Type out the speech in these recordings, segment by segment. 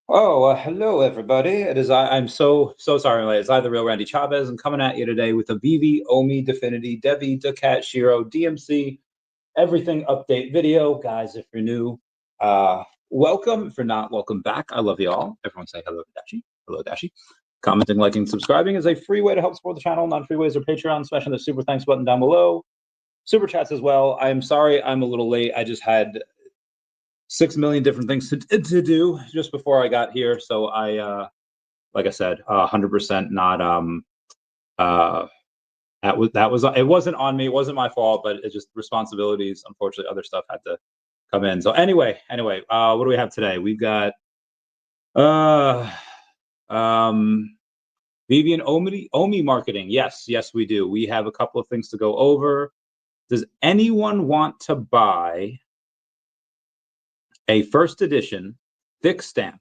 Oh, hello everybody. It is I'm so sorry. It's I, the real Randy Chavez. I'm coming at you today with a VeVe, OMI, DEFINITY, DEVVE, daCat, SHIRO, DMC, everything update video. Guys, if you're new, welcome. If you're not, welcome back. I love you all. Everyone say hello to Dashi. Hello, Dashi. Commenting, liking, subscribing is a free way to help support the channel. Non-free ways are Patreon, smashing the super thanks button down below. Super chats as well. I'm sorry I'm a little late. I just had 6 million different things to do just before I got here. So I, like I said, 100% not, it wasn't on me. It wasn't my fault, but it's just responsibilities. Unfortunately, other stuff had to come in. So anyway, what do we have today? We've got, VeVe and OMI marketing. Yes, we do. We have a couple of things to go over. Does anyone want to buy a first edition thick stamp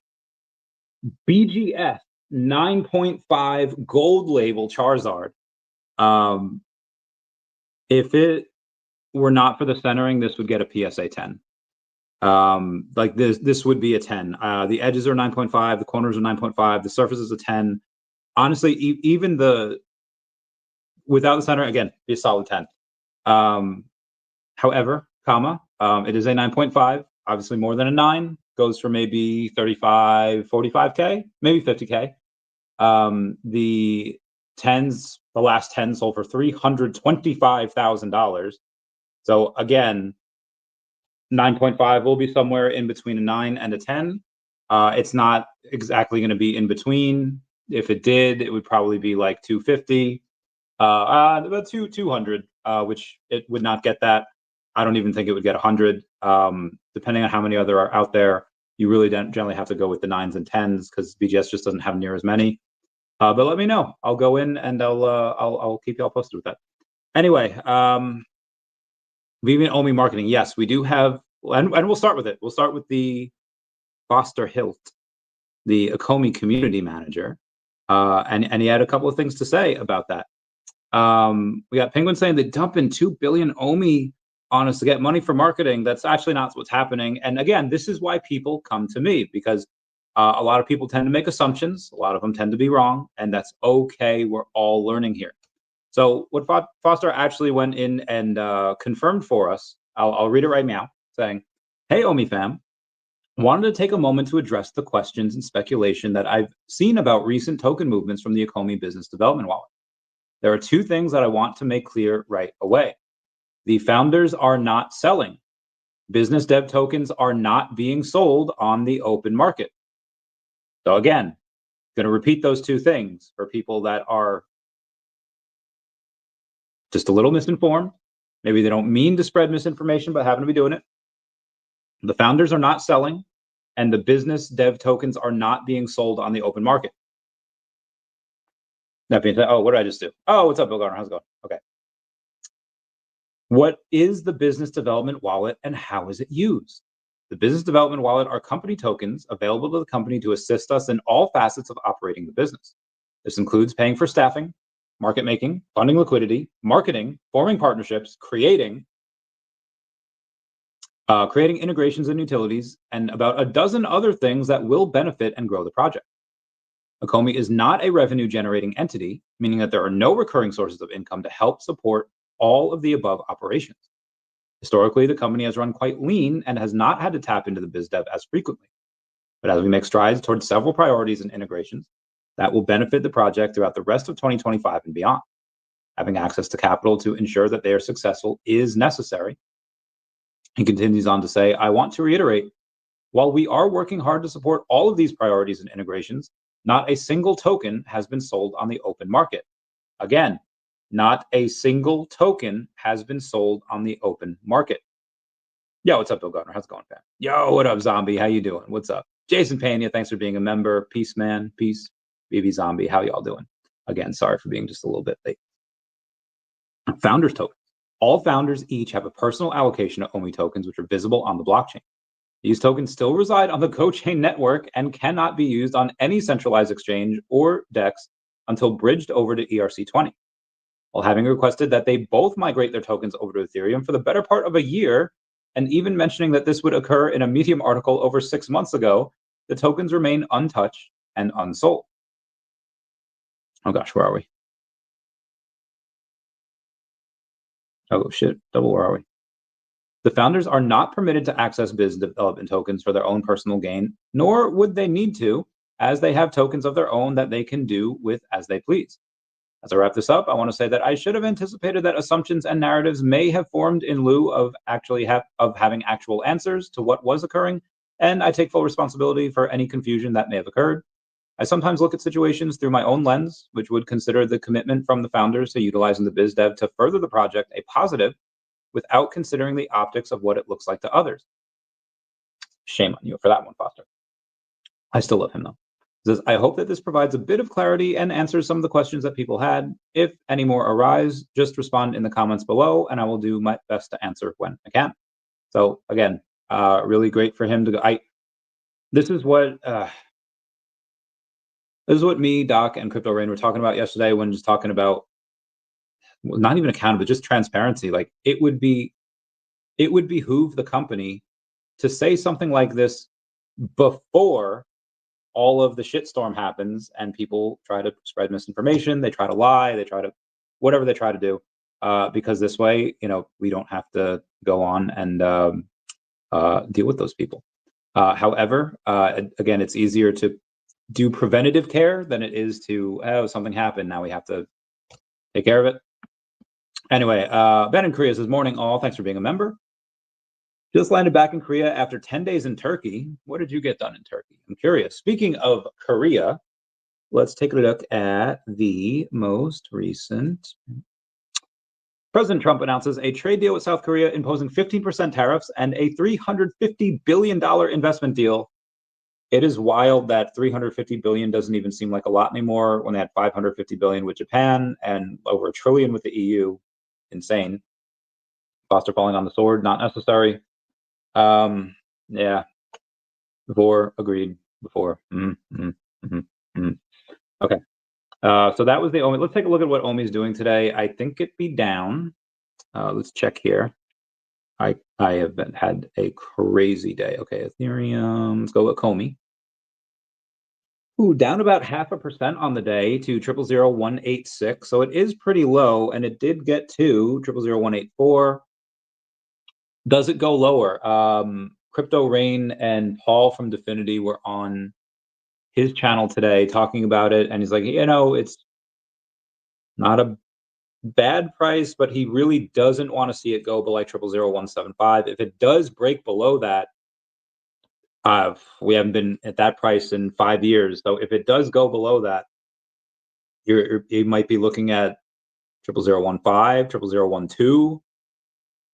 BGF 9.5 gold label Charizard? If it were not for the centering, this would get a PSA 10. Like this would be a 10. The edges are 9.5, the corners are 9.5, the surface is a 10. Honestly, even without the center, again, be a solid 10. However, it is a 9.5. Obviously more than a 9, goes for maybe 35, 45K, maybe 50K. The 10s, the last 10 sold for $325,000. So again, 9.5 will be somewhere in between a 9 and a 10. It's not exactly going to be in between. If it did, it would probably be like 250, about 200, which it would not get that. I don't even think it would get 100. Depending on how many other are out there, you really don't generally have to go with the 9s and 10s because BGS just doesn't have near as many. But let me know. I'll go in and I'll keep y'all posted with that. Anyway, VeVe and OMI marketing. Yes, we do have, and we'll start with it. We'll start with the Foster Hilt, the Akomi community manager, and he had a couple of things to say about that. We got Penguin saying they dump in 2 billion OMI on us to get money for marketing. That's actually not what's happening. And again, this is why people come to me, because a lot of people tend to make assumptions. A lot of them tend to be wrong, and that's okay. We're all learning here. So what Foster actually went in and confirmed for us, I'll read it right now, saying, "Hey, OMI fam, wanted to take a moment to address the questions and speculation that I've seen about recent token movements from the Akomi Business Development Wallet. There are 2 things that I want to make clear right away. The founders are not selling. Business dev tokens are not being sold on the open market." So again, going to repeat those 2 things for people that are just a little misinformed. Maybe they don't mean to spread misinformation, but happen to be doing it. The founders are not selling, and the business dev tokens are not being sold on the open market. That being said, oh, what did I just do? Oh, what's up, Bill Garner? How's it going? Okay. What is the business development wallet and how is it used? The business development wallet are company tokens available to the company to assist us in all facets of operating the business. This includes paying for staffing, market making, funding liquidity, marketing, forming partnerships, creating integrations and utilities, and about a dozen other things that will benefit and grow the project. Akomi is not a revenue generating entity, meaning that there are no recurring sources of income to help support all of the above operations. Historically, the company has run quite lean and has not had to tap into the biz dev as frequently. But as we make strides towards several priorities and integrations that will benefit the project throughout the rest of 2025 and beyond, having access to capital to ensure that they are successful is necessary. He continues on to say, I want to reiterate, while we are working hard to support all of these priorities and integrations, not a single token has been sold on the open market. Again, not a single token has been sold on the open market. Yo, what's up, Bill Gardner? How's it going, fam? Yo, what up, Zombie? How you doing? What's up? Jason Pena, thanks for being a member. Peace, man. Peace. VeVe Zombie, how y'all doing? Again, sorry for being just a little bit late. Founders tokens. All founders each have a personal allocation of OMI tokens, which are visible on the blockchain. These tokens still reside on the GoChain network and cannot be used on any centralized exchange or DEX until bridged over to ERC20. While having requested that they both migrate their tokens over to Ethereum for the better part of a year, and even mentioning that this would occur in a Medium article over 6 months ago, the tokens remain untouched and unsold. Oh gosh, where are we? Oh shit, double, where are we? The founders are not permitted to access biz development tokens for their own personal gain, nor would they need to, as they have tokens of their own that they can do with as they please. As I wrap this up, I want to say that I should have anticipated that assumptions and narratives may have formed in lieu of having actual answers to what was occurring, and I take full responsibility for any confusion that may have occurred. I sometimes look at situations through my own lens, which would consider the commitment from the founders to utilizing the biz dev to further the project a positive, without considering the optics of what it looks like to others. Shame on you for that one, Foster. I still love him though. Says, I hope that this provides a bit of clarity and answers some of the questions that people had. If any more arise, just respond in the comments below, and I will do my best to answer when I can. So again, really great for him to go. This is what me, Doc, and Crypto Rain were talking about yesterday when just talking about, well, not even accountability, but just transparency. Like it would behoove the company to say something like this before all of the shitstorm happens and people try to spread misinformation, they try to lie, they try to whatever they try to do, because this way, we don't have to go on and deal with those people. However, again, it's easier to do preventative care than it is to, oh, something happened, now we have to take care of it. Anyway, Ben in Korea says, morning all, thanks for being a member. Just landed back in Korea after 10 days in Turkey. What did you get done in Turkey? I'm curious. Speaking of Korea, let's take a look at the most recent. President Trump announces a trade deal with South Korea imposing 15% tariffs and a $350 billion investment deal. It is wild that $350 billion doesn't even seem like a lot anymore when they had $550 billion with Japan and over $1 trillion with the EU. Insane. Foster falling on the sword, not necessary. Yeah. Before, agreed. Before. Okay. So that was the OMI. Let's take a look at what OMI is doing today. I think it'd be down. Let's check here. I have had a crazy day. Okay, Ethereum. Let's go with OMI. Ooh, down about 0.5% on the day to 000186. So it is pretty low, and it did get to 000184. Does it go lower? Crypto Rain and Paul from Definity were on his channel today talking about it, and he's like, it's not a bad price, but he really doesn't want to see it go below 000175. If it does break below that, we haven't been at that price in 5 years. So if it does go below that, you might be looking at 0015, 0012,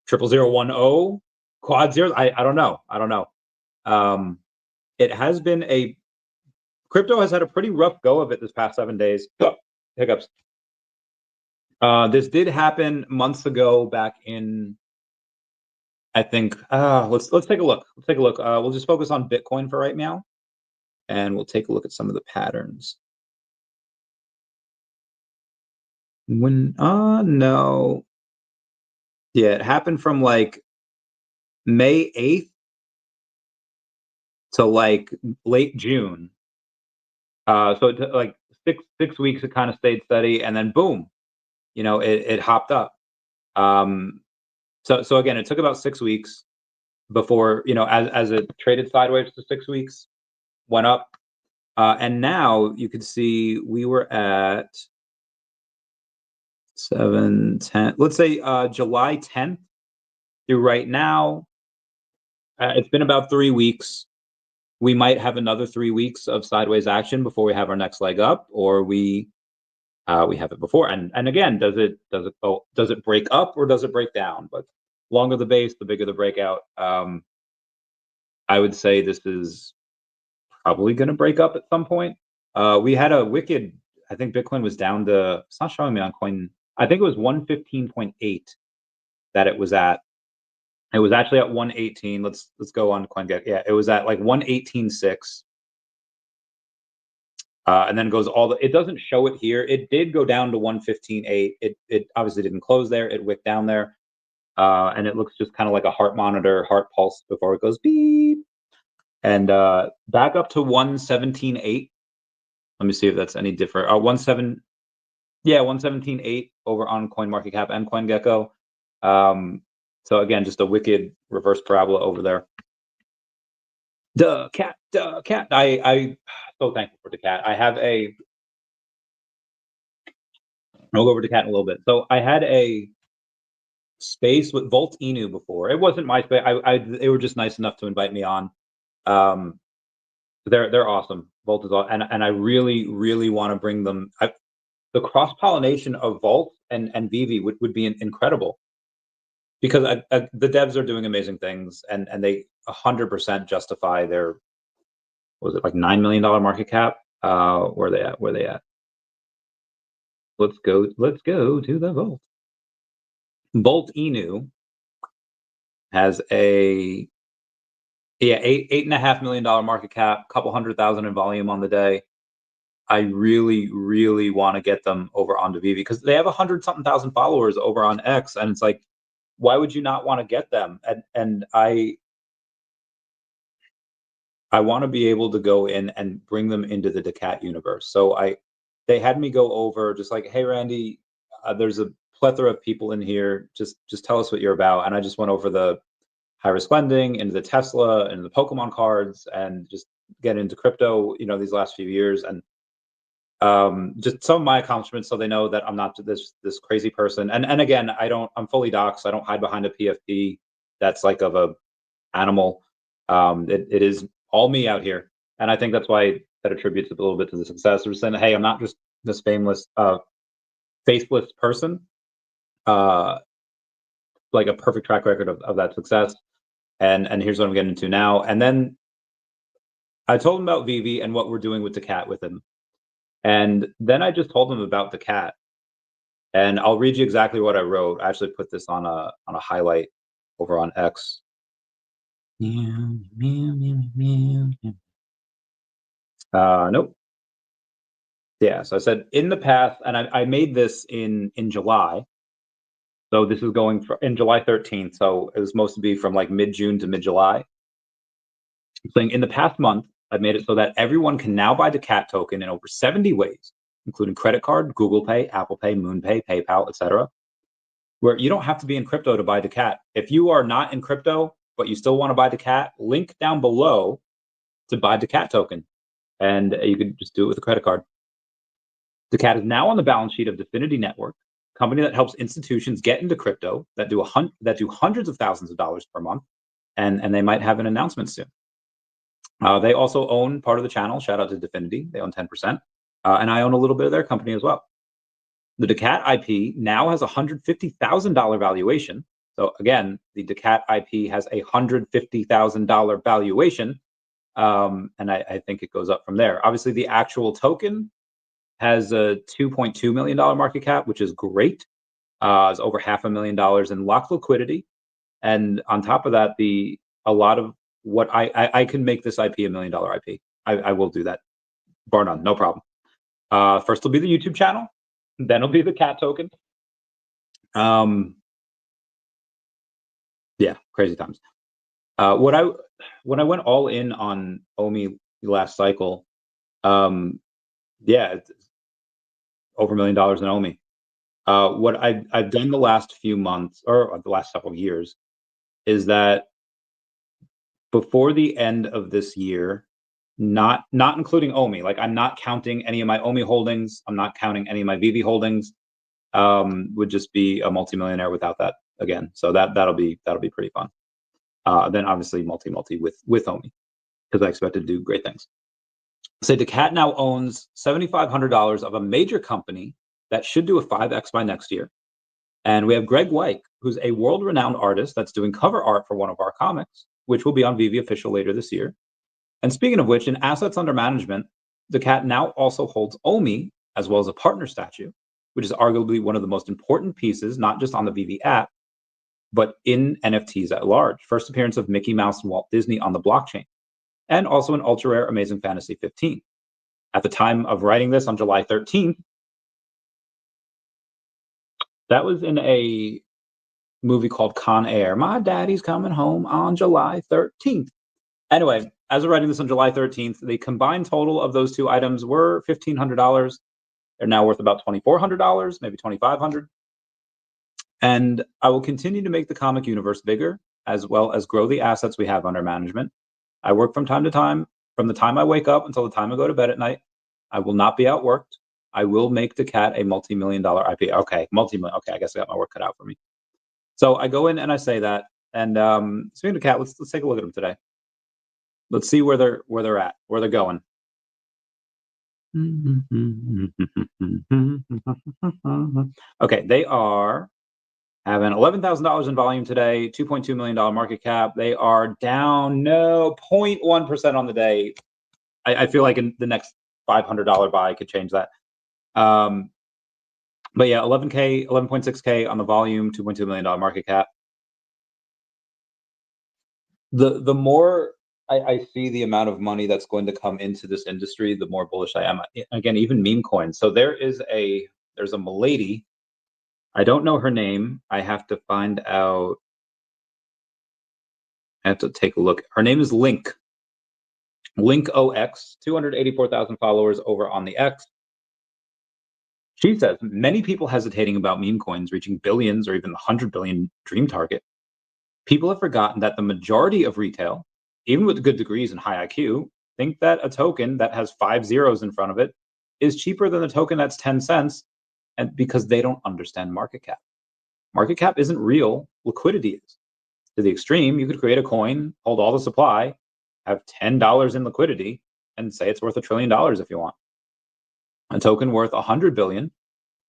0010, quad zeros. I don't know. It has been crypto has had a pretty rough go of it this past 7 days. Hiccups. This did happen months ago back in, I think, let's take a look. We'll just focus on Bitcoin for right now, and we'll take a look at some of the patterns. No. Yeah, it happened from like May 8th to like late June. So it like six weeks it kind of stayed steady, and then boom, it hopped up. So again, it took about 6 weeks before, as it traded sideways to 6 weeks, went up. And now you could see we were at 7-10, let's say July 10th through right now. It's been about 3 weeks. We might have another 3 weeks of sideways action before we have our next leg up, or we have it before. And again, does it break up or does it break down? But longer the base, the bigger the breakout. I would say this is probably going to break up at some point. We had a wicked, I think Bitcoin was down to, it's not showing me on coin, I think it was 115.8 that it was at. It was actually at 118. Let's go on CoinGecko. Yeah, it was at like 118.6. And then it goes it doesn't show it here. It did go down to 115.8. It obviously didn't close there. It wicked down there. and it looks just kind of like a heart monitor, heart pulse before it goes beep. And back up to 117.8. Let me see if that's any different. 117.8 over on CoinMarketCap and CoinGecko. So again, just a wicked reverse parabola over there. daCat. I so thankful for daCat. I have a. I'll go over daCat in a little bit. So I had a space with Volt Inu before. It wasn't my space. They were just nice enough to invite me on. They're awesome. Volt is awesome, and I really want to bring them. The cross pollination of Volt and VeVe would be incredible, because the devs are doing amazing things, and they 100% justify their, what was it, like $9 million market cap? Where are they at? Let's go to the Volt. Volt Inu has a $8.5 million market cap, couple 100,000 in volume on the day. I really want to get them over onto VeVe, because they have 100-something thousand followers over on X, and it's like, why would you not want to get them? And I want to be able to go in and bring them into the daCat universe. So they had me go over, just like, hey Randy, there's a plethora of people in here. Just tell us what you're about. And I just went over the high risk lending, into the Tesla, and the Pokemon cards, and just get into crypto, these last few years, and just some of my accomplishments, so they know that I'm not this crazy person. And again, I'm fully doxxed. I don't hide behind a PFP that's like of a animal. It is all me out here, and I think that's why that attributes a little bit to the success. We're saying, hey, I'm not just this faceless person. Like a perfect track record of that success. And here's what I'm getting into now. And then I told him about VeVe and what we're doing with daCat with him. And then I just told him about daCat. And I'll read you exactly what I wrote. I actually put this on a highlight over on X. Nope. Yeah, so I said, in the past, and I made this in July. So this is going in July 13th. So it was supposed to be from like mid-June to mid-July. Saying, in the past month, I've made it so that everyone can now buy the daCat token in over 70 ways, including credit card, Google Pay, Apple Pay, MoonPay, PayPal, etc., where you don't have to be in crypto to buy daCat. If you are not in crypto, but you still want to buy daCat, link down below to buy daCat token. And you can just do it with a credit card. daCat is now on the balance sheet of Definity Network, a company that helps institutions get into crypto, that do hundreds of thousands of dollars per month, and they might have an announcement soon. They also own part of the channel. Shout out to Definity. They own 10%. And I own a little bit of their company as well. The daCat IP now has a $150,000 valuation. So again, the daCat IP has a $150,000 valuation. And I think it goes up from there. Obviously, the actual token has a $2.2 million market cap, which is great. It's over $500,000 in locked liquidity. And on top of that, a lot of what I can make this IP $1 million IP. I will do that, bar none, no problem. First will be the YouTube channel, then it'll be the daCat token. Yeah, crazy times. When I went all in on OMI last cycle, yeah, it's over $1 million in OMI. What I've done the last few months, or the last several years, is that before the end of this year, not including OMI, like I'm not counting any of my OMI holdings, I'm not counting any of my VeVe holdings, would just be a multimillionaire without that again. So that'll be pretty fun. Then obviously multi with OMI, because I expect to do great things. So daCat now owns $7,500 of a major company that should do a 5x by next year. And we have Greg Weick, who's a world-renowned artist that's doing cover art for one of our comics, which will be on VeVe Official later this year. And speaking of which, in assets under management, daCat now also holds OMI, as well as a partner statue, which is arguably one of the most important pieces, not just on the VeVe app, but in NFTs at large. First appearance of Mickey Mouse and Walt Disney on the blockchain, and also an ultra rare Amazing Fantasy 15. At the time of writing this on July 13th, that was in a movie called Con Air. My daddy's coming home on July 13th. Anyway, as of writing this on July 13th, the combined total of those two items were $1,500. They're now worth about $2,400, maybe $2,500. And I will continue to make the comic universe bigger, as well as grow the assets we have under management. I work from time to time, from the time I wake up until the time I go to bed at night. I will not be outworked. I will make daCat a multi-million-dollar IP. Okay, multi-million. Okay, I guess I got my work cut out for me. So I go in and I say that. And speaking of daCat, let's take a look at them today. Let's see where they're at, where they're going. Okay, they are having $11,000 in volume today, $2.2 million market cap. They are down 0.1% on the day. I feel like in the next $500 buy could change that. But yeah, 11.6K on the volume, $2.2 million market cap. The more I see the amount of money that's going to come into this industry, the more bullish I am. Again, even meme coins. So there's a milady. I don't know her name. I have to find out. I have to take a look. Her name is Link. Link OX, 284,000 followers over on the X. She says many people hesitating about meme coins reaching billions or even the 100 billion dream target. People have forgotten that the majority of retail, even with good degrees and high IQ, think that a token that has 5 zeros in front of it is cheaper than the token that's 10 cents, and because they don't understand market cap. Market cap isn't real, liquidity is. To the extreme, you could create a coin, hold all the supply, have $10 in liquidity, and say it's worth $1 trillion if you want. A token worth 100 billion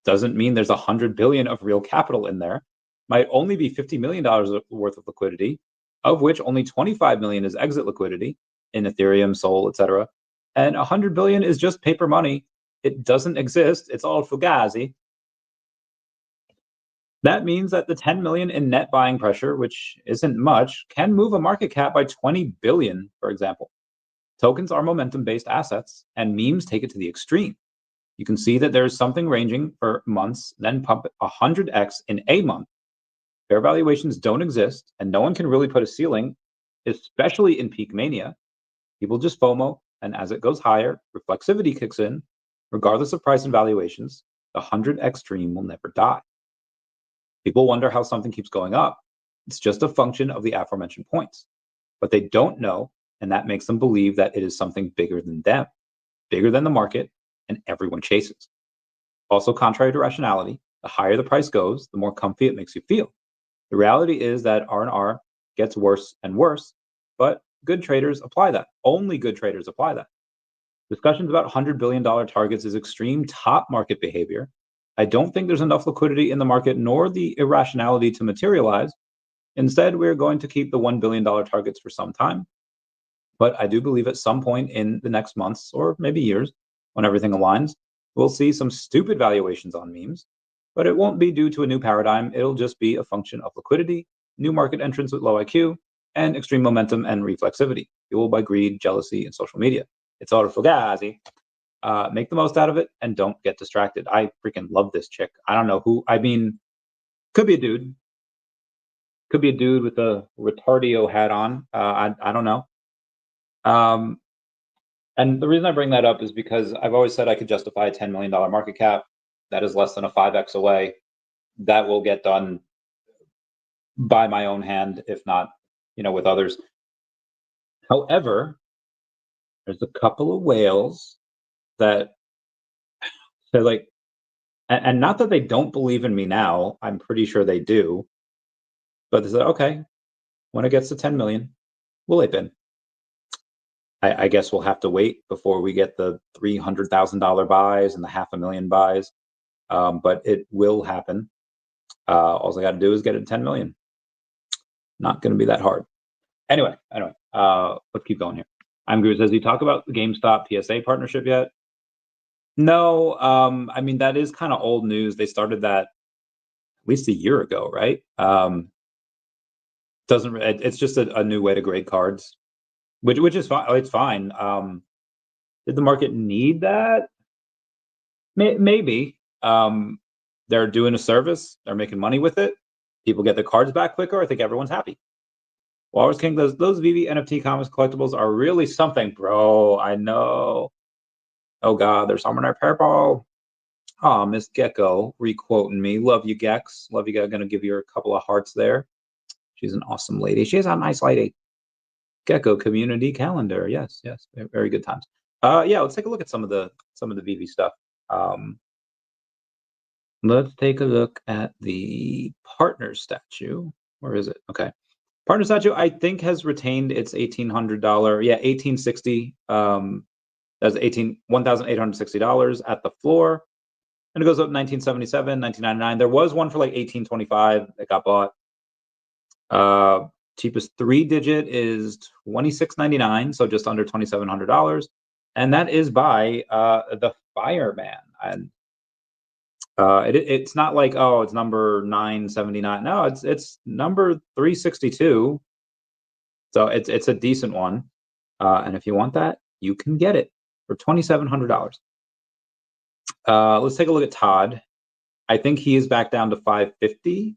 doesn't mean there's 100 billion of real capital in there. Might only be $50 million worth of liquidity, of which only 25 million is exit liquidity in Ethereum, Sol, etc. And 100 billion is just paper money. It doesn't exist. It's all fugazi. That means that the 10 million in net buying pressure, which isn't much, can move a market cap by 20 billion, for example. Tokens are momentum-based assets, and memes take it to the extreme. You can see that there's something ranging for months, then pump 100x in a month. Fair valuations don't exist, and no one can really put a ceiling, especially in peak mania. People just FOMO, and as it goes higher, reflexivity kicks in. Regardless of price and valuations, the 100x dream will never die. People wonder how something keeps going up. It's just a function of the aforementioned points. But they don't know, and that makes them believe that it is something bigger than them, bigger than the market, and everyone chases. Also, contrary to rationality, the higher the price goes, the more comfy it makes you feel. The reality is that R&R gets worse and worse, but good traders apply that. Only good traders apply that. Discussions about $100 billion targets is extreme top market behavior. I don't think there's enough liquidity in the market nor the irrationality to materialize. Instead, we're going to keep the $1 billion targets for some time. But I do believe at some point in the next months or maybe years, when everything aligns, we'll see some stupid valuations on memes. But it won't be due to a new paradigm. It'll just be a function of liquidity, new market entrants with low IQ, and extreme momentum and reflexivity, fueled by greed, jealousy, and social media. It's all fugazi. Make the most out of it and don't get distracted. I freaking love this chick. I don't know who. I mean, could be a dude. Could be a dude with a retardio hat on. I don't know. And the reason I bring that up is because I've always said I could justify a $10 million market cap. That is less than a 5x away. That will get done by my own hand, if not, with others. However, there's a couple of whales that they're like, and not that they don't believe in me now, I'm pretty sure they do, but they said, okay, when it gets to 10 million, we'll ape in. I guess we'll have to wait before we get the $300,000 buys and the $500,000 buys, but it will happen. All I got to do is get it to 10 million. Not going to be that hard. Anyway, let's keep going here. I'm Guru says, you talk about the GameStop PSA partnership yet? No, I mean, that is kind of old news. They started that at least a year ago, right? It's just a new way to grade cards, which is fine. It's fine. Did the market need that? Maybe. They're doing a service. They're making money with it. people get their cards back quicker. I think everyone's happy. Walrus King, those VeVe NFT comics collectibles are really something, bro. I know. Oh God, there's some in our purple. Oh, Miss Gecko re-quoting me. Love you, Gex. Love you. Gonna give you a couple of hearts there. She's an awesome lady. She's a nice lady. Gecko community calendar. Yes, yes, very good times. Yeah, let's take a look at some of the VeVe stuff. Let's take a look at the partner statue. Where is it? Okay. Partner statue, I think, has retained its $1,800. Yeah, 1860. That's $1,860 at the floor. And it goes up 1977, 1999. There was one for like 1825 that got bought. Cheapest 3-digit is $26.99, so just under $2,700. And that is by the Fireman. And it's not like, oh, it's number 979. No, it's number 362. So it's a decent one. And if you want that, you can get it for $2,700. Let's take a look at Todd. I think he is back down to 550.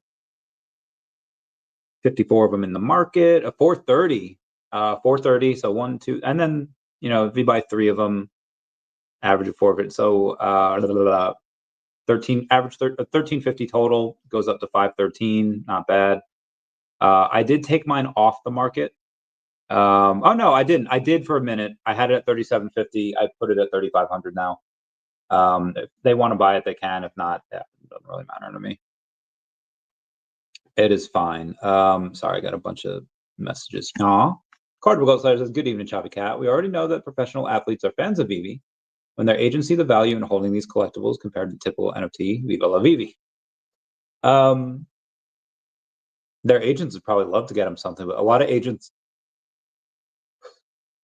54 of them in the market. 430. 430. So 1, 2, and then if you buy 3 of them, average of 4 of it. So 1350 total, goes up to 513. Not bad. I did take mine off the market. Oh no, I didn't. I did for a minute. I had it at 3750. I put it at 3500 now. If they want to buy it, they can. If not, yeah, it doesn't really matter to me. It is fine. Sorry, I got a bunch of messages. Aw. Cardboard Gold Slayer says, good evening, Choppy Cat. We already know that professional athletes are fans of VeVe when their agents see the value in holding these collectibles compared to typical NFT. Viva la VeVe. Their agents would probably love to get them something, but a lot of agents,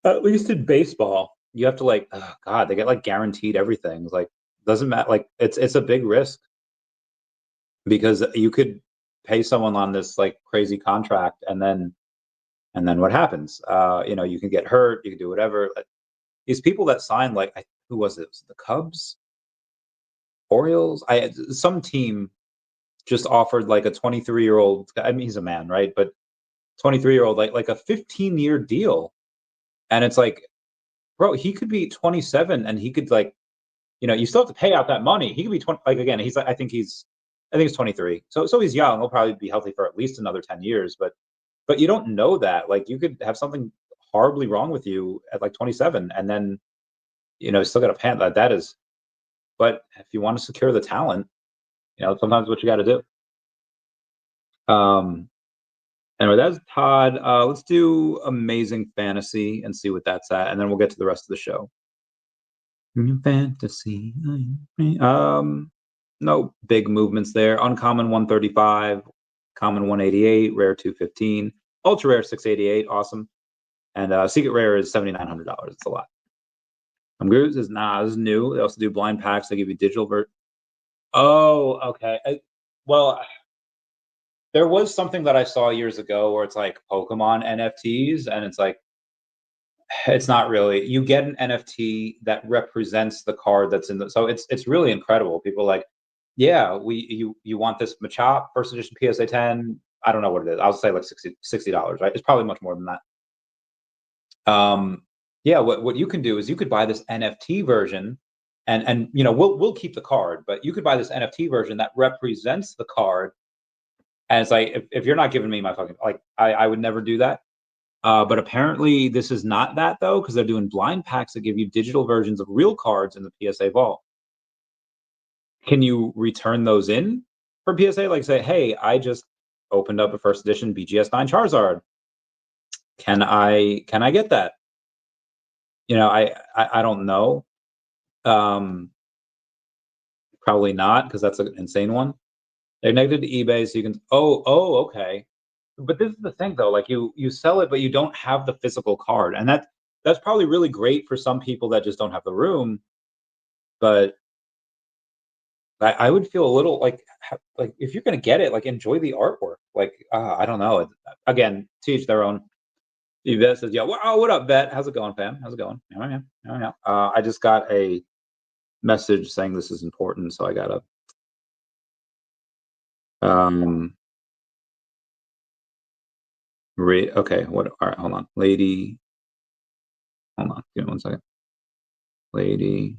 at least in baseball, you have to oh God, they get like guaranteed everything. It's like, doesn't matter. Like it's a big risk because you could pay someone on this like crazy contract and then what happens? You can get hurt, you can do whatever. These people that signed, like, who was it? Was it the Cubs? Orioles? Some team just offered like a 23-year-old, I mean, he's a man, right? But 23-year-old, like a 15-year deal. And it's like, bro, he could be 27 and he could you still have to pay out that money. He could be 20, again, he's I think he's 23. So he's young. He'll probably be healthy for at least another 10 years, but you don't know that. Like, you could have something horribly wrong with you at like 27 and then, still got to pay that is, but if you want to secure the talent, sometimes what you got to do. Anyway, that's Todd. Let's do Amazing Fantasy and see what that's at, and then we'll get to the rest of the show. Fantasy. No big movements there. Uncommon 135, common 188, rare 215, ultra rare 688. Awesome. And secret rare is $7,900. It's a lot. Guru says, nah, this is new. They also do blind packs. They give you digital Oh, okay. Well, there was something that I saw years ago where it's like Pokemon NFTs, and it's like, it's not really. You get an NFT that represents the card that's in the. So it's really incredible. People are like, yeah, you want this Machop first edition PSA 10? I don't know what it is. I'll say like $60, right? It's probably much more than that. Yeah, what you can do is you could buy this NFT version, and we'll keep the card, but you could buy this NFT version that represents the card. And it's like, if you're not giving me my fucking, like, I would never do that. But apparently this is not that, though, because they're doing blind packs that give you digital versions of real cards in the PSA vault. Can you return those in for PSA? Like, say, hey, I just opened up a first edition BGS 9 Charizard. Can I get that? I don't know. Probably not, because that's an insane one. They're connected to eBay, so you can. Oh, okay. But this is the thing, though. Like, you sell it, but you don't have the physical card, and that's probably really great for some people that just don't have the room. But I would feel a little like if you're gonna get it, like, enjoy the artwork. Like, I don't know. Again, to each their own. Yvette says, "Yeah, what up, Bet? How's it going, fam? How's it going? Yeah. I just got a message saying this is important, so I gotta Okay, what? All right, hold on, lady. Hold on, give me 1 second. Lady.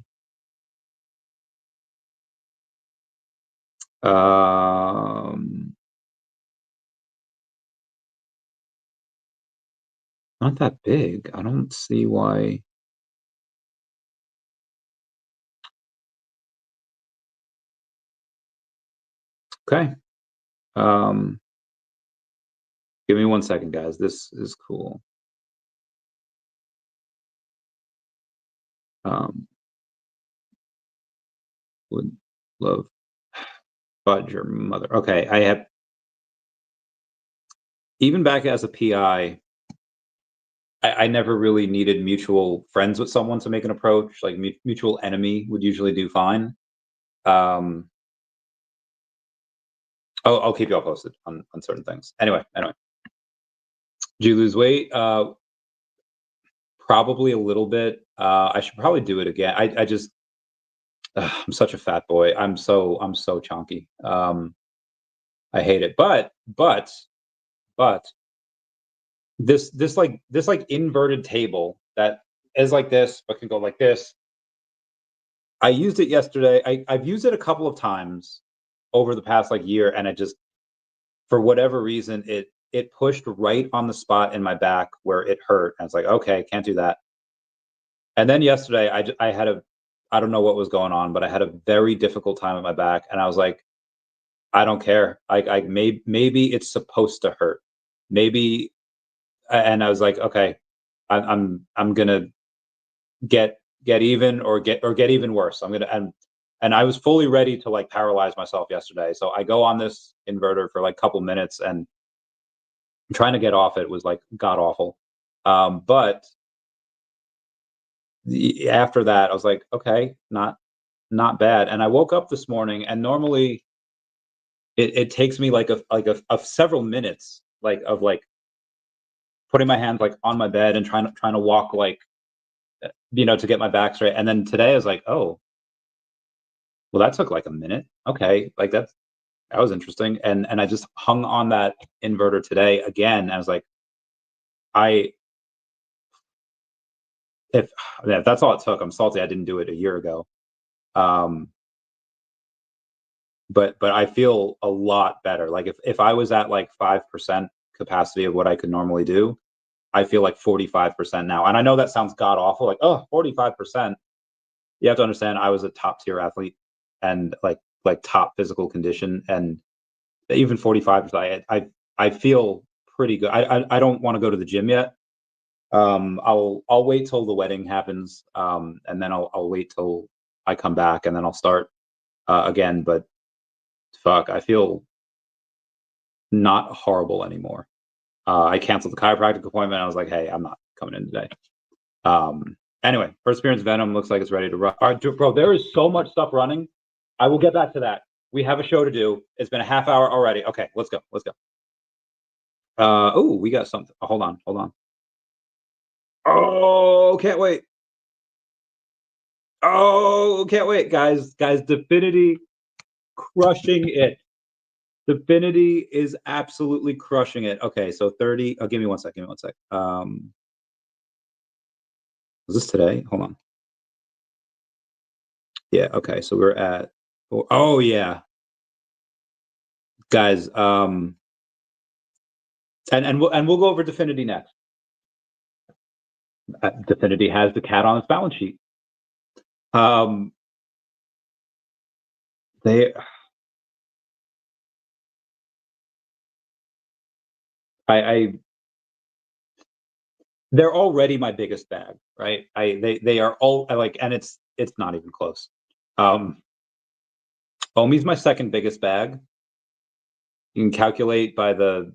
Not that big. I don't see why. Okay. Give me 1 second, guys. This is cool. Would love fudge your mother. Okay, I have even back as a PI, I never really needed mutual friends with someone to make an approach. Like mutual enemy would usually do fine. I'll keep you all posted on certain things. Anyway, did you lose weight? Probably a little bit. I should probably do it again. I just I'm such a fat boy. I'm so chunky. I hate it. But this like inverted table that is like this but can go like this. I used it yesterday. I've used it a couple of times over the past like year, and it just, for whatever reason, it pushed right on the spot in my back where it hurt. And it's like, okay, can't do that. And then yesterday, I had I don't know what was going on, but I had a very difficult time with my back, and I was like, I don't care. Maybe it's supposed to hurt. Maybe, and I was like, okay, I'm gonna get even or get even worse. I'm gonna and I was fully ready to like paralyze myself yesterday. So I go on this inverter for like a couple minutes, and trying to get off it was like god awful. But after that, I was like, okay, not bad. And I woke up this morning, and normally it takes me like a several minutes like of like putting my hands like on my bed and trying to walk like to get my back straight. And then today I was like, oh, well, that took like a minute. Okay, like that was interesting. And I just hung on that inverter today again. I was like, I if that's all it took. I'm salty I didn't do it a year ago. But I feel a lot better. Like if I was at like 5% capacity of what I could normally do, I feel like 45% now. And I know that sounds god awful, like, oh, 45%. You have to understand, I was a top tier athlete and like top physical condition, and even 45%, I feel pretty good. I don't want to go to the gym yet. I'll wait till the wedding happens, and then I'll wait till I come back, and then I'll start again. But fuck, I feel not horrible anymore. I canceled the chiropractic appointment. I was like, hey, I'm not coming in today. Anyway, first appearance Venom looks like it's ready to run. All right, bro, there is so much stuff running. I will get back to that. We have a show to do. It's been a half hour already. Okay, let's go. Oh, we got something. Oh, hold on. Oh, can't wait. Oh, can't wait, guys. Definity crushing it. Definity is absolutely crushing it. Okay, so 30. Oh, give me 1 sec. Was this today? Hold on. Yeah, okay. So we're at oh yeah. Guys, and we'll go over Definity next. Definity has the cat on its balance sheet. They they're already my biggest bag, right? They are all like, and it's not even close. OMI's my second biggest bag. You can calculate by the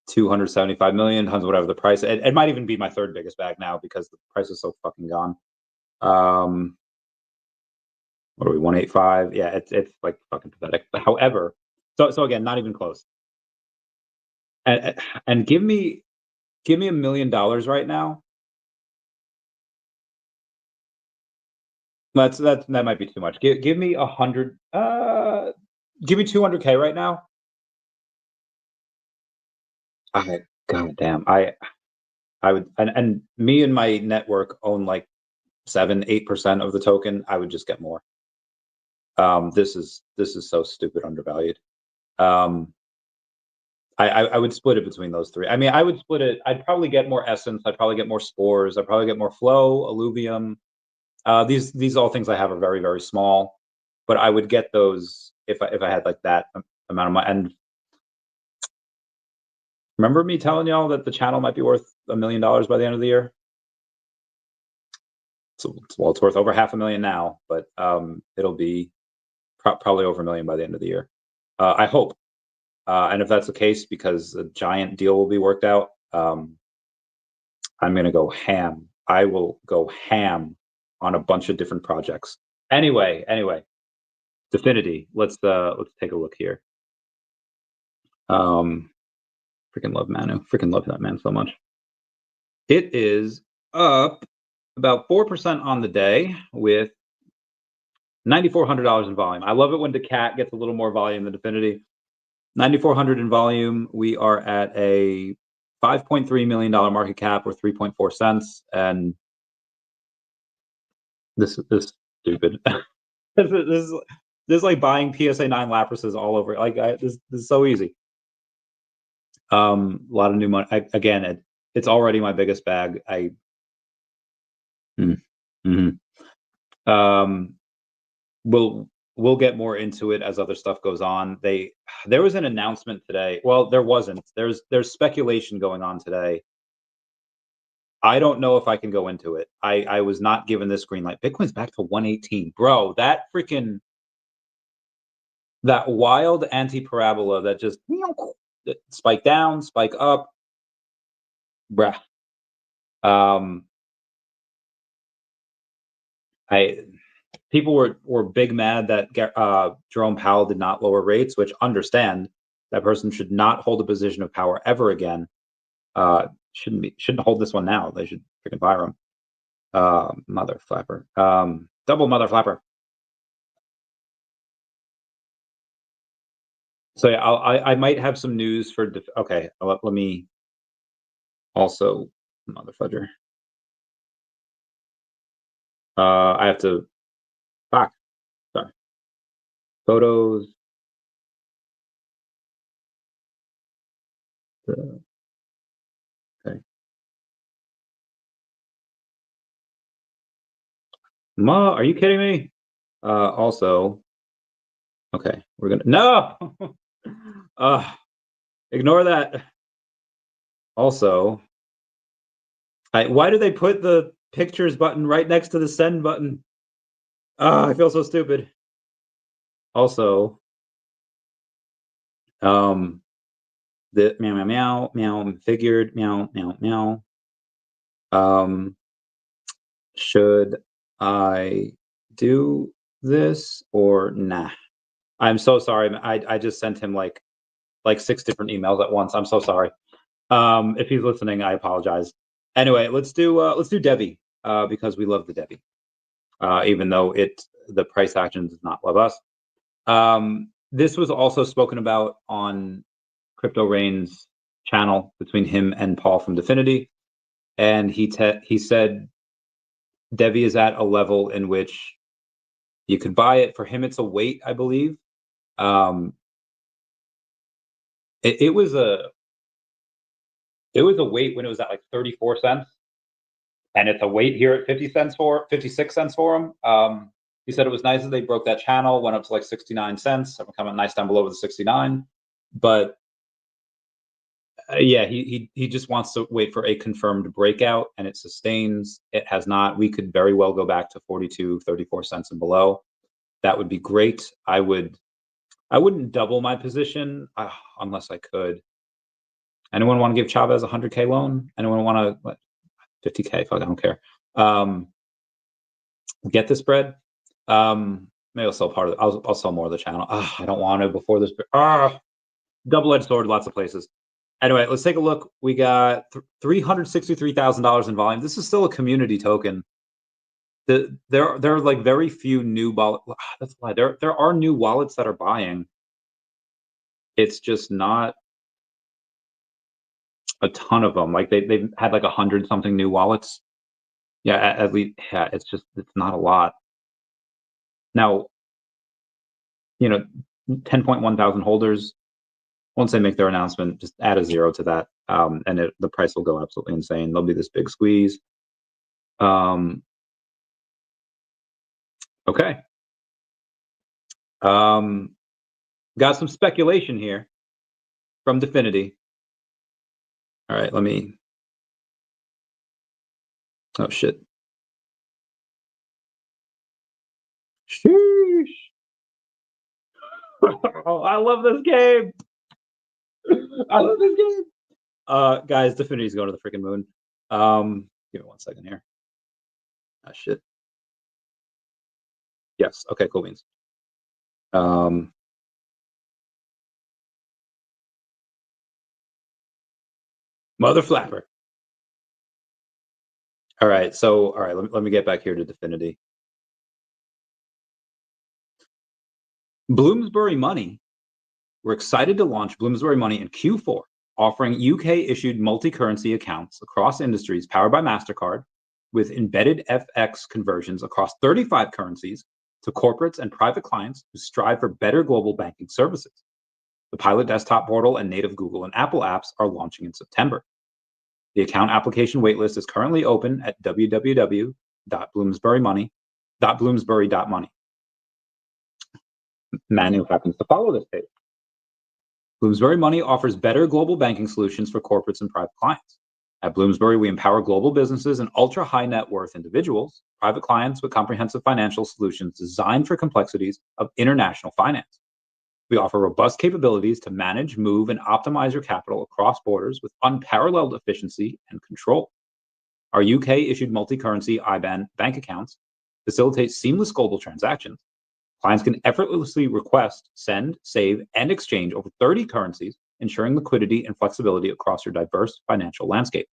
275 million tons, whatever the price. It might even be my third biggest bag now because the price is so fucking gone. What are we, 185? Yeah, it's like fucking pathetic. But however, so again, not even close. And give me $1 million right now. That might be too much. Give me 100. Give me 200K right now. Okay, God damn. I would, and me and my network own like 7-8% of the token. I would just get more. This is so stupid undervalued. I would split it between those three. I mean, I would split it. I'd probably get more essence. I'd probably get more spores. I'd probably get more flow, alluvium. These all things I have are very, very small, but I would get those if I had like that amount of money. And remember me telling y'all that the channel might be worth $1 million by the end of the year? So, well, it's worth over $500,000 now, but it'll be probably over $1 million by the end of the year. I hope. And if that's the case, because a giant deal will be worked out, I'm gonna go ham. I will go ham on a bunch of different projects. Anyway, DEFINITY. Let's take a look here. Freaking love Manu. Freaking love that man so much. It is up about 4% on the day with $9,400 in volume. I love it when daCat gets a little more volume than DEFINITY. 9,400 in volume. We are at a $5.3 million market cap, or 3.4 cents, and this is stupid. this is like buying PSA 9 Laprases all over. Like this is so easy. A lot of new money. Again, it's already my biggest bag. We'll get more into it as other stuff goes on. There was an announcement today. Well, there wasn't. There's speculation going on today. I don't know if I can go into it. I was not given this green light. Bitcoin's back to 118, bro. That wild anti-parabola that just spike down, spike up, bruh. People were big mad that Jerome Powell did not lower rates, which understand that person should not hold a position of power ever again. Shouldn't hold this one now. They should freaking fire him. Mother flapper. Double mother flapper. So yeah, I might have some news for. Okay, let me also mother fudger. I have to. Fuck. Sorry. Photos. Okay. Ma, are you kidding me? Also, okay, we're gonna no. Ignore that. Also, why do they put the pictures button right next to the send button? I feel so stupid. Also, the meow meow meow meow figured meow meow meow. Should I do this or nah? I'm so sorry. I just sent him like 6 different emails at once. I'm so sorry. If he's listening, I apologize. Anyway, let's do DEVVE because we love the DEVVE, even though the price action does not love us. This was also spoken about on Crypto Rain's channel between him and Paul from DEFINITY, and he said DEVVE is at a level in which you could buy it. For him, it's a wait, I believe. It was a wait when it was at like 34 cents, and it's a wait here at 56 cents for him. He said it was nice that they broke that channel, went up to like 69 cents. I'm coming nice down below with the 69, but yeah, he just wants to wait for a confirmed breakout, and it sustains. It has not. We could very well go back to 42, 34 cents and below. That would be great. I wouldn't double my position unless I could. Anyone want to give Chavez a 100K loan? Anyone want to 50K? Fuck, I don't care. Get this bread. Maybe I'll sell part of it. I'll sell more of the channel. I don't want to before this. Double-edged sword, lots of places. Anyway, let's take a look. We got $363,000 in volume. This is still a community token. There are like very few new wallets. That's why there are new wallets that are buying. It's just not. a ton of them. Like they've had like 100 something new wallets. Yeah, at least, yeah, it's not a lot. Now, 10.1 thousand holders. Once they make their announcement, just add a 0 to that, and the price will go absolutely insane. There'll be this big squeeze. Okay. Got some speculation here from DFINITY. All right, let me. Oh shit. Sheesh. Oh, I love this game. I love this game. Guys, DFINITY's going to the freaking moon. Give me 1 second here. Ah, shit. Yes. Okay. Cool beans. Mother flapper. All right. So, all right. Let me get back here to DFINITY. Bloomsbury Money. We're excited to launch Bloomsbury Money in Q4, offering UK-issued multi-currency accounts across industries powered by MasterCard with embedded FX conversions across 35 currencies to corporates and private clients who strive for better global banking services. The pilot desktop portal and native Google and Apple apps are launching in September. The account application waitlist is currently open at www.bloomsbury.money. Manu happens to follow this page. Bloomsbury Money offers better global banking solutions for corporates and private clients. At Bloomsbury, we empower global businesses and ultra-high net worth individuals, private clients with comprehensive financial solutions designed for complexities of international finance. We offer robust capabilities to manage, move, and optimize your capital across borders with unparalleled efficiency and control. Our UK-issued multi-currency IBAN bank accounts facilitate seamless global transactions. Clients can effortlessly request, send, save, and exchange over 30 currencies, ensuring liquidity and flexibility across your diverse financial landscape.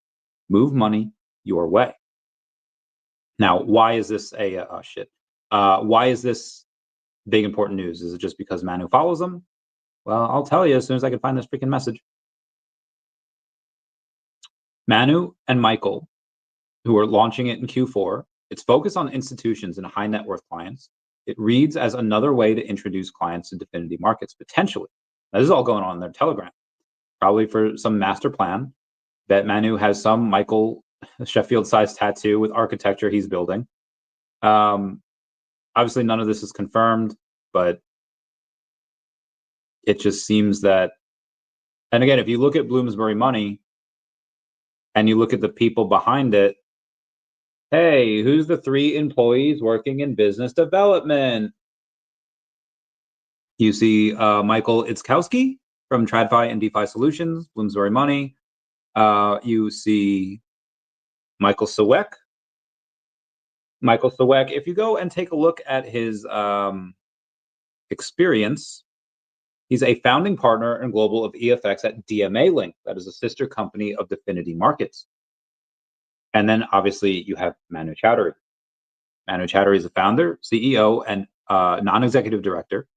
Move money your way. Now, why is this why is this big important news? Is it just because Manu follows them? Well, I'll tell you as soon as I can find this freaking message. Manu and Michael, who are launching it in Q4, it's focused on institutions and high net worth clients. It reads as another way to introduce clients to DFINITY markets, potentially. Now, this is all going on in their Telegram, probably for some master plan. Bet Manu has some Michael Sheffield-sized tattoo with architecture he's building. Obviously, none of this is confirmed, but it just seems that, and again, if you look at Bloomsbury Money and you look at the people behind it, hey, who's the 3 employees working in business development? You see Michael Itzkowski from TradFi and DeFi Solutions, Bloomsbury Money. You see Michael Sawek. If you go and take a look at his experience, he's a founding partner and global of EFX at DMA Link. That is a sister company of DFINITY Markets. And then obviously you have Manu Chowdhury. Manu Chowdhury is the founder, CEO, and non-executive director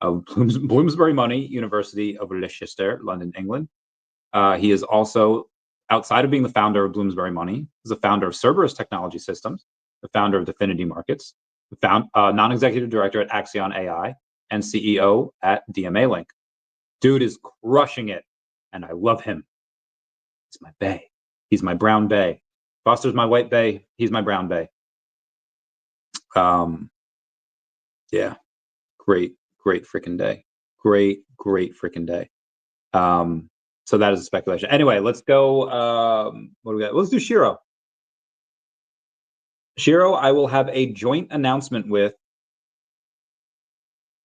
of Bloomsbury Money, University of Leicester, London, England. He is also, outside of being the founder of Bloomsbury Money, is the founder of Cerberus Technology Systems, the founder of DFINITY Markets, non-executive director at Axion AI, and CEO at DMA Link. Dude is crushing it, and I love him. He's my bae. He's my brown bae. Foster's my white bae. He's my brown bae. Yeah, great freaking day. Great freaking day. So that is a speculation. Anyway, let's go. What do we got? Let's do SHIRO. SHIRO, I will have a joint announcement with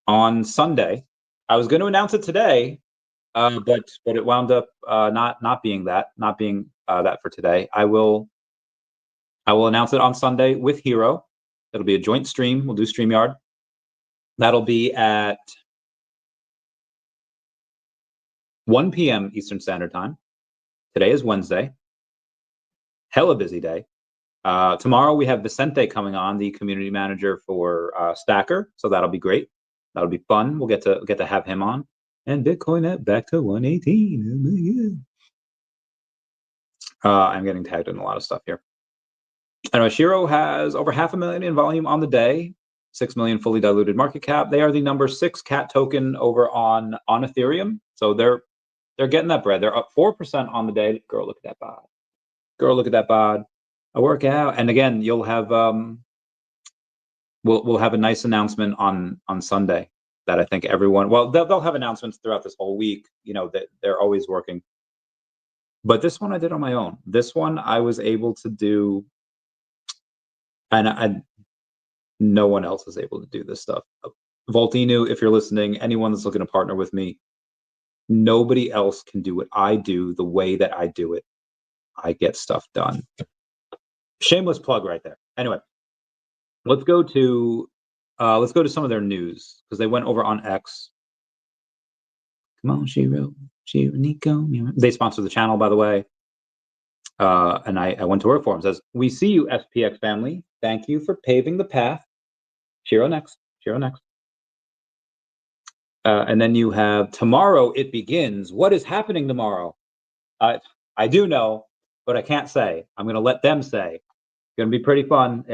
on Sunday. I was going to announce it today, but it wound up not being that for today. I will announce it on Sunday with Hero. It'll be a joint stream. We'll do StreamYard. That'll be at 1 p.m. Eastern Standard Time. Today is Wednesday. Hella busy day. Tomorrow we have Vicente coming on, the community manager for Stacker. So that'll be great. That'll be fun. We'll get to have him on. And Bitcoin back to 118. I'm getting tagged in a lot of stuff here. Anyway, SHIRO has over 500,000 in volume on the day, 6 million fully diluted market cap. They are the number 6 cat token over on Ethereum. So they're getting that bread. They're up 4% on the day. Girl, look at that bod. Girl, look at that bod. A workout. And again, you'll have we'll have a nice announcement on Sunday that I think everyone, well, they'll have announcements throughout this whole week, you know, that they're always working. But this one I did on my own. This one I was able to do, and no one else is able to do this stuff. Voltinu, if you're listening, anyone that's looking to partner with me, nobody else can do what I do the way that I do it. I get stuff done. Shameless plug right there. Anyway, let's go to some of their news because they went over on X. Come on, SHIRO, Nico. They sponsor the channel, by the way. And I went to work for them. Says, "We see you, SPX family. Thank you for paving the path. SHIRO next. SHIRO next." And then you have tomorrow. It begins. What is happening tomorrow? I do know, but I can't say. I'm going to let them say. It's going to be pretty fun.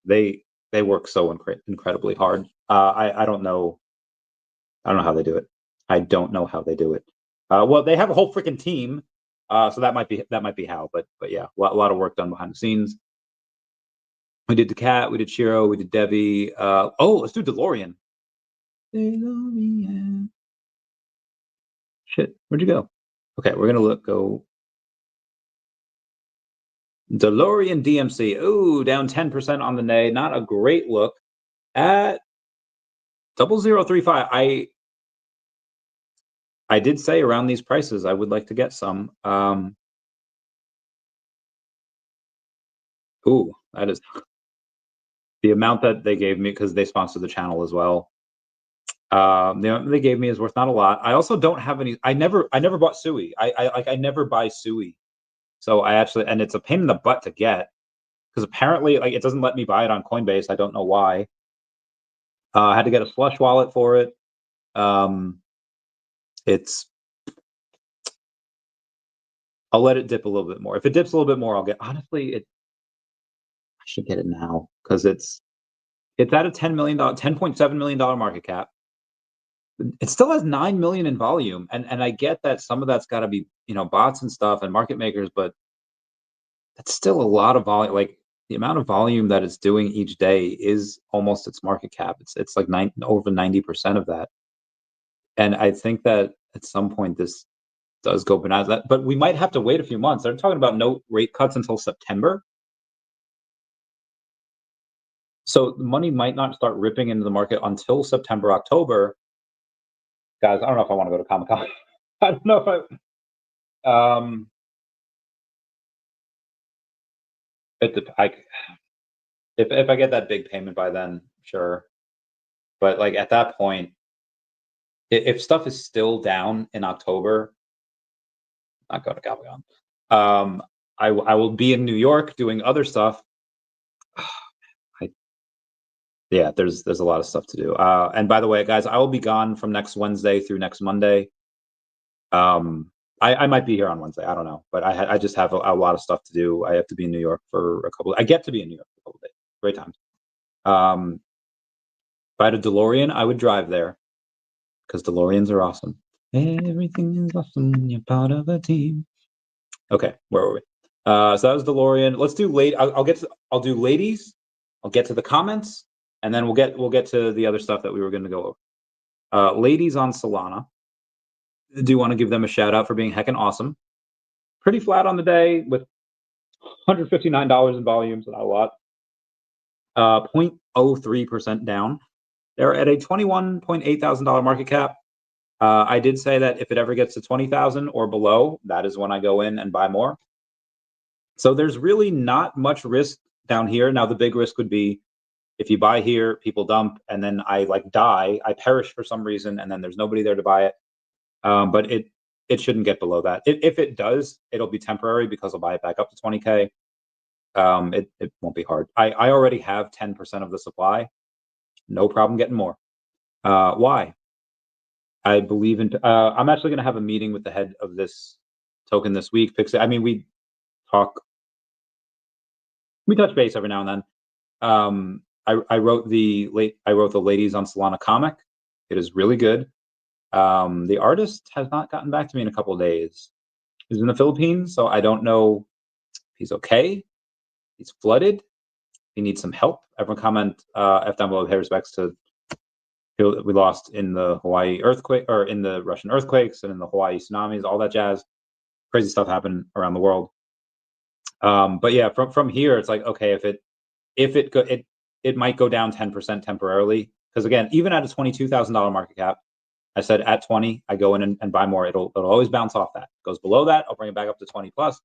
They work so incredibly hard. I don't know. I don't know how they do it. I don't know how they do it. Well, they have a whole freaking team, so that might be how. But yeah, a lot of work done behind the scenes. We did daCat, we did SHIRO, we did DEVVE. Oh, let's do DeLorean. DeLorean. Shit, where'd you go? Okay, we're gonna go. DeLorean DMC. Ooh, down 10% on the day. Not a great look at 0035. I did say around these prices I would like to get some. Ooh, that is the amount that they gave me because they sponsor the channel as well. The amount they gave me is worth not a lot. I also don't have any. I never bought SUI. I never buy SUI. So I actually, and it's a pain in the butt to get because apparently like it doesn't let me buy it on Coinbase. I don't know why. I had to get a slush wallet for it. I'll let it dip a little bit more. If it dips a little bit more, I'll get. Honestly, I should get it now because it's at a $10.7 million market cap. It still has 9 million in volume, and I get that some of that's got to be bots and stuff and market makers, but that's still a lot of volume. Like the amount of volume that it's doing each day is almost its market cap. It's like over 90% of that, and I think that at some point this does go bananas. But we might have to wait a few months. They're talking about no rate cuts until September. So the money might not start ripping into the market until September, October. Guys, I don't know if I want to go to Comic-Con. I don't know if if I get that big payment by then, sure. But like at that point, if stuff is still down in October, I'm not going to Comic-Con. I will be in New York doing other stuff. Yeah, there's a lot of stuff to do. And by the way, guys, I will be gone from next Wednesday through next Monday. I might be here on Wednesday. I don't know, but I just have a lot of stuff to do. I have to be in New York for a couple. I get to be in New York for a couple of days. Great times. If I had a DeLorean, I would drive there because DeLoreans are awesome. Everything is awesome when you're part of a team. Okay, where were we? So that was DeLorean. Let's do late. I'll do ladies. I'll get to the comments, and then we'll get to the other stuff that we were going to go over. Ladies on Solana. Do want to give them a shout out for being heckin' awesome. Pretty flat on the day with $159 in volume, so not a lot. 0.03% down. They're at a $21.8 thousand market cap. I did say that if it ever gets to 20,000 or below, that is when I go in and buy more. So there's really not much risk down here. Now the big risk would be if you buy here, people dump, and then I die, I perish for some reason, and then there's nobody there to buy it. But it shouldn't get below that. If it does, it'll be temporary because I'll buy it back up to 20K. It won't be hard. I already have 10% of the supply. No problem getting more. Why? I believe in. I'm actually going to have a meeting with the head of this token this week. I mean, we touch base every now and then. I wrote the ladies on Solana comic. It is really good. The artist has not gotten back to me in a couple of days. He's in the Philippines, so I don't know if he's okay. He's flooded. He needs some help. Everyone comment F down below, pay respects to people we lost in the Hawaii earthquake, or in the Russian earthquakes and in the Hawaii tsunamis, all that jazz. Crazy stuff happened around the world. But yeah, from here, it's like, okay, it might go down 10% temporarily, because again, even at a $22,000 market cap, I said at 20, I go in and buy more. It'll always bounce off that. It goes below that, I'll bring it back up to 20 plus.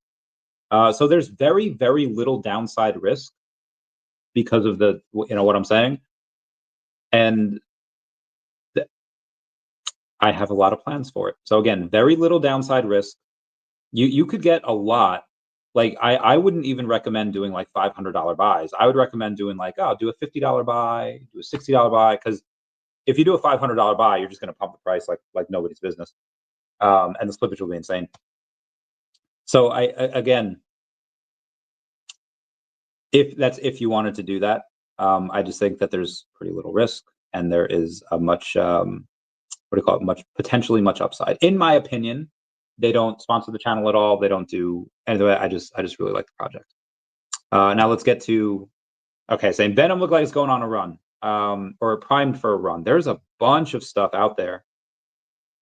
So there's very, very little downside risk because of the, what I'm saying. And I have a lot of plans for it. So again, very little downside risk. You could get a lot. Like I wouldn't even recommend doing like $500 buys. I would recommend doing like, do a $50 buy, do a $60 buy, because if you do a $500 buy, you're just going to pump the price like nobody's business, and the slippage will be insane. So again, if you wanted to do that, I just think that there's pretty little risk, and there is a much potentially much upside. In my opinion, they don't sponsor the channel at all. They don't do anything. I just really like the project. Now let's get to, okay, saying Venom looked like it's going on a run, or primed for a run. There's a bunch of stuff out there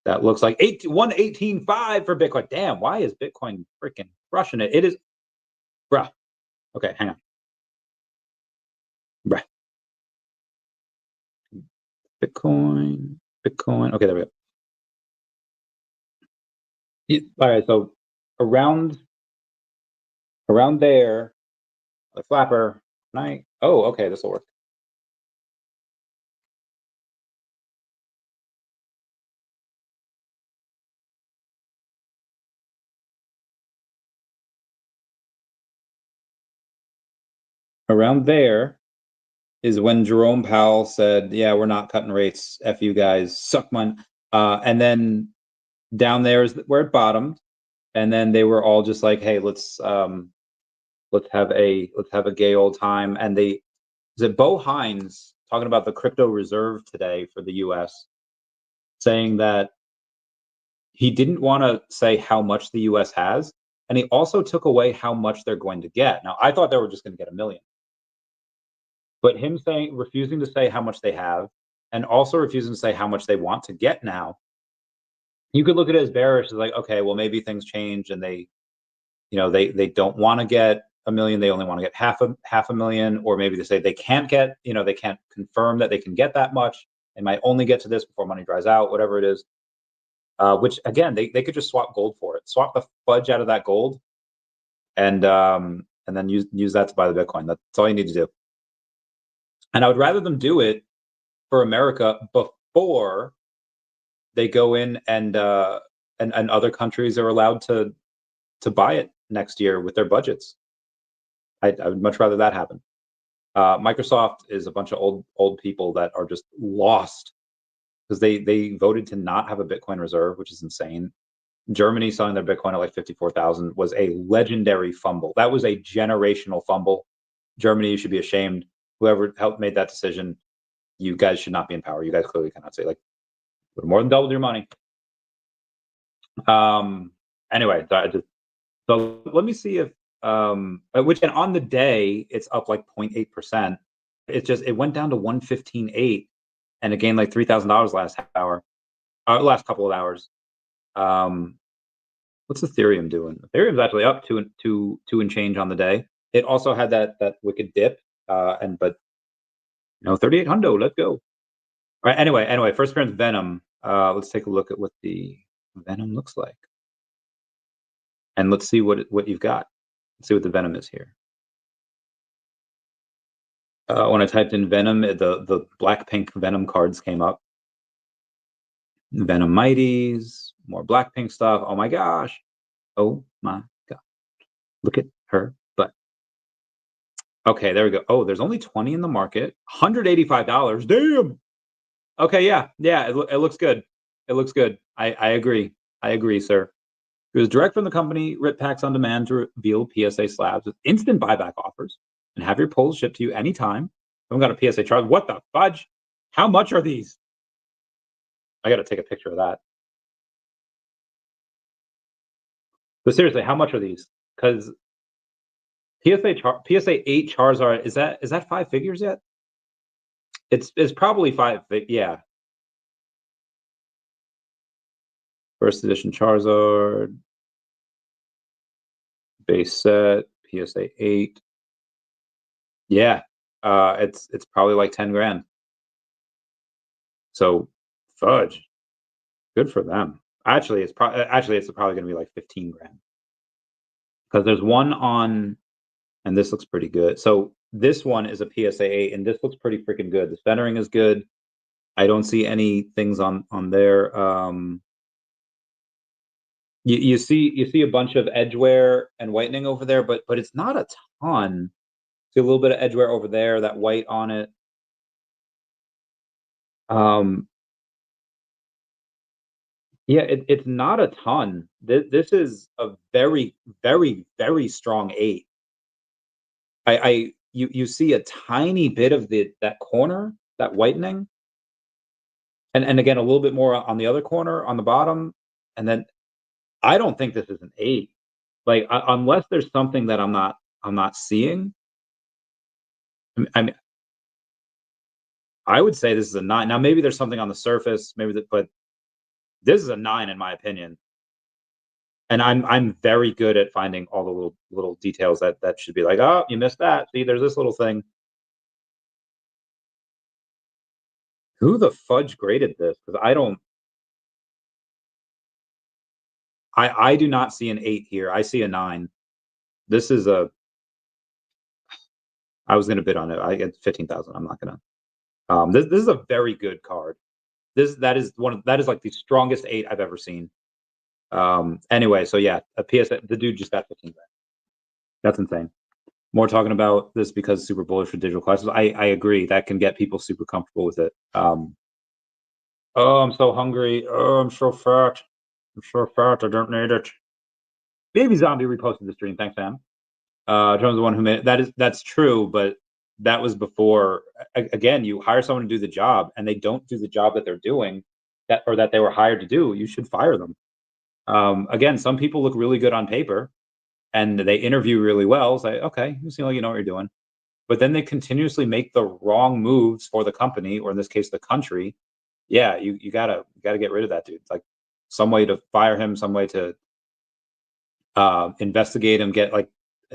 that looks like 118.5 for Bitcoin. Damn, why is Bitcoin freaking crushing it? It is, bruh. Okay, hang on. Bruh. Bitcoin. Okay, there we go. All right, so around there, the flapper. Oh, okay, this will work. Around there is when Jerome Powell said, yeah, we're not cutting rates. F you guys, suck mine. And then down there is where it bottomed. And then they were all just like, hey, let's have a gay old time. And Bo Hines talking about the crypto reserve today for the US, saying that he didn't want to say how much the US has, and he also took away how much they're going to get. Now, I thought they were just going to get 1 million. But him refusing to say how much they have, and also refusing to say how much they want to get now, you could look at it as bearish, as like, okay, well, maybe things change and they don't want to get 1 million, they only want to get half a million, or maybe they say they can't get, they can't confirm that they can get that much. They might only get to this before money dries out, whatever it is. Which again, they could just swap gold for it, swap the fudge out of that gold, and then use that to buy the Bitcoin. That's all you need to do. And I would rather them do it for America before they go in and other countries are allowed to buy it next year with their budgets. I would much rather that happen. Microsoft is a bunch of old people that are just lost because they voted to not have a Bitcoin reserve, which is insane. Germany selling their Bitcoin at like 54,000 was a legendary fumble. That was a generational fumble. Germany, you should be ashamed. Whoever helped make that decision, you guys should not be in power. You guys clearly cannot say, like, would have more than doubled your money. Anyway, so let me see if which, and on the day it's up like 0.8%. It went down to 115.8, and it gained like $3,000 last last couple of hours. What's Ethereum doing? Ethereum's actually up two and change on the day. It also had that wicked dip, but 38 hundo. Let's go. All right. Anyway, first appearance Venom. Let's take a look at what the Venom looks like, and let's see what you've got. Let's see what the Venom is here. When I typed in Venom, the Blackpink Venom cards came up. Venom Mighties, more Blackpink stuff. Oh my gosh. Oh my god. Look at her butt. Okay, there we go. Oh, there's only 20 in the market. $185. Damn. Okay, yeah. It looks good. It looks good. I agree. I agree, sir. It was direct from the company, rip packs on demand to reveal PSA slabs with instant buyback offers and have your polls shipped to you anytime. I haven't got a PSA charge. What the fudge? How much are these? I got to take a picture of that. But seriously, how much are these? Because PSA 8 Charizard, is that 5 figures yet? It's probably 5. Yeah. First edition Charizard, base set, PSA 8. Yeah, it's probably like 10 grand. So fudge, good for them. Actually, it's probably going to be like 15 grand because there's one on, and this looks pretty good. So this one is a PSA 8, and this looks pretty freaking good. The centering is good. I don't see any things on there. You see a bunch of edge wear and whitening over there, but it's not a ton. See a little bit of edge wear over there, that white on it. Yeah, it's not a ton. This is a very, very, very strong 8. You see a tiny bit of that corner, that whitening, and again a little bit more on the other corner on the bottom, and then I don't think this is an 8. Like unless there's something that I'm not seeing. I mean, I would say this is a 9. Now maybe there's something on the surface, but this is a 9 in my opinion. And I'm very good at finding all the little details that should be like, oh, you missed that. See, there's this little thing. Who the fudge graded this? Because I do not see an 8 here. I see a 9. This is a. I was gonna bid on it. I get 15,000. I'm not gonna. This is a very good card. That is like the strongest 8 I've ever seen. Anyway, so yeah, a PSA. The dude just got 15 grand. That's insane. More talking about this because super bullish for digital classes. I agree. That can get people super comfortable with it. Oh, I'm so hungry. Oh, I'm so fat. I'm so fat. I don't need it. Baby Zombie reposted the stream. Thanks, Sam. Jones, the one who made it. That's true, but that was before. Again, you hire someone to do the job, and they don't do the job that they're doing, that they were hired to do. You should fire them. Again, some people look really good on paper, and they interview really well. Say, okay, you seem like you know what you're doing, but then they continuously make the wrong moves for the company, or in this case, the country. Yeah, you gotta get rid of that dude. It's like some way to fire him, some way to investigate him. Get like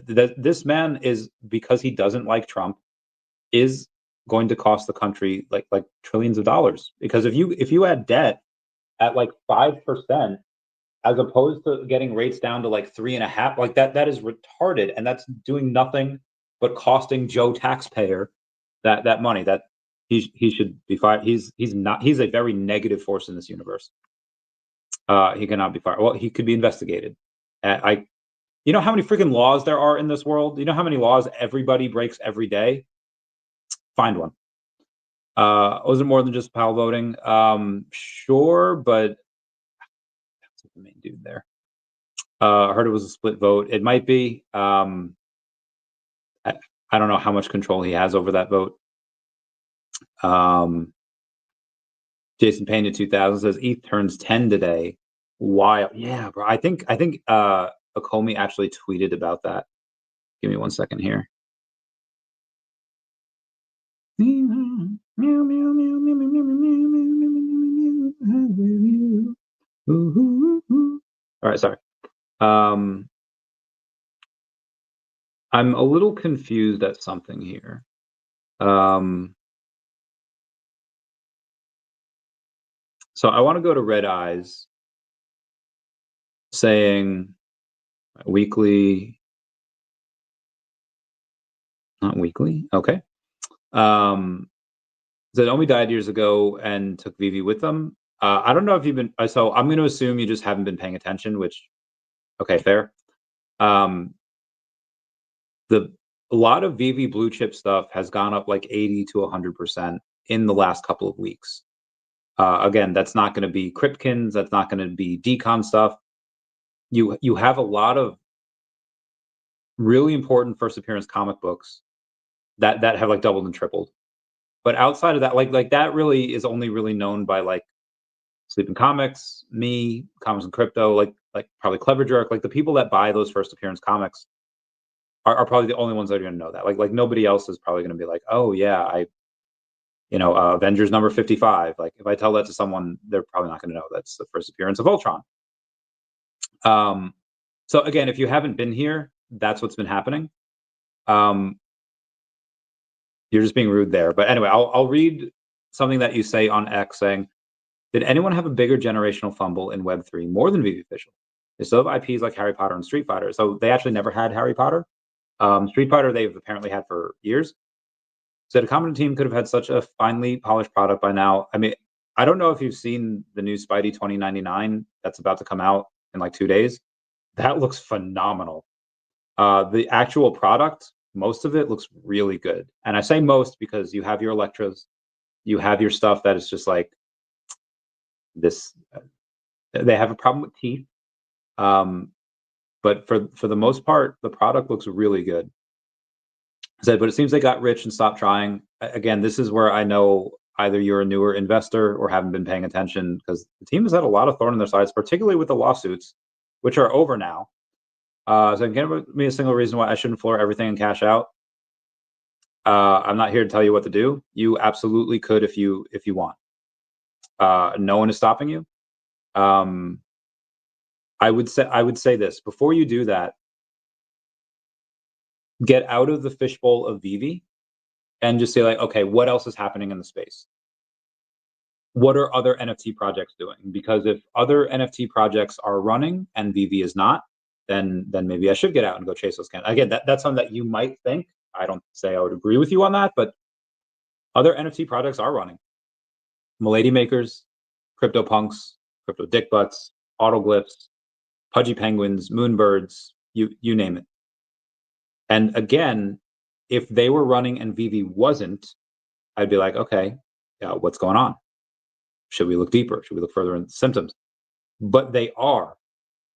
this man is, because he doesn't like Trump, is going to cost the country like trillions of dollars. Because if you add debt at like 5%, as opposed to getting rates down to like 3.5, like that is retarded, and that's doing nothing but costing Joe taxpayer that money. That he should be fired. He's a very negative force in this universe. He cannot be fired. Well, he could be investigated. You know how many freaking laws there are in this world? You know how many laws everybody breaks every day? Find one. Was it more than just PAL voting? Sure, but that's the main dude there. I heard it was a split vote. It might be. I don't know how much control he has over that vote. Jason Pena 2000 says ETH turns 10 today. Wild. Yeah, bro. I think Okomi actually tweeted about that. Give me 1 second here. All right, sorry. I'm a little confused at something here. So I want to go to Red Eyes saying weekly, not weekly. Okay. That OMI died years ago and took VeVe with them. I don't know if you've been, so I'm going to assume you just haven't been paying attention, which, okay, fair. A lot of VeVe blue chip stuff has gone up like 80 to 100% in the last couple of weeks. Again, that's not going to be Cryptkins. That's not going to be decon stuff. you have a lot of really important first appearance comic books that have like doubled and tripled. But outside of that, like that really is only really known by like Sleeping Comics, me, Comics and Crypto, like probably Clever Jerk, like the people that buy those first appearance comics are probably the only ones that are going to know that. Like nobody else is probably going to be like, oh yeah, Avengers number 55. Like if I tell that to someone, they're probably not going to know that's the first appearance of Ultron. So again, if you haven't been here, that's what's been happening. You're just being rude there. But anyway, I'll read something that you say on X saying, did anyone have a bigger generational fumble in Web3 more than VeVe Official? They still have IPs like Harry Potter and Street Fighter. So they actually never had Harry Potter. Street Fighter they've apparently had for years. So the competent team could have had such a finely polished product by now. I mean, I don't know if you've seen the new Spidey 2099 that's about to come out in like 2 days. That looks phenomenal. The actual product, most of it looks really good. And I say most because you have your Electras, you have your stuff that is just like this. They have a problem with teeth. But for the most part, the product looks really good. But it seems they got rich and stopped trying. Again, this is where I know either you're a newer investor or haven't been paying attention, because the team has had a lot of thorn in their sides, particularly with the lawsuits, which are over now. So give me a single reason why I shouldn't floor everything and cash out. I'm not here to tell you what to do. You absolutely could if you want. No one is stopping you. I would say this before you do that. Get out of the fishbowl of VeVe and just say like, okay, what else is happening in the space? What are other NFT projects doing? Because if other NFT projects are running and VeVe is not, then maybe I should get out and go chase those cans. Again, that's something that you might think. I don't say I would agree with you on that, but other NFT projects are running. Milady Makers, CryptoPunks, Crypto Dick Butts, Autoglyphs, Pudgy Penguins, Moonbirds, you name it. And again, if they were running and VeVe wasn't, I'd be like, okay, what's going on? Should we look deeper? Should we look further into symptoms? But they are,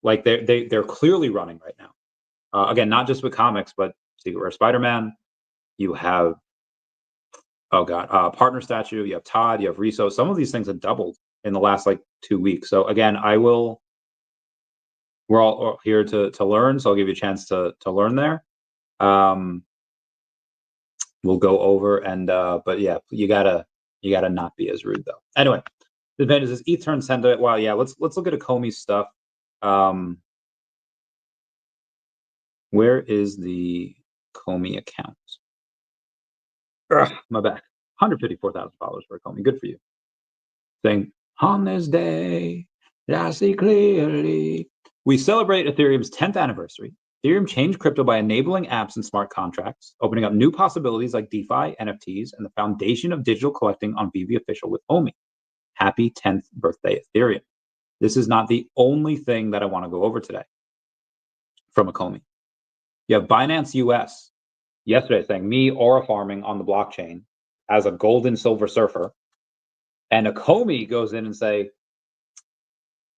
like they're clearly running right now. Again, not just with comics, but Secret Rare Spider-Man. You have, oh god, Partner Statue. You have Todd. You have Riso. Some of these things have doubled in the last like 2 weeks. So again, we're all here to learn. So I'll give you a chance to learn there. We'll go over and but yeah, you gotta not be as rude though. Anyway, the advantage is ETH turn send. Well, yeah, let's look at Akomi's stuff. Where is the Akomi account? My back. 154,000 followers for Akomi. Good for you. Saying on this day, I see clearly. We celebrate Ethereum's 10th anniversary. Ethereum changed crypto by enabling apps and smart contracts, opening up new possibilities like DeFi, NFTs, and the foundation of digital collecting on VeVe Official with OMI. Happy 10th birthday, Ethereum. This is not the only thing that I want to go over today from Akomi. You have Binance US yesterday saying me aura farming on the blockchain as a gold and silver surfer. And Akomi goes in and say,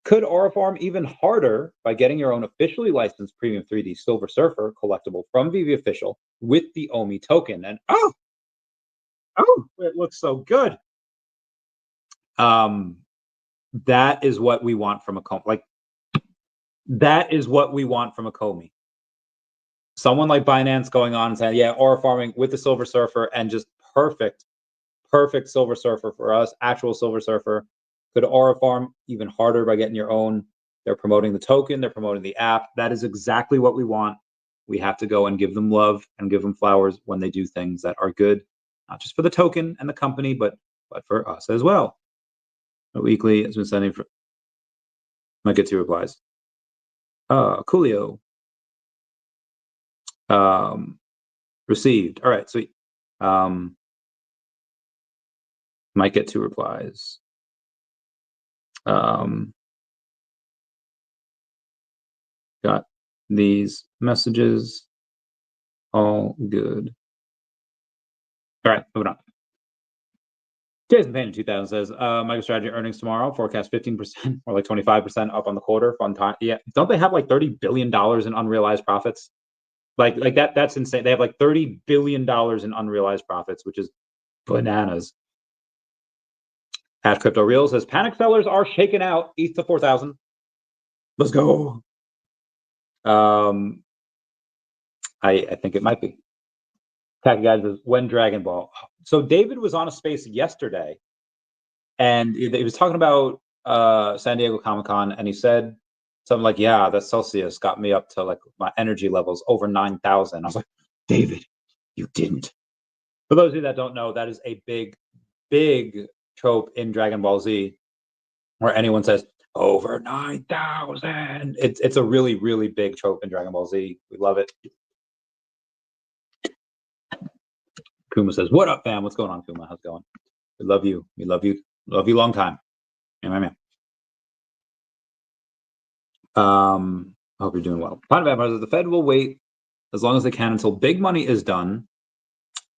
could aura farm even harder by getting your own officially licensed premium 3D Silver Surfer collectible from VeVe Official with the OMI token. And oh, it looks so good. That is what we want from Akomi. Like, that is what we want from Akomi. Someone like Binance going on and saying, yeah, aura farming with the Silver Surfer and just perfect Silver Surfer for us, actual Silver Surfer. Could aura farm even harder by getting your own? They're promoting the token. They're promoting the app. That is exactly what we want. We have to go and give them love and give them flowers when they do things that are good, not just for the token and the company, but for us as well. A weekly has been sending for. Might get 2 replies. Coolio. Received. All right, sweet. Might get 2 replies. Got these messages. All good. All right, moving on. Jason Payne in 2000 says, MicroStrategy earnings tomorrow, forecast 15% or like 25% up on the quarter. Fun time. Yeah. Don't they have like $30 billion in unrealized profits? Like that's insane. They have like $30 billion in unrealized profits, which is bananas. Hash Crypto Real says, panic sellers are shaken out. ETH to 4,000. Let's go. I think it might be. Tacky guys says, when Dragon Ball. So David was on a space yesterday, and he was talking about San Diego Comic-Con, and he said something like, yeah, that Celsius got me up to like my energy levels over 9,000. I was like, David, you didn't. For those of you that don't know, that is a big trope in Dragon Ball Z, where anyone says over 9,000. It's a really big trope in Dragon Ball Z. We love it. Kuma says, "What up, fam? What's going on, Kuma? How's it going? We love you. We love you. Love you long time." Yeah, my man. I hope you're doing well. Planet Vampire says, the Fed will wait as long as they can until big money is done.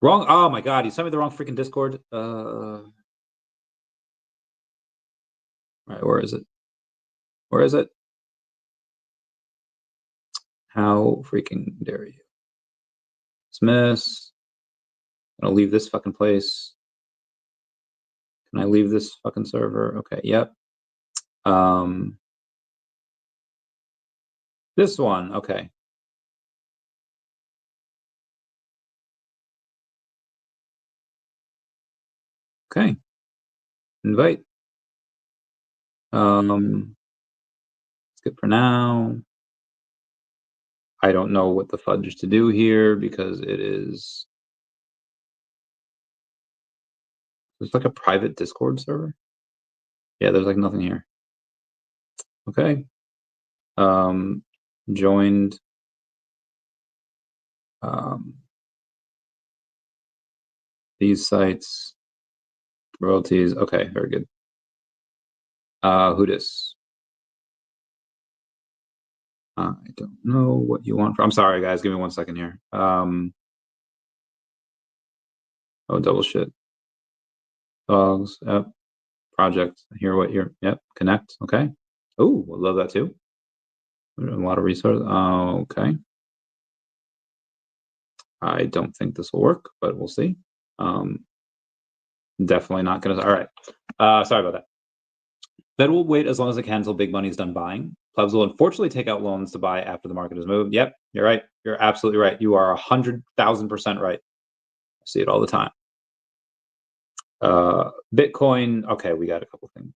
Wrong. Oh my God, you sent me the wrong freaking Discord. All right, where is it? Where is it? How freaking dare you? Dismiss. I'm gonna leave this fucking place. Can I leave this fucking server? Okay, yep. This one, okay. Okay. Invite. Skip for now. I don't know what the fudge is to do here because it is. It's like a private Discord server. Yeah, there's like nothing here. Okay. Joined. These sites. Royalties. Okay, very good. Who dis? I don't know what you want. I'm sorry, guys. Give me 1 second here. Oh, double shit. Dogs. Yep. Project. Hear what you're. Yep. Connect. Okay. Oh, I love that too. A lot of resources. Okay. I don't think this will work, but we'll see. Definitely not gonna. All right. Sorry about that. Fed will wait as long as it can until big money is done buying. Plebs will unfortunately take out loans to buy after the market has moved. Yep, you're right. You're absolutely right. You are 100,000% right. I see it all the time. Bitcoin. Okay, we got a couple things.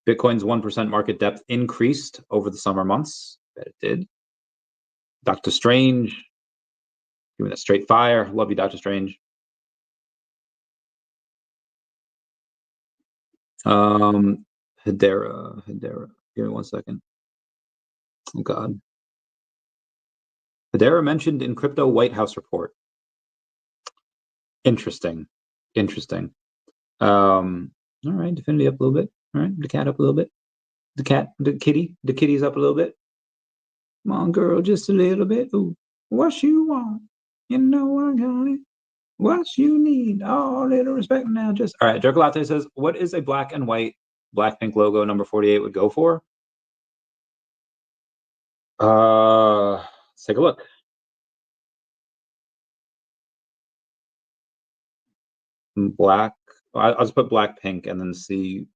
Bitcoin's 1% market depth increased over the summer months. Bet it did. Dr. Strange. Give me that straight fire. Love you, Dr. Strange. Hedera. Give me 1 second. Oh God. Hedera mentioned in Crypto White House report. Interesting. All right, Definity up a little bit. All right, the cat up a little bit. The kitty's up a little bit. Come on, girl, just a little bit. Ooh, what you want? You know I got it. What you need? Oh, little respect now. Just all right. Jerk Latte says, "What is a black and white Blackpink logo number 48 would go for?" Let's take a look. Black. I'll just put Blackpink and then see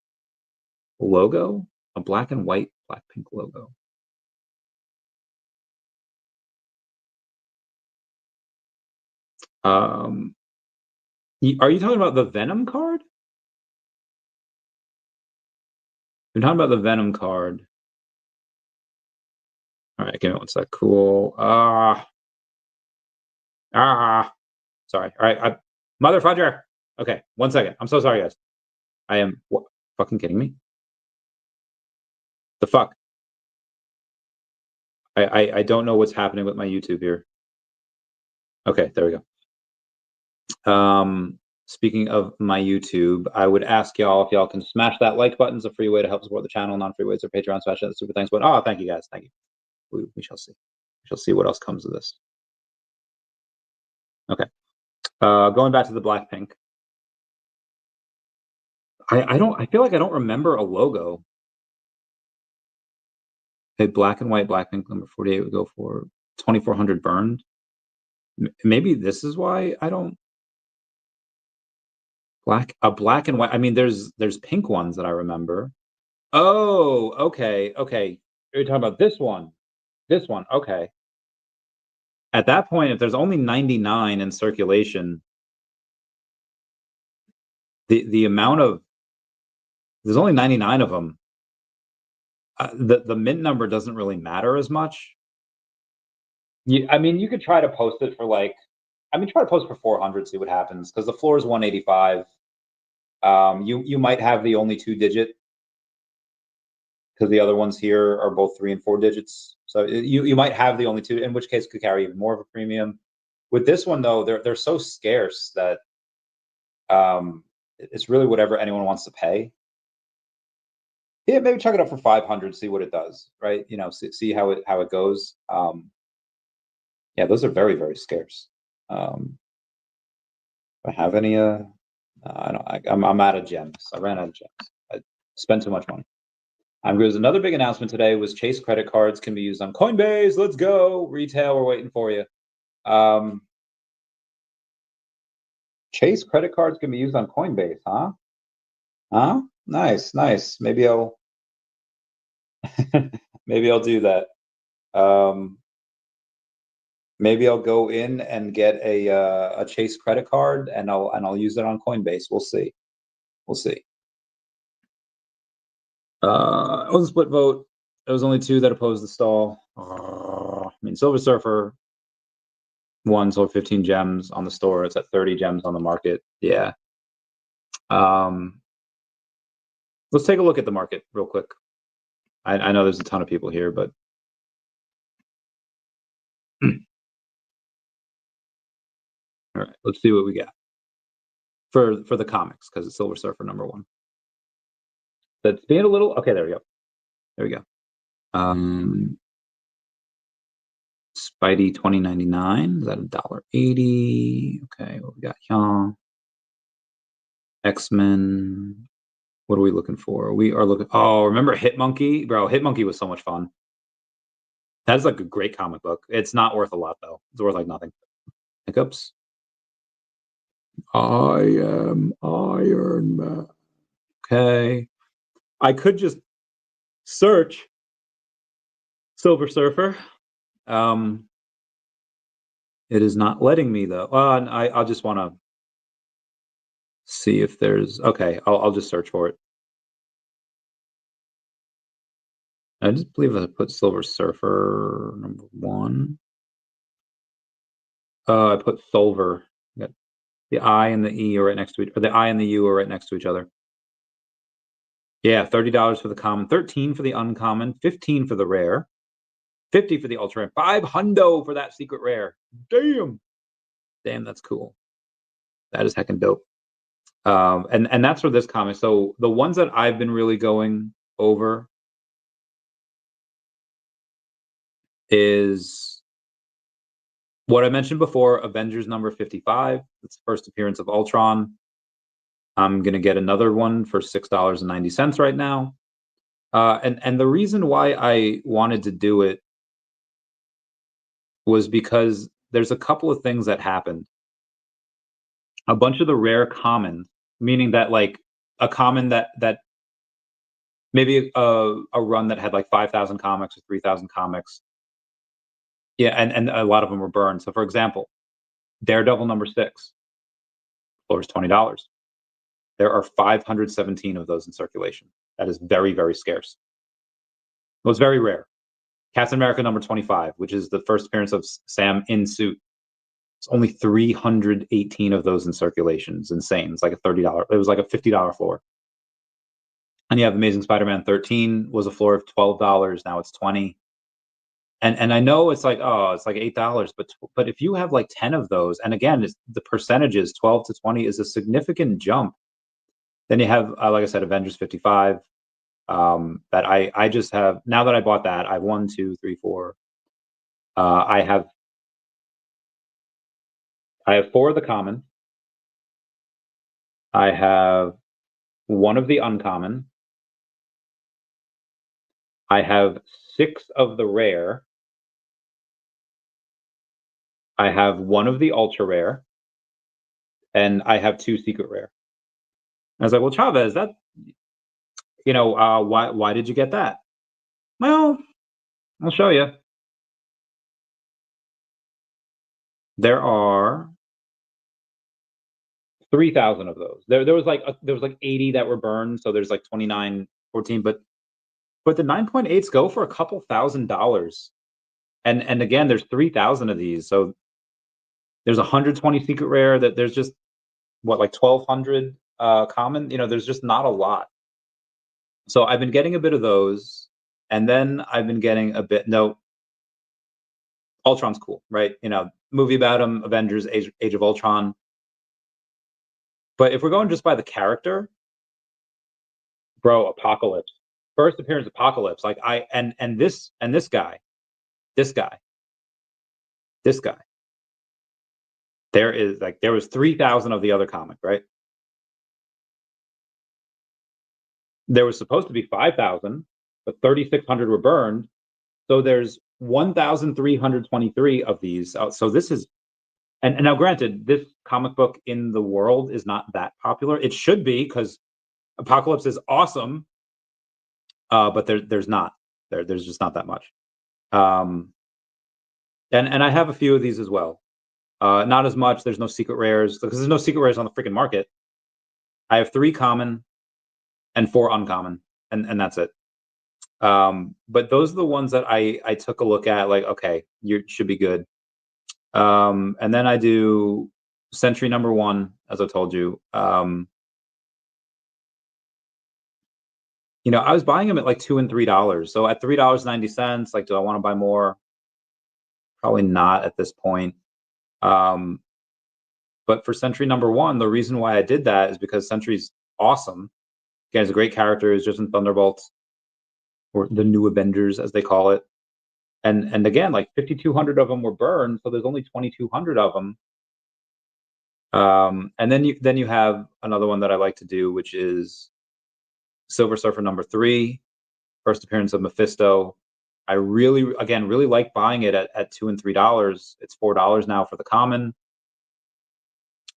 logo. A black and white Blackpink logo. Are you talking about the Venom card? You're talking about the Venom card. All right, give me 1 sec. Cool. Sorry. All right, mother fudger. Okay, 1 second. I'm so sorry, guys. I am fucking kidding me. The fuck. I don't know what's happening with my YouTube here. Okay, there we go. Speaking of my YouTube, I would ask y'all if y'all can smash that like button. It's a free way to help support the channel. Non-free ways are Patreon, smash that super thanks button. Oh, thank you guys. Thank you. We shall see. We shall see what else comes of this. Okay. Going back to the Blackpink. I feel like I don't remember a logo. Okay, black and white, black pink number 48 would go for 2400 burned. Maybe this is why I don't black and white. I mean, there's pink ones that I remember. Oh, okay. You're talking about this one. This one, okay. At that point, if there's only 99 in circulation, the amount of there's only 99 of them. The mint number doesn't really matter as much. I mean, you could try to post it for like, I mean, try to post for 400, see what happens, because the floor is 185. You might have the only 2-digit because the other ones here are both 3 and 4 digits. So you might have the only two, in which case could carry even more of a premium. With this one though, they're so scarce that it's really whatever anyone wants to pay. Yeah, maybe chuck it up for 500, see what it does, right? You know, see how it goes. Yeah, those are very, very scarce. Do I have any? I don't. I'm out of gems. I ran out of gems. I spent too much money. There's another big announcement today was Chase credit cards can be used on Coinbase. Let's go. Retail, we're waiting for you. Chase credit cards can be used on Coinbase, huh? Huh? Nice. Maybe I'll maybe I'll do that. Maybe I'll go in and get a Chase credit card and I'll use it on Coinbase. We'll see. It was a split vote. There was only 2 that opposed the stall. I mean, Silver Surfer won, sold 15 gems on the store. It's at 30 gems on the market. Yeah. Let's take a look at the market real quick. I know there's a ton of people here, but all right, let's see what we got for the comics because it's Silver Surfer #1. That's being a little okay. There we go. Spidey 2099. Is that $1.80? Okay, what we got here? X-Men. What are we looking for? We are looking. Oh, remember Hitmonkey, bro? Hitmonkey was so much fun. That's like a great comic book. It's not worth a lot though. It's worth like nothing. Hiccups. I am Iron Man. Okay. I could just search Silver Surfer. It is not letting me though. I'll just want to see if there's. Okay, I'll just search for it. I just believe I put Silver Surfer #1. I put Solver. The I and the E are right next to each, or the I and the U are right next to each other. Yeah, $30 for the common, 13 for the uncommon, 15 for the rare, 50 for the ultra rare, 500 for that secret rare. Damn, that's cool. That is heckin' dope. And that's for this comic. So the ones that I've been really going over is what I mentioned before, Avengers #55. It's the first appearance of Ultron. I'm gonna get another one for $6.90 right now. And the reason why I wanted to do it was because there's a couple of things that happened. A bunch of the rare commons, meaning that like a common that maybe a run that had like 5,000 comics or 3,000 comics. Yeah, and a lot of them were burned. So for example, Daredevil #6, floor is $20. There are 517 of those in circulation. That is very, very scarce. It was very rare. Captain America #25, which is the first appearance of Sam in suit. It's only 318 of those in circulation. It's insane. It's like a $30. It was like a $50 floor. And you have Amazing Spider-Man 13 was a floor of $12. Now it's 20. And I know it's like, oh, it's like $8, but if you have like 10 of those, and again, the percentages 12 to 20 is a significant jump. Then you have, like I said, Avengers 55. That I just have now that I bought that, I have 1, 2, 3, 4. I have 4 of the common. I have one of the uncommon. I have 6 of the rare. I have 1 of the ultra rare, and I have 2 secret rare. I was like, well, Chavez, that, why did you get that? Well, I'll show you. There are 3,000 of those. There was like 80 that were burned, so there's like 2914, but the 9.8s go for a couple $1,000. And again, there's 3,000 of these, so there's 120 secret rare. That there's just what, like 1,200 common. There's just not a lot. So I've been getting a bit of those, and then I've been getting a bit. No, Ultron's cool, right? Movie about him, Avengers, Age of Ultron. But if we're going just by the character, bro, Apocalypse. First appearance, Apocalypse. Like this guy. There was 3,000 of the other comic, right? There was supposed to be 5,000, but 3,600 were burned. So there's 1,323 of these. So this is, and now granted, this comic book in the world is not that popular. It should be, because Apocalypse is awesome, but there's not. There's just not that much. And I have a few of these as well. Not as much. There's no secret rares, because there's no secret rares on the freaking market. I have 3 common and 4 uncommon, and that's it. But those are the ones that I took a look at, like, okay, you should be good. And then I do Sentry number 1, as I told you. I was buying them at like $2 and $3. So at $3.90, like, do I want to buy more? Probably not at this point. But for Sentry number 1, the reason why I did that is because Sentry's awesome. Again, he's a great character. He's just in Thunderbolts, or the New Avengers, as they call it. And again, like 5,200 of them were burned, so there's only 2,200 of them. And then you have another one that I like to do, which is Silver Surfer number 3, first appearance of Mephisto. I really like buying it at $2 and $3. It's $4 now for the common.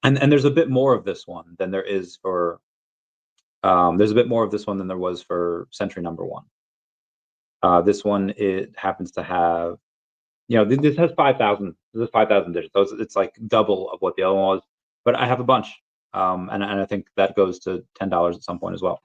And there's a bit more of this one than there is for there's a bit more of this one than there was for Sentry number 1. This one, it happens to have, this has 5,000. This is 5,000 digits. So it's like double of what the other one was. But I have a bunch, and I think that goes to $10 at some point as well.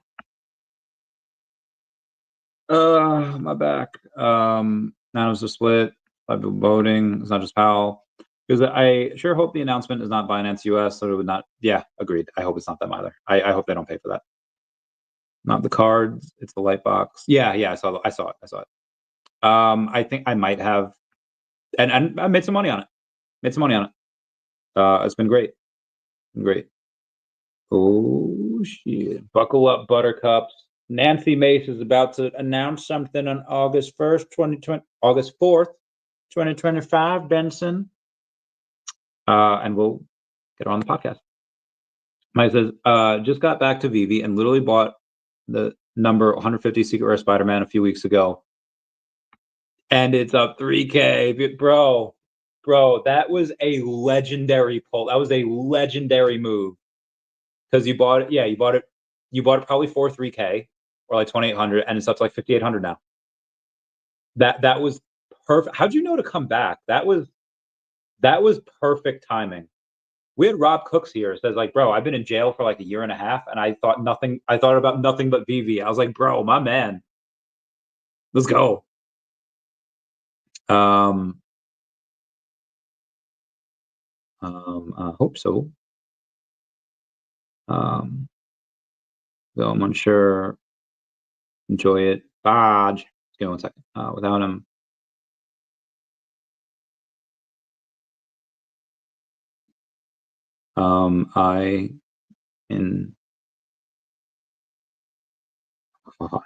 My back. Now it's a split. I've been voting. It's not just Powell. Because I sure hope the announcement is not Binance US, so it would not. Yeah, agreed. I hope it's not them either. I hope they don't pay for that. Not the cards. It's the light box. Yeah. I saw it. I think I might have, and I made some money on it. It's been great. Oh shit! Buckle up, Buttercups. Nancy Mace is about to announce something on August 1st, 2020, August 4th, 2025, Benson. And we'll get her on the podcast. Mike says, just got back to VeVe and literally bought the number 150 Secret Rare Spider-Man a few weeks ago. And it's up 3K. Bro, that was a legendary pull. That was a legendary move. Because you bought it, you bought it probably for 3K or like 2,800, and it's up to like 5,800 now. That was perfect. How'd you know to come back? That was perfect timing. We had Rob Cooks here. Says like, bro, I've been in jail for like a year and a half, and I thought about nothing but VeVe. I was like, bro, my man, let's go. I hope so. So I'm unsure. Enjoy it. Baj. Let's give me 1 second. Without him.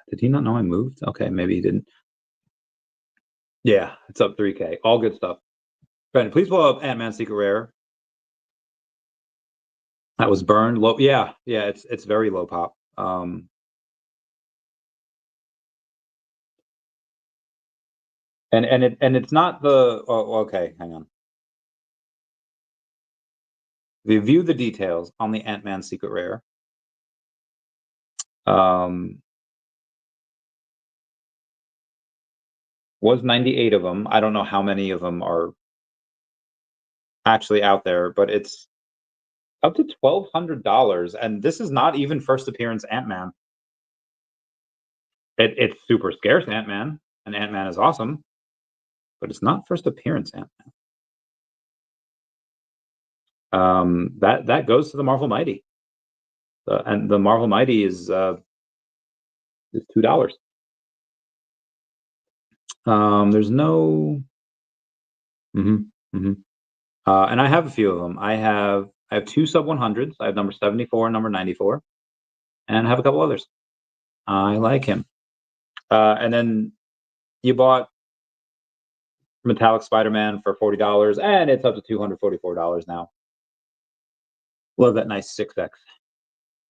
Did he not know I moved? Okay, maybe he didn't. Yeah, it's up 3K. All good stuff. Brandon, please pull up Ant-Man Secret Rare. That was burned low. Yeah, it's very low pop. And it's not the okay, hang on. View the details on the Ant-Man secret rare. Was 98 of them. I don't know how many of them are actually out there, but it's up to $1,200, and this is not even first appearance Ant-Man. It's super scarce Ant-Man, and Ant-Man is awesome, but it's not first appearance Ant-Man. That goes to the Marvel Mighty, and the Marvel Mighty is $2. There's no. And I have a few of them. I have 2 sub 100s. I have number 74 and number 94, and I have a couple others. I like him. And then you bought Metallic Spider-Man for $40, and it's up to $244 now. Love that nice 6X.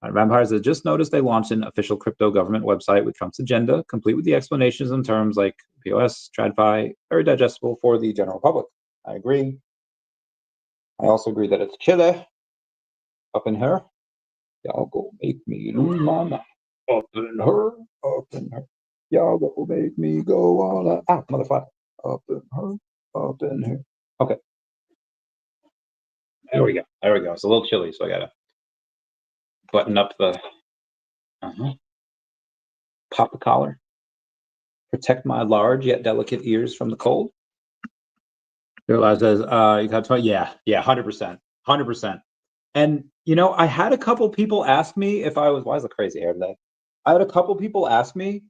Vampires have just noticed they launched an official crypto government website with Trump's agenda, complete with the explanations in terms like POS, TradFi, very digestible for the general public. I agree. I also agree that it's chilly up in here. Y'all go make me lose my mind. Up in her, up in her. Y'all go make me go on a motherfucker. Up in her, up in here. Okay. There we go. There we go. It's a little chilly, so I gotta button up the pop the collar. Protect my large yet delicate ears from the cold. Realize says, you got 20. Yeah, 100%. 100%. And you know, I had a couple people ask me if I was why is it crazy hair today? I had a couple people ask me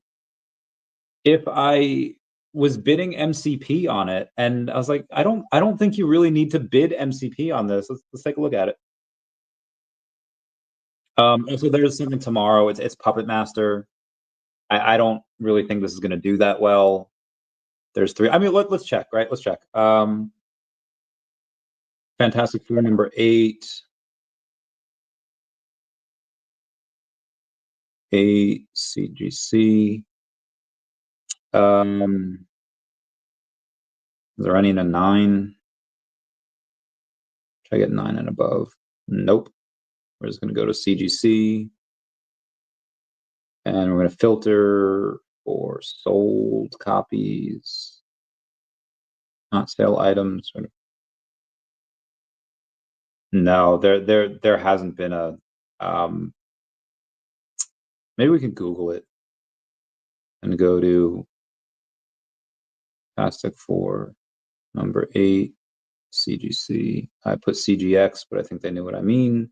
if I was bidding MCP on it, and I was like, I don't think you really need to bid MCP on this. Let's take a look at it. And so there's something tomorrow. It's Puppet Master. I don't really think this is going to do that well. There's 3. I mean, let's check, right? Let's check. Fantastic Four number 8. 8 CGC. Is there any in a 9? Try to get 9 and above. Nope. We're just going to go to CGC. And we're going to filter for sold copies, not sale items. No, there hasn't been a. Maybe we can Google it and go to Fantastic Four number 8 CGC. I put CGX, but I think they knew what I mean.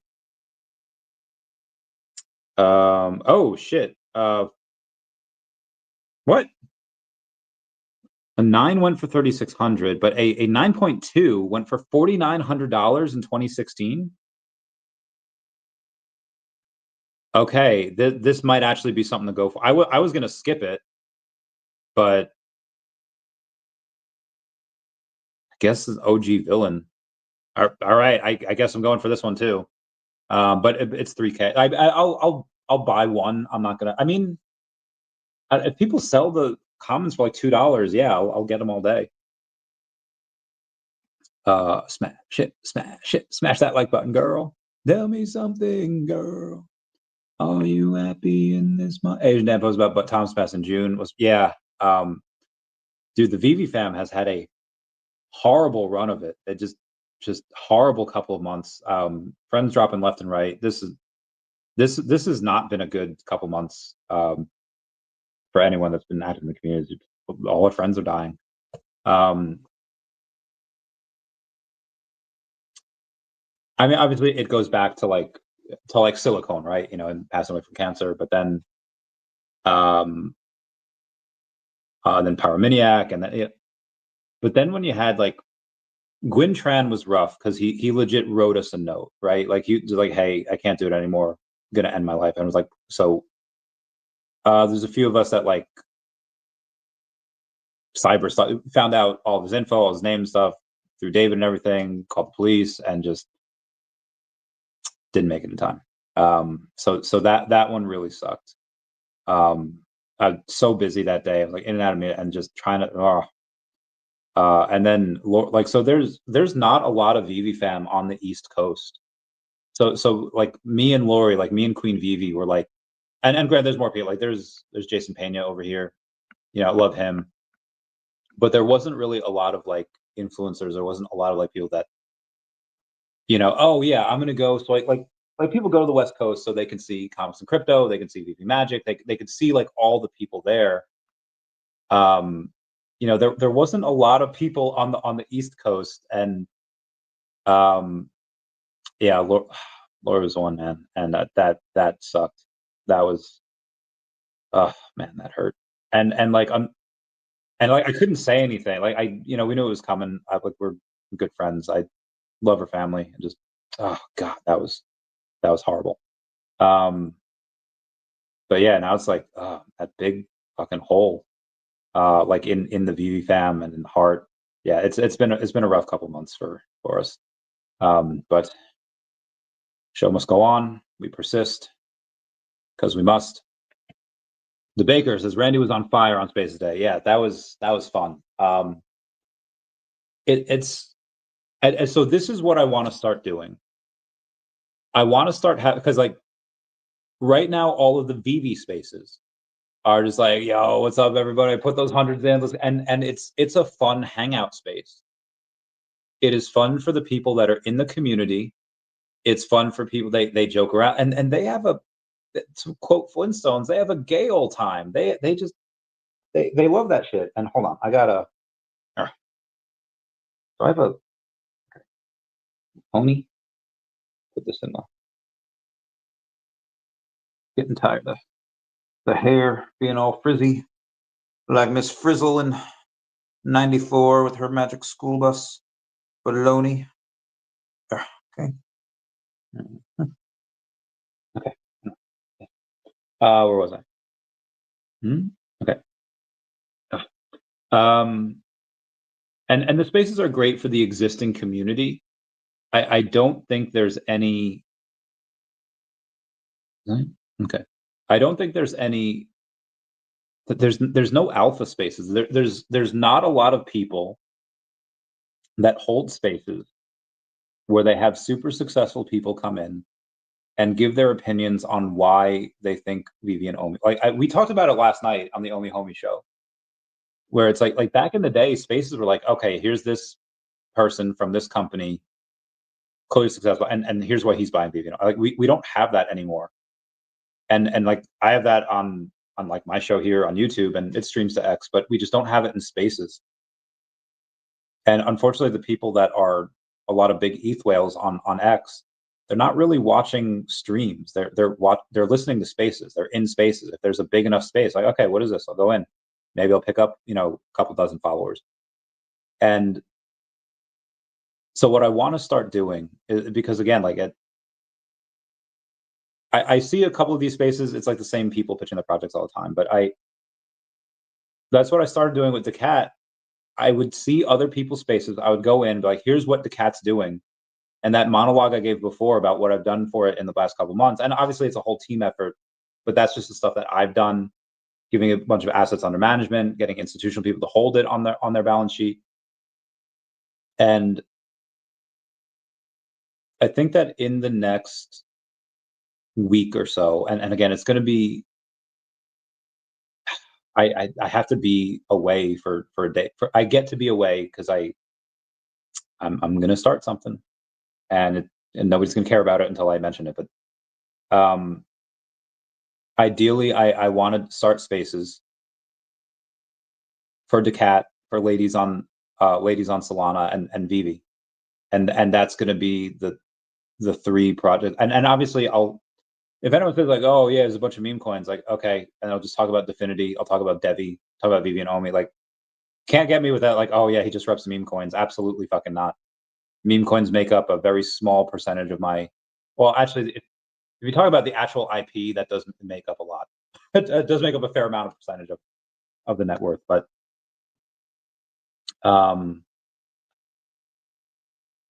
Oh shit. What? A 9 went for 3,600, but a 9.2 went for $4,900 in 2016. Okay, this might actually be something to go for. I was gonna skip it, but I guess it's OG villain. All right, I guess I'm going for this one too. But it's 3K. I'll buy one. I'm not gonna. I mean, if people sell the commons for like $2, yeah, I'll get them all day. Smash it, smash it, smash that like button, girl. Tell me something, girl. Are you happy in this month? Asian Dad post about Tom's Pass in June was dude, the VeVe fam has had a horrible run of it. It just horrible couple of months. Friends dropping left and right. This has not been a good couple months for anyone that's been active in the community. All our friends are dying. I mean, obviously, it goes back to like silicone, right? You know, and passing away from cancer. But then Pyromaniac, and then but then when you had like Gwyn Tran was rough because he legit wrote us a note, right? Like he was like, hey, I can't do it anymore. I'm gonna end my life. And I was like, so there's a few of us that like found out all of his info, all his name and stuff through David and everything, called the police, and just didn't make it in time. So that one really sucked. I'm so busy that day. I'm like in and out of it and just trying to. And then like so, there's not a lot of VeVe fam on the East Coast. So like me and Lori, like me and Queen VeVe were like, and granted, there's more people. Like there's Jason Pena over here. I love him, but there wasn't really a lot of like influencers. There wasn't a lot of like people that, oh yeah, I'm gonna go. So like people go to the West Coast so they can see comics and crypto. They can see VeVe Magic. They could see like all the people there. There wasn't a lot of people on the East Coast, and yeah, Laura was one, man, and that sucked. That was, oh man, that hurt. And like I couldn't say anything. Like we knew it was coming. Like we're good friends. I love her family. And just, oh god, that was horrible. But yeah, now it's like that big fucking hole, like in the VeVe fam and in the heart. Yeah, it's been a rough couple months for us. But show must go on. We persist because we must. The Baker says Randy was on fire on Spaces Day. Yeah, that was fun. It's and so this is what I want to start doing. I want to start because like right now all of the VeVe spaces are just like, yo, what's up, everybody? I put those hundreds in, and it's a fun hangout space. It is fun for the people that are in the community. It's fun for people. They joke around, and they have to quote Flintstones, they have a gay old time. They just they love that shit. And hold on, I gotta. Do I have a pony? Put this in the. Getting tired of the hair being all frizzy, like Miss Frizzle in '94 with her magic school bus. Baloney. Okay. Okay. Where was I? Okay. And the spaces are great for the existing community. I don't think there's any. Okay. I don't think there's any. There's no alpha spaces. There's not a lot of people that hold spaces where they have super successful people come in and give their opinions on why they think VeVe and OMI. Like we talked about it last night on the OMI Homie show, where it's like back in the day, spaces were like, okay, here's this person from this company, clearly successful, and here's why he's buying VeVe. Like we don't have that anymore. And like I have that on like my show here on YouTube, and it streams to X, but we just don't have it in spaces. And unfortunately, the people that are a lot of big ETH whales on X, they're not really watching streams. They're listening to spaces. They're in spaces. If there's a big enough space, like, okay, what is this? I'll go in. Maybe I'll pick up, a couple dozen followers. And so what I want to start doing is, because again, like I see a couple of these spaces, it's like the same people pitching their projects all the time. But that's what I started doing with daCat. I would see other people's spaces. I would go in, be like, here's what daCat's doing. And that monologue I gave before about what I've done for it in the last couple of months. And obviously it's a whole team effort, but that's just the stuff that I've done, giving a bunch of assets under management, getting institutional people to hold it on their balance sheet. And I think that in the next week or so, and again, it's going to be, I have to be away for a day. I get to be away because I'm going to start something, and nobody's going to care about it until I mention it. But ideally, I want to start spaces for daCat, for ladies on Solana and VeVe, and that's going to be the three projects. And obviously, if anyone says like, oh yeah, there's a bunch of meme coins, like okay, and I'll just talk about DEFINITY, I'll talk about DEVVE, talk about VeVe and OMI. Like, can't get me with that. Like, oh yeah, he just reps meme coins. Absolutely fucking not. Meme coins make up a very small percentage of my. Well, actually, if you talk about the actual IP, that doesn't make up a lot. It does make up a fair amount of percentage of the net worth, but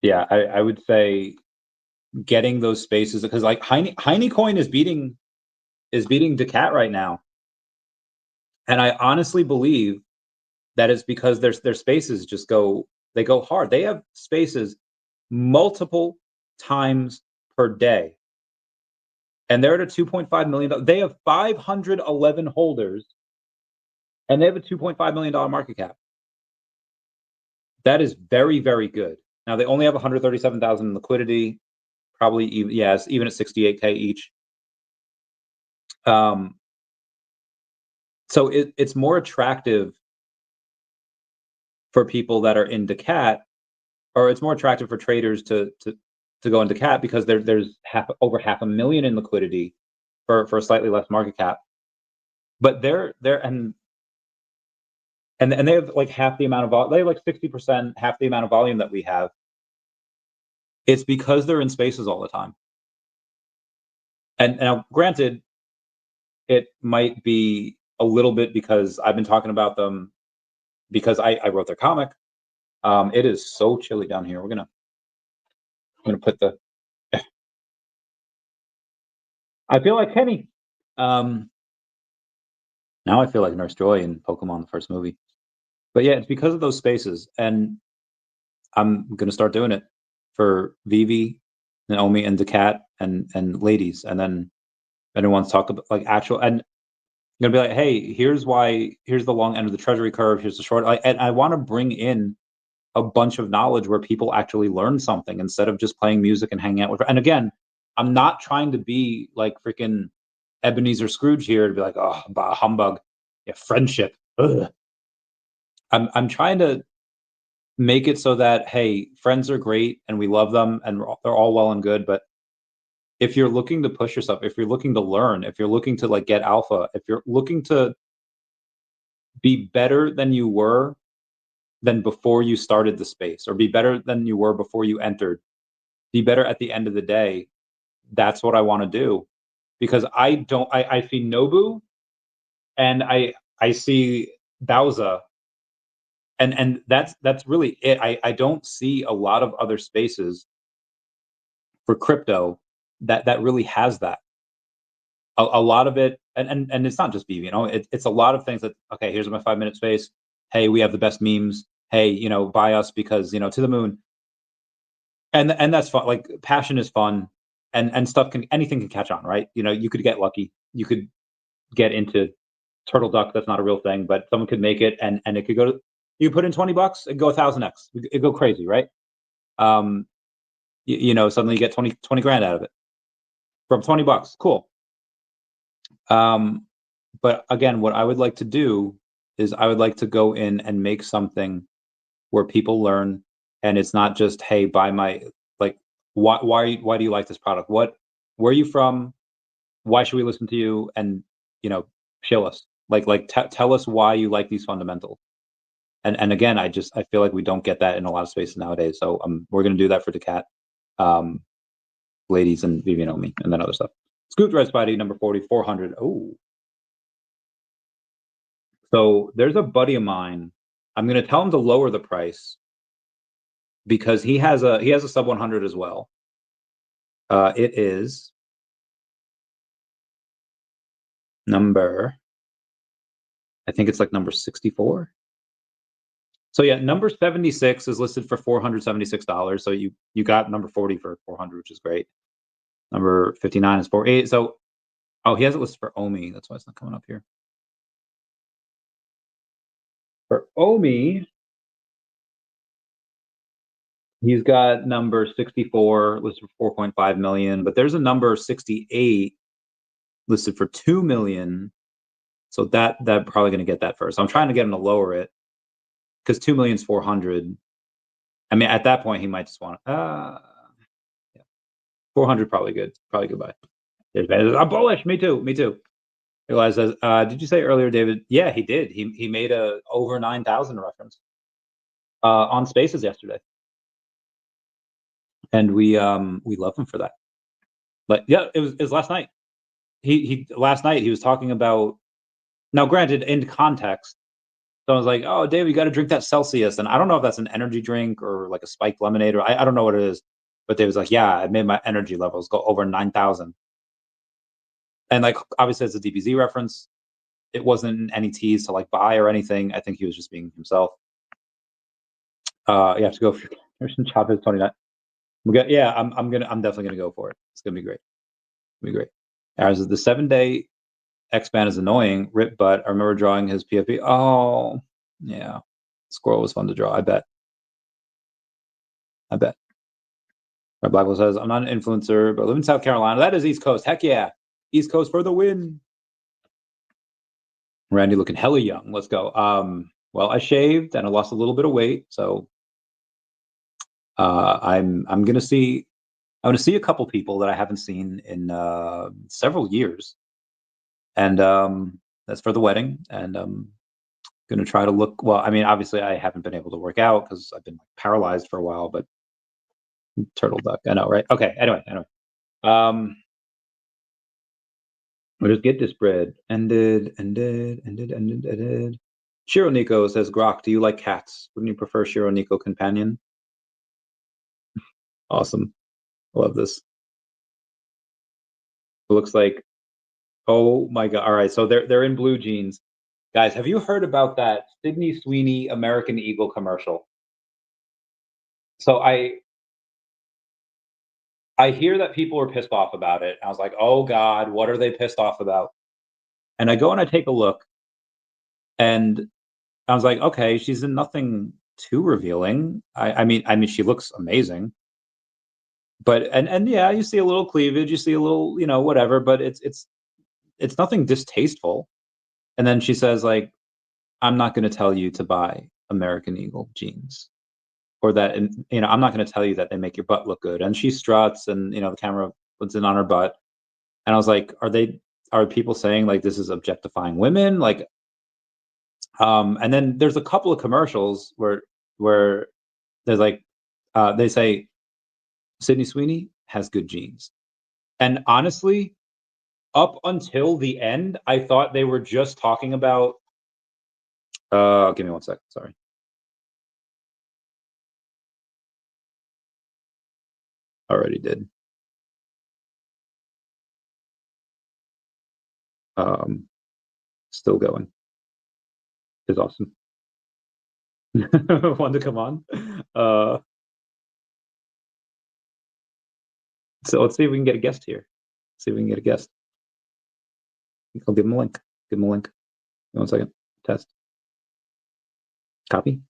yeah, I would say getting those spaces, because like Heine coin is beating daCat right now, and I honestly believe that it's because their spaces just go hard. They have spaces multiple times per day, and they're at a $2.5 million. They have 511 holders, and they have a $2.5 million market cap. That is very, very good. Now they only have 137,000 in liquidity, probably even, yes, even at 68K each. So it's more attractive for people that are in daCat, or it's more attractive for traders to go into daCat because there's over 500,000 in liquidity for a slightly less market cap. But they're and they have like half the amount of they have like 60%, half the amount of volume that we have. It's because they're in spaces all the time. And now, granted, it might be a little bit because I've been talking about them because I wrote their comic. It is so chilly down here. I'm gonna put the. I feel like Kenny. Now I feel like Nurse Joy in Pokemon, the first movie. But yeah, it's because of those spaces, and I'm gonna start doing it for VeVe, and OMI, and daCat, and ladies, and then everyone's talk about like actual, and I'm gonna be like, hey, here's the long end of the treasury curve, here's the short, and I want to bring in a bunch of knowledge where people actually learn something instead of just playing music and hanging out with. And again, I'm not trying to be like freaking Ebenezer Scrooge here to be like, oh, humbug, yeah, friendship. Ugh. I'm trying to make it so that, hey, friends are great and we love them and they're all well and good, but if you're looking to push yourself, if you're looking to learn, if you're looking to like get alpha, if you're looking to be better than you were than before you started the space, or be better than you were before you entered, be better at the end of the day, that's what I want to do. Because I see Nobu and I see Bowser, and that's really it. I don't see a lot of other spaces for crypto that really has that. A lot of it, and it's not just VeVe, you know, it's a lot of things that, okay, here's my 5-minute space. Hey, we have the best memes. Hey, you know, buy us because, you know, to the moon. And that's fun. Like, passion is fun, and stuff anything can catch on, right? You know, you could get lucky. You could get into turtle duck. That's not a real thing, but someone could make it, and it could go to, you put in $20, it go 1,000x. It go crazy, right? You know, suddenly you get 20 grand out of it from $20. Cool. But again, what I would like to do is I would like to go in and make something where people learn, and it's not just, hey, buy my, like, why do you like this product? Where are you from? Why should we listen to you? And, you know, show us, tell us why you like these fundamentals. And again, I feel like we don't get that in a lot of spaces nowadays. So we're going to do that for daCat, ladies, and VeVe and OMI, and then other stuff. Scooped Red Spidey, number 40, 400. Oh. So there's a buddy of mine. I'm going to tell him to lower the price because he has a sub 100 as well. It is number, I think it's like number 64. So yeah, number 76 is listed for $476. So you got number 40 for 400, which is great. Number 59 is 48. So, oh, he has it listed for OMI. That's why it's not coming up here. For OMI, he's got number 64 listed for 4.5 million, but there's a number 68 listed for 2 million. So that probably going to get that first. I'm trying to get him to lower it because 2 million is 400. I mean, at that point, he might just want yeah. 400 probably good. Probably good buy. I'm bullish. Me too. Realize, did you say earlier, David? Yeah, he did. He made a over 9,000 reference on Spaces yesterday, and we love him for that. But yeah, it was last night. He last night he was talking about. Now, granted, in context, so I was like, "Oh, David, you got to drink that Celsius," and I don't know if that's an energy drink or like a spiked lemonade, or I don't know what it is. but they was like, yeah, I made my energy levels go over 9,000. And like, obviously it's a DBZ reference. It wasn't any tease to like buy or anything. I think he was just being himself. You have to go for Chavez 29. Yeah, I'm definitely gonna go for it. It's gonna be great. It'll be great. As the 7-day X-Band is annoying, rip butt. I remember drawing his PFP. Oh, yeah. Squirrel was fun to draw, I bet. My Blackwell says, I'm not an influencer, but I live in South Carolina. That is East Coast. Heck yeah. East Coast for the win. Randy looking hella young. Let's go. Well, I shaved and I lost a little bit of weight, so I'm gonna see a couple people that I haven't seen in several years, and that's for the wedding. And I'm gonna try to look well. I mean, obviously, I haven't been able to work out because I've been paralyzed for a while. But turtle duck, I know, right? Okay. Anyway. We'll just get this bread. Ended. Shiro Nico says, Grok, do you like cats? Wouldn't you prefer Shiro Nico companion? Awesome. Love this. It looks like, oh my God. All right. So they're in blue jeans. Guys, have you heard about that Sydney Sweeney American Eagle commercial? So I hear that people are pissed off about it. I was like, oh God, what are they pissed off about? And I go and I take a look, and I was like, okay, she's in nothing too revealing. I mean, she looks amazing. But and yeah, you see a little cleavage, you see a little, whatever, but it's nothing distasteful. And then she says, like, I'm not going to tell you to buy American Eagle jeans, or that, I'm not going to tell you that they make your butt look good. And she struts, and the camera puts it on her butt. And I was like, are people saying like this is objectifying women? Like, and then there's a couple of commercials where there's like, they say Sydney Sweeney has good genes. And honestly, up until the end, I thought they were just talking about, give me 1 second, sorry. Already did. Still going. Is awesome. Want to come on? So let's see if we can get a guest here. See if we can get a guest. I'll give him a link. Give him a link. 1 second. Test. Copy.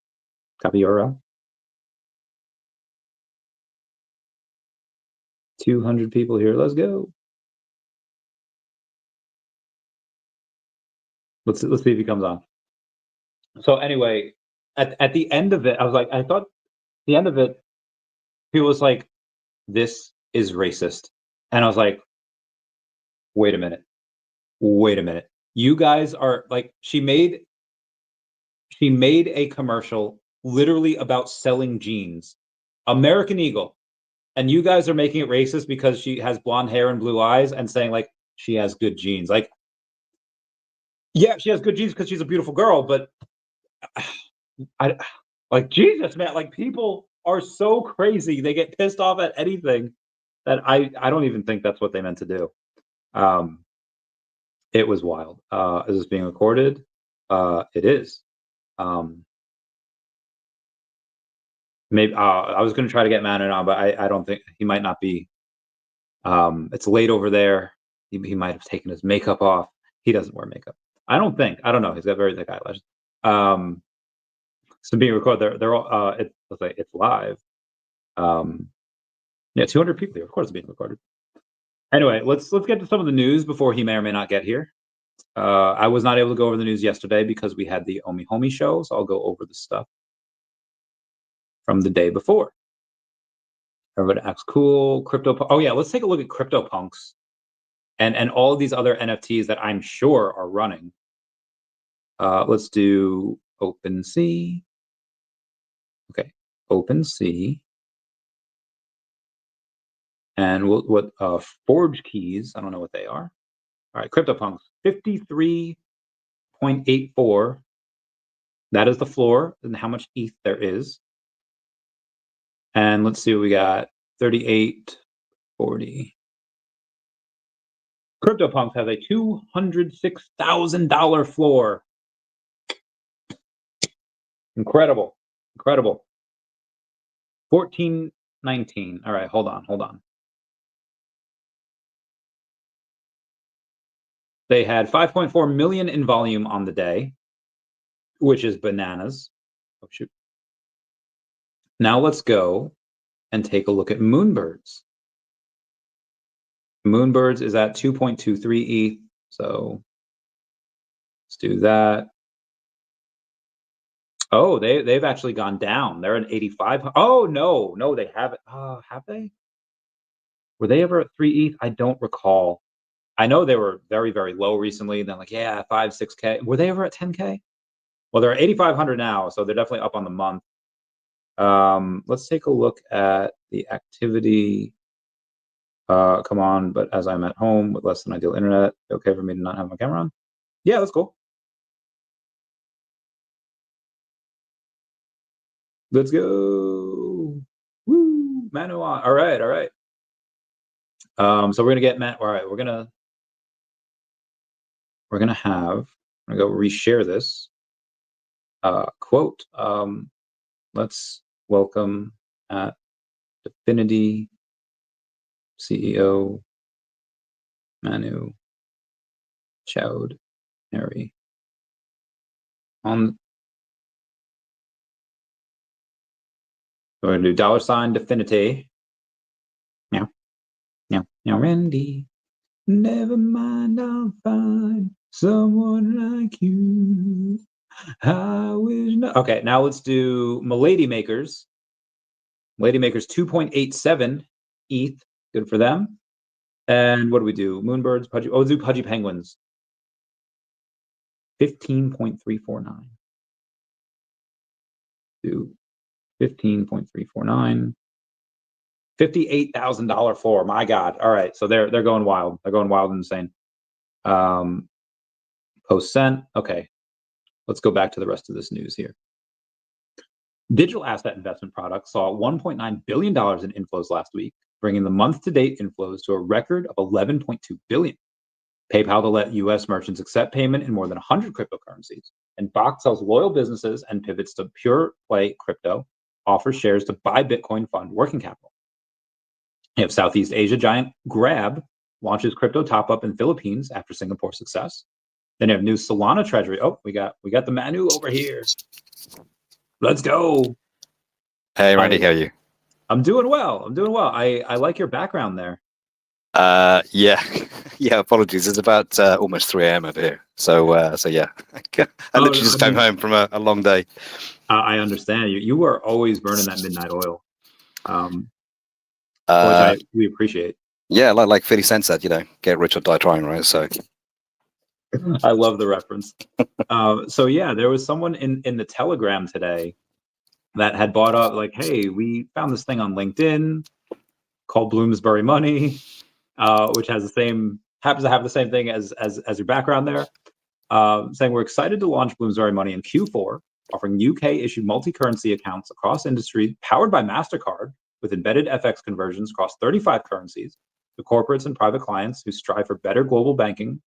Copy URL. 200 people here. Let's go. Let's see if he comes on. So anyway, at the end of it, I thought the end of it, he was like, this is racist. And I was like, wait a minute. You guys are like, she made a commercial literally about selling jeans, American Eagle, and you guys are making it racist because she has blonde hair and blue eyes and saying like she has good genes. Like, yeah, she has good genes because she's a beautiful girl, but I like, Jesus, man, like, people are so crazy. They get pissed off at anything that I don't even think that's what they meant to do. It was wild. Is this being recorded? It is. Maybe I was going to try to get Manon on, but I don't think he might not be. It's late over there. He might have taken his makeup off. He doesn't wear makeup. I don't know. He's got very thick eyelashes. So being recorded, they're all. It's live. Yeah, 200 people here. Of course, it's being recorded. Anyway, let's get to some of the news before he may or may not get here. I was not able to go over the news yesterday because we had the OMI show, so I'll go over the stuff from the day before. Everybody acts cool. Crypto. Oh yeah, let's take a look at CryptoPunks and all of these other NFTs that I'm sure are running. Let's do OpenSea. Okay, OpenSea. And what Forge keys? I don't know what they are. All right, CryptoPunks 53.84. That is the floor and how much ETH there is. And let's see what we got. 38.40. CryptoPunks has a $206,000 floor. Incredible. 14.19. All right, hold on. They had 5.4 million in volume on the day, which is bananas. Oh, shoot. Now let's go and take a look at Moonbirds. Moonbirds is at 2.23 ETH. So let's do that. Oh, they've actually gone down. They're at 85. Oh, no, they haven't. Have they? Were they ever at 3 ETH? I don't recall. I know they were very, very low recently. Then like, yeah, 5, 6K. Were they ever at 10K? Well, they're at 8,500 now, so they're definitely up on the month. Let's take a look at the activity. Come on, but as I'm at home with less than ideal internet, okay for me to not have my camera on? Yeah, that's cool. Let's go. Woo, Manu on. All right. So we're gonna get Matt. All right, we're gonna go reshare this quote. Let's welcome at Definity CEO Manu Chowdhury on. We're gonna do $Definity. Meow, Randy. Never mind, I'll find someone like you. I wish not. Okay, now let's do Milady Makers. Milady Makers 2.87 ETH. Good for them. And what do we do? Moonbirds, Pudgy. Oh, do Pudgy Penguins. 15.349. Do 15.349. $58,000 floor. My God. All right. So they're going wild. They're going wild and insane. Post sent. Okay. Let's go back to the rest of this news here. Digital asset investment products saw $1.9 billion in inflows last week, bringing the month-to-date inflows to a record of $11.2 billion. PayPal to let U.S. merchants accept payment in more than 100 cryptocurrencies. And Box sells loyal businesses and pivots to pure play crypto, offers shares to buy Bitcoin fund working capital. You have Southeast Asia giant Grab launches crypto top-up in Philippines after Singapore's success. Then you have new Solana treasury. Oh, we got the Manu over here. Let's go. Hey, Randy, how are you? I'm doing well. I like your background there. Yeah. Apologies. It's about almost 3 a.m. over here. So yeah, I literally just came home from a long day. I understand you. You are always burning that midnight oil, which we appreciate. Yeah, like 50 Cent said, get rich or die trying, right? So I love the reference. So yeah, there was someone in the Telegram today that had bought up, like, hey, we found this thing on LinkedIn called Bloomsbury Money, which happens to have the same thing as your background there, saying we're excited to launch Bloomsbury Money in Q4, offering UK-issued multi-currency accounts across industries powered by MasterCard with embedded FX conversions across 35 currencies to corporates and private clients who strive for better global banking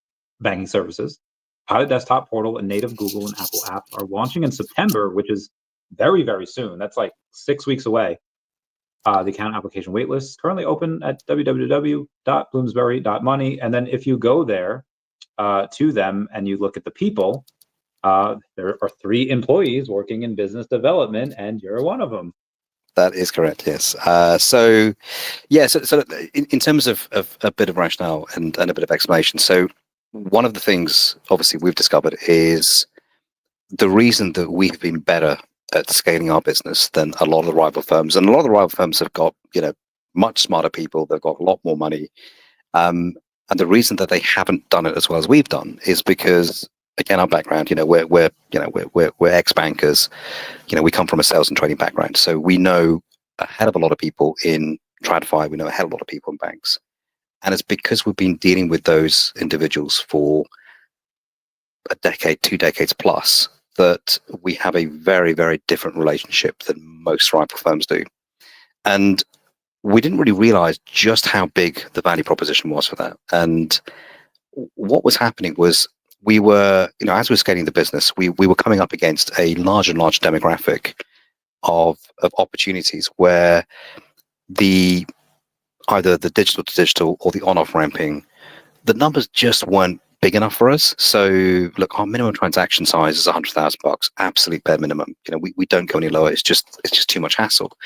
services. Pilot desktop portal and native Google and Apple apps are launching in September, which is very, very soon. That's like 6 weeks away. The account application waitlist is currently open at www.bloomsbury.money. And then if you go there to them and you look at the people, there are 3 employees working in business development, and you're one of them. That is correct, yes. So in terms of a bit of rationale and a bit of explanation, so one of the things, obviously, we've discovered is the reason that we've been better at scaling our business than a lot of the rival firms. And a lot of the rival firms have got, much smarter people. They've got a lot more money. And the reason that they haven't done it as well as we've done is because, again, our background, we're ex-bankers. We come from a sales and trading background. So we know a hell of a lot of people in TradFi. We know a hell of a lot of people in banks. And it's because we've been dealing with those individuals for a decade, 2 decades plus, that we have a very, very different relationship than most rival firms do. And we didn't really realize just how big the value proposition was for that. And what was happening was we were, as we were scaling the business, we were coming up against a large and large demographic of opportunities where either the digital to digital or the on-off ramping, the numbers just weren't big enough for us. So look, our minimum transaction size is $100,000, absolute bare minimum. We don't go any lower. It's just too much hassle.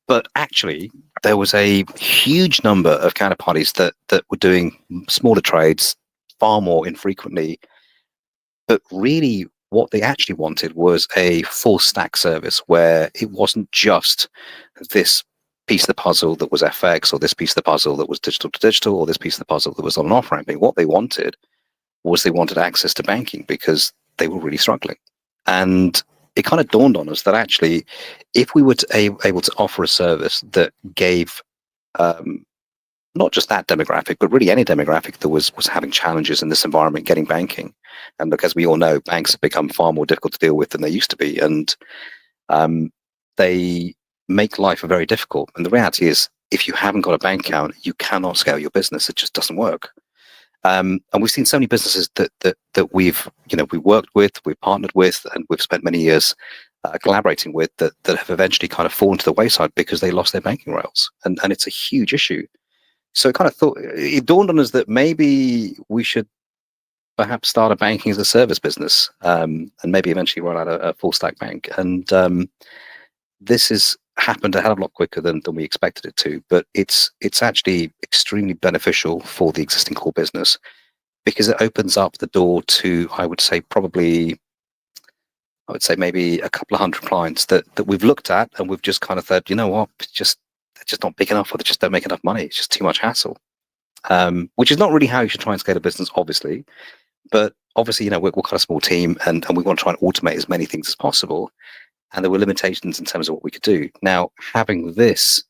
But actually, there was a huge number of counterparties that were doing smaller trades far more infrequently. But really, what they actually wanted was a full stack service where it wasn't just this piece of the puzzle that was FX, or this piece of the puzzle that was digital to digital, or this piece of the puzzle that was on and off ramping. What they wanted access to banking because they were really struggling. And it kind of dawned on us that actually, if we were able to offer a service that gave not just that demographic, but really any demographic that was having challenges in this environment getting banking. And look, as we all know, banks have become far more difficult to deal with than they used to be. And they make life very difficult. And the reality is, if you haven't got a bank account, you cannot scale your business. It just doesn't work. And we've seen so many businesses that we've worked with, we've partnered with, and we've spent many years collaborating with that have eventually kind of fallen to the wayside because they lost their banking rails, and it's a huge issue. So it dawned on us that maybe we should perhaps start a banking as a service business, and maybe eventually roll out a full stack bank. And this has happened a hell of a lot quicker than we expected it to, but it's actually extremely beneficial for the existing core business because it opens up the door to, I would say maybe a couple of hundred clients that we've looked at and we've just kind of thought, you know what, they're just not big enough, or they just don't make enough money. It's just too much hassle. Which is not really how you should try and scale a business, obviously. But obviously, we're quite a small team, and we want to try and automate as many things as possible. And there were limitations in terms of what we could do. Now, having this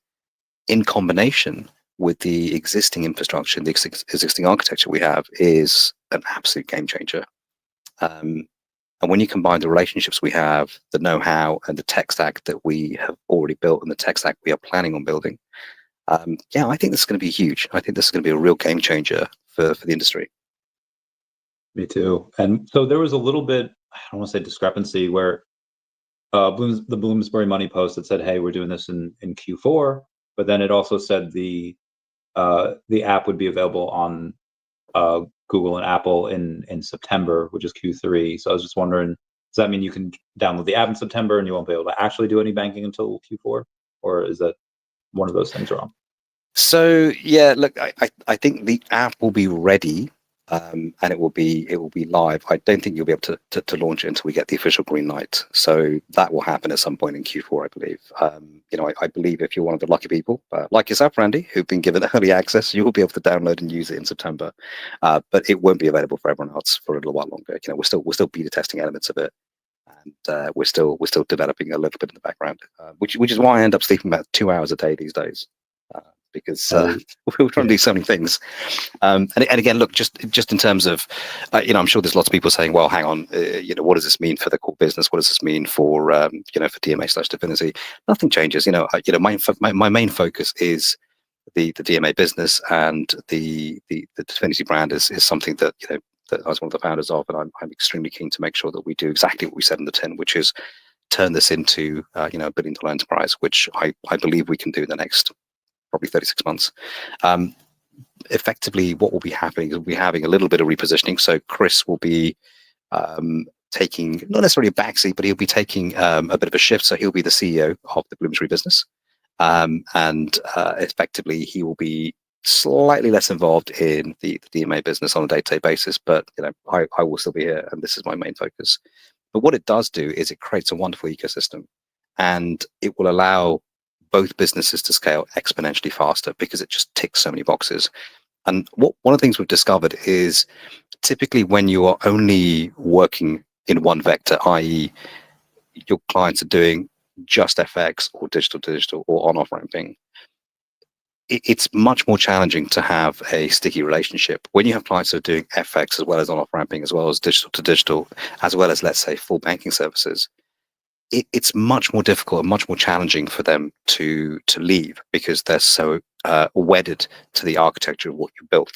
in combination with the existing infrastructure and the existing architecture we have is an absolute game changer. And when you combine the relationships we have, the know-how, and the tech stack that we have already built, and the tech stack we are planning on building, I think this is going to be huge. I think this is going to be a real game changer for the industry. Me too. And so there was a little bit, I don't want to say discrepancy, where the Bloomsbury Money post that said, "Hey, we're doing this in Q4," but then it also said the app would be available on Google and Apple in September, which is Q3. So I was just wondering, does that mean you can download the app in September and you won't be able to actually do any banking until Q4, or is that one of those things wrong? So yeah, look, I think the app will be ready. And it will be live. I don't think you'll be able to launch it until we get the official green light. So that will happen at some point in Q4, I believe. I believe if you're one of the lucky people, like yourself, Randy, who've been given early access, you will be able to download and use it in September. But it won't be available for everyone else for a little while longer. We're still beta testing elements of it, and we're still developing a little bit in the background, which is why I end up sleeping about 2 hours a day these days. Because we're trying to do so many things, and again, look, just in terms of, I'm sure there's lots of people saying, well, hang on, what does this mean for the core business? What does this mean for for DMA/Divinity? Nothing changes. My main focus is the DMA business, and the Divinity brand is something that that I was one of the founders of, and I'm extremely keen to make sure that we do exactly what we said in the tin, which is turn this into a $1 billion enterprise, which I believe we can do in the next probably 36 months. Effectively, what will be happening is we'll be having a little bit of repositioning. So Chris will be taking, not necessarily a backseat, but he'll be taking a bit of a shift. So he'll be the CEO of the Bloomsbury business. And effectively, he will be slightly less involved in the DMA business on a day-to-day basis. But I will still be here, and this is my main focus. But what it does do is it creates a wonderful ecosystem, and it will allow both businesses to scale exponentially faster because it just ticks so many boxes. And one of the things we've discovered is typically when you are only working in one vector, i.e. your clients are doing just FX or digital to digital or on-off ramping, it's much more challenging to have a sticky relationship. When you have clients that are doing FX as well as on-off ramping, as well as digital to digital, as well as, let's say, full banking services, it's much more difficult and much more challenging for them to leave because they're so wedded to the architecture of what you built.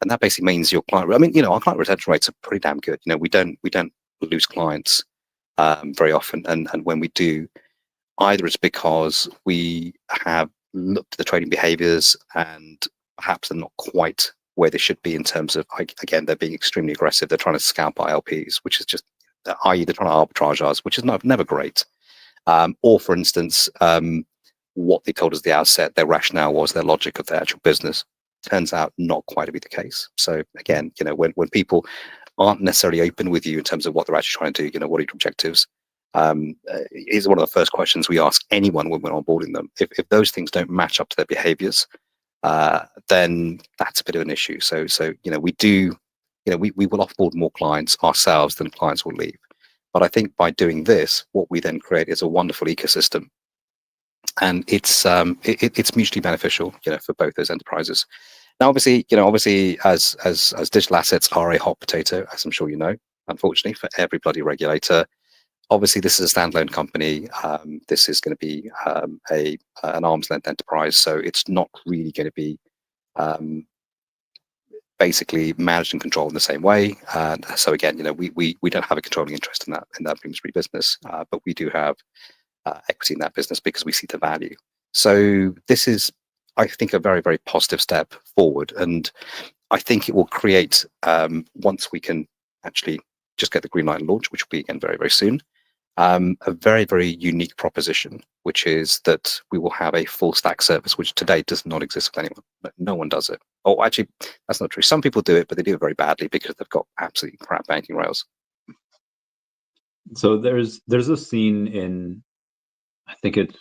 And that basically means your client, I mean, our client retention rates are pretty damn good. We don't lose clients very often. And when we do, either it's because we have looked at the trading behaviors and perhaps they're not quite where they should be in terms of, again, they're being extremely aggressive. They're trying to scalp our LPs, which is just, i.e. they're trying to arbitrage us, which is never great. Or for instance, what they told us at the outset, their rationale was their logic of their actual business. Turns out not quite to be the case. So again, when people aren't necessarily open with you in terms of what they're actually trying to do, what are your objectives? Is one of the first questions we ask anyone when we're onboarding them. If those things don't match up to their behaviors, then that's a bit of an issue. So we do, we will offboard more clients ourselves than clients will leave. But I think by doing this, what we then create is a wonderful ecosystem, and it's mutually beneficial, for both those enterprises. Now, obviously, as digital assets are a hot potato, as I'm sure you know, unfortunately for every bloody regulator. Obviously, this is a standalone company. This is going to be an arm's length enterprise, so it's not really going to be basically managed and controlled in the same way. So again, we don't have a controlling interest in that Bloomsbury business, but we do have equity in that business because we see the value. So this is, I think, a very, very positive step forward, and I think it will create, once we can actually just get the green light and launch, which will be again very, very soon, a very, very unique proposition, which is that we will have a full stack service, which today does not exist with anyone. No one does it. Oh, actually, that's not true. Some people do it, but they do it very badly because they've got absolutely crap banking rails. So there's a scene in, I think it's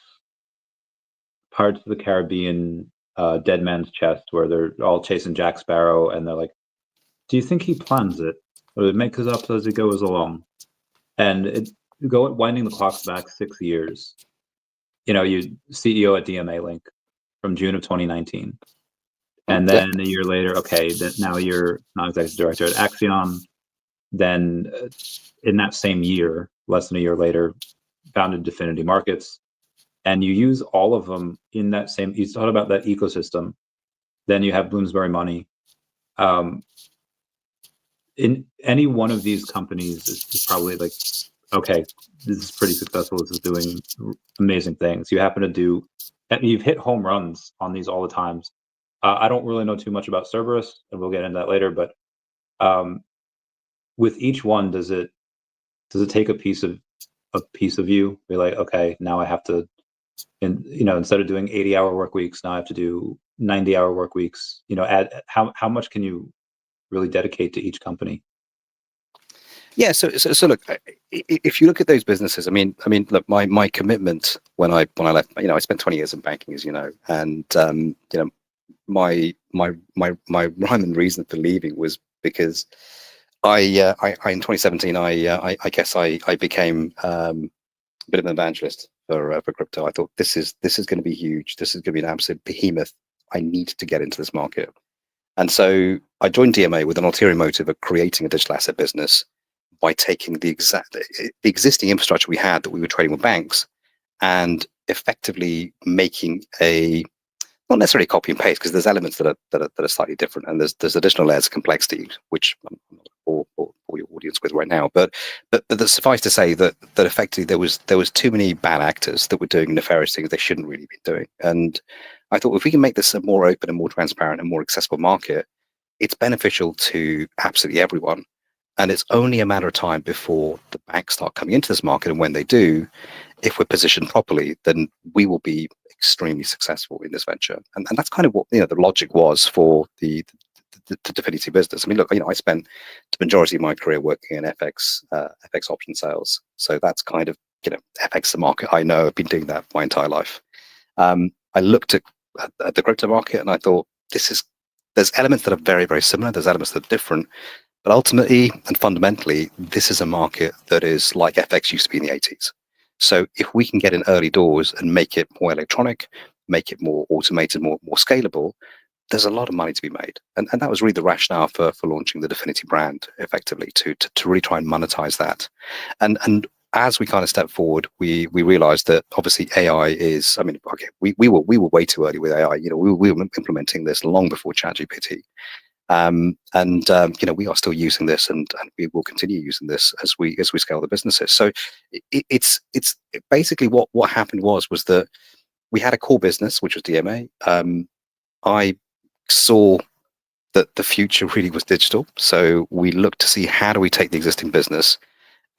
Pirates of the Caribbean, Dead Man's Chest, where they're all chasing Jack Sparrow, and they're like, "Do you think he plans it, or it makes it up as it goes along?" And winding the clocks back 6 years. You CEO at DMA Link from June of 2019, and then a year later, okay, now you're non-executive director at Axion. Then in that same year, less than a year later, founded Definity Markets. And you use all of them in that same, you thought about that ecosystem. Then you have Bloomsbury Money. In any one of these companies is probably like, okay, this is pretty successful. This is doing amazing things. You happen to do, and you've hit home runs on these all the times. I don't really know too much about Cerberus, and we'll get into that later. But with each one, does it take a piece of you? Be like, okay, now I have to, instead of doing 80-hour work weeks, now I have to do 90-hour work weeks. Add how much can you really dedicate to each company? Yeah, so look, if you look at those businesses, I mean, look, my commitment when I left, I spent 20 years in banking, as you know, and my rhyme and reason for leaving was because I in 2017 I guess I became a bit of an evangelist for crypto. I thought this is going to be huge. This is going to be an absolute behemoth. I need to get into this market, and so I joined DMA with an ulterior motive of creating a digital asset business by taking the existing infrastructure we had that we were trading with banks and effectively making a, not necessarily copy and paste, because there's elements that are slightly different, and there's additional layers of complexity which I'm not for your audience with right now, but suffice to say that effectively there was too many bad actors that were doing nefarious things they shouldn't really be doing. And I thought, if we can make this a more open and more transparent and more accessible market, it's beneficial to absolutely everyone. And it's only a matter of time before the banks start coming into this market. And when they do, if we're positioned properly, then we will be extremely successful in this venture. And that's kind of what the logic was for the Definity business. I mean, look, I spent the majority of my career working in FX option sales. So that's kind of, FX the market I know. I've been doing that my entire life. I looked at the crypto market and I thought, there's elements that are very, very similar. There's elements that are different. But ultimately and fundamentally, this is a market that is like FX used to be in the 80s. So if we can get in early doors and make it more electronic, make it more automated, more scalable, there's a lot of money to be made. And that was really the rationale for launching the Definity brand effectively, to really try and monetize that. And as we kind of stepped forward, we realized that obviously AI is, I mean, okay, we were way too early with AI. We were implementing this long before ChatGPT. We are still using this, and we will continue using this as we scale the businesses. So it's basically what happened was that we had a core business, which was DMA. I saw that the future really was digital, so we looked to see how do we take the existing business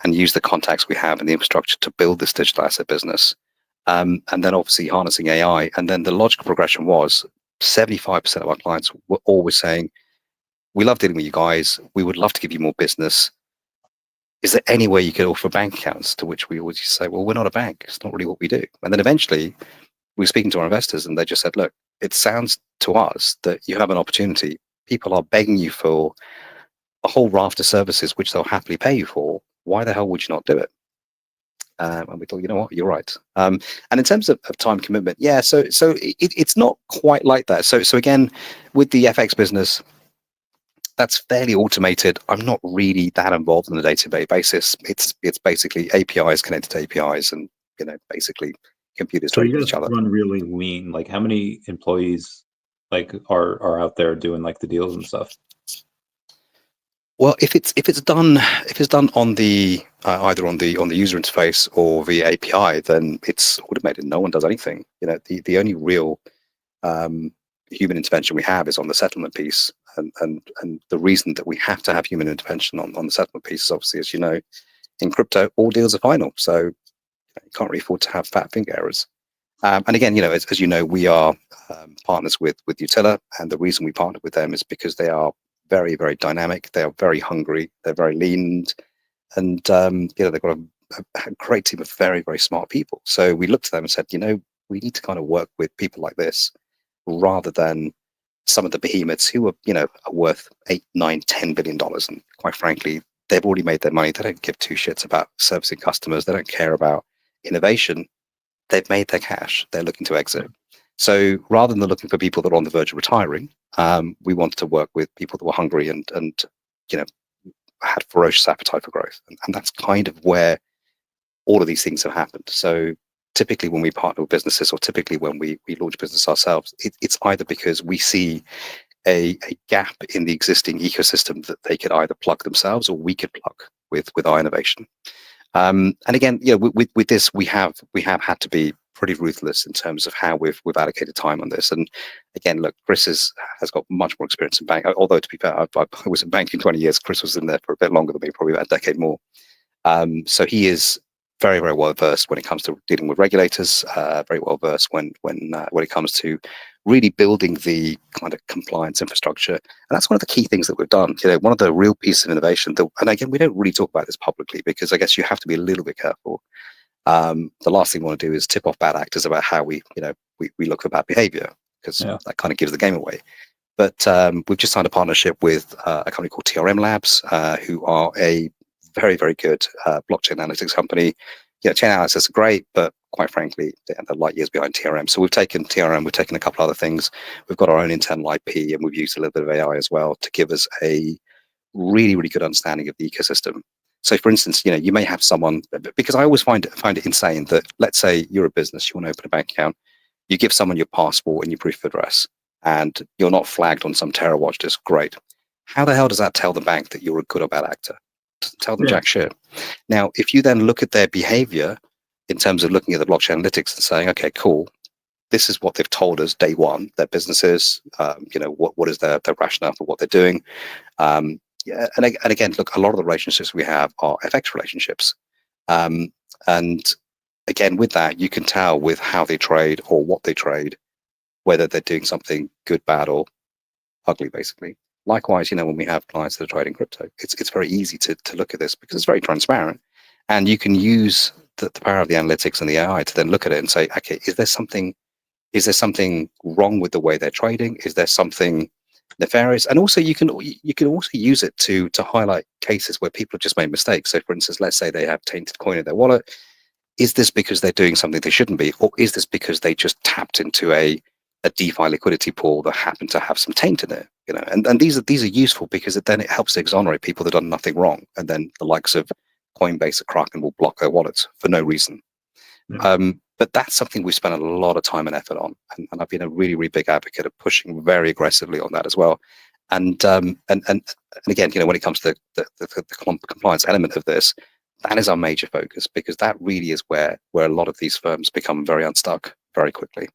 and use the contacts we have and the infrastructure to build this digital asset business, and then obviously harnessing AI. And then the logical progression was 75% of our clients were always saying, we love dealing with you guys. We would love to give you more business. Is there any way you could offer bank accounts? To which we always say, well, we're not a bank. It's not really what we do. And then eventually we were speaking to our investors and they just said, look, it sounds to us that you have an opportunity. People are begging you for a whole raft of services, which they'll happily pay you for. Why the hell would you not do it? And we thought, you know what, you're right. And in terms of time commitment, yeah, so it's not quite like that. So again, with the FX business, that's fairly automated. I'm not really that involved on a day-to-day basis. It's basically APIs connected to APIs, and basically computers trading with each other. Run really lean. Like, how many employees are out there doing like the deals and stuff? Well, if it's done on the either on the user interface or via API, then it's automated. No one does anything. The only real human intervention we have is on the settlement piece, and the reason that we have to have human intervention on the settlement piece is obviously, as you know, in crypto, all deals are final, so you can't really afford to have fat finger errors. And again, as you know, we are partners with Utila, and the reason we partner with them is because they are very, very dynamic. They are very hungry. They're very lean, and they've got a great team of very, very smart people. So we looked at them and said, we need to kind of work with people like this rather than some of the behemoths who are worth $8, $9, $10 billion. And quite frankly, they've already made their money. They don't give two shits about servicing customers. They don't care about innovation. They've made their cash. They're looking to exit. So rather than looking for people that are on the verge of retiring, we wanted to work with people that were hungry and had ferocious appetite for growth. And that's kind of where all of these things have happened. So typically when we partner with businesses, or typically when we launch business ourselves, it's either because we see a gap in the existing ecosystem that they could either plug themselves or we could plug with our innovation. And again, with this, we have had to be pretty ruthless in terms of how we've allocated time on this. And again, look, Chris has got much more experience in banking. Although to be fair, I was in banking 20 years. Chris was in there for a bit longer than me, probably about a decade more. So he is very, very well versed when it comes to dealing with regulators. Very well versed when it comes to really building the kind of compliance infrastructure. And that's one of the key things that we've done. One of the real pieces of innovation and again, we don't really talk about this publicly because I guess you have to be a little bit careful. The last thing we want to do is tip off bad actors about how we look for bad behavior, because that kind of gives the game away. But we've just signed a partnership with a company called TRM Labs, who are a very, very good blockchain analytics company. Chain analysis are great, but quite frankly, they're light years behind TRM. So we've taken TRM, we've taken a couple other things. We've got our own internal IP, and we've used a little bit of AI as well to give us a really, really good understanding of the ecosystem. So for instance, you may have someone, because I always find it insane that, let's say you're a business, you want to open a bank account, you give someone your passport and your proof of address, and you're not flagged on some terror watch list. Great. How the hell does that tell the bank that you're a good or bad actor? Doesn't tell them jack shit. Now, if you then look at their behavior in terms of looking at the blockchain analytics and saying, okay, cool, this is what they've told us day one, their businesses, what is their rationale for what they're doing. And again, look, a lot of the relationships we have are FX relationships. And again, with that, you can tell with how they trade or what they trade, whether they're doing something good, bad, or ugly, basically. Likewise, when we have clients that are trading crypto, it's very easy to look at this because it's very transparent. And you can use the power of the analytics and the AI to then look at it and say, okay, is there something wrong with the way they're trading? Is there something nefarious? And also you can also use it to highlight cases where people have just made mistakes. So for instance, let's say they have tainted coin in their wallet. Is this because they're doing something they shouldn't be, or is this because they just tapped into a DeFi liquidity pool that happened to have some taint in it? And these are useful because then it helps to exonerate people that have done nothing wrong. And then the likes of Coinbase or Kraken will block their wallets for no reason. But that's something we spent a lot of time and effort on, and I've been a really, really big advocate of pushing very aggressively on that as well. And again, when it comes to the compliance element of this, that is our major focus, because that really is where a lot of these firms become very unstuck very quickly.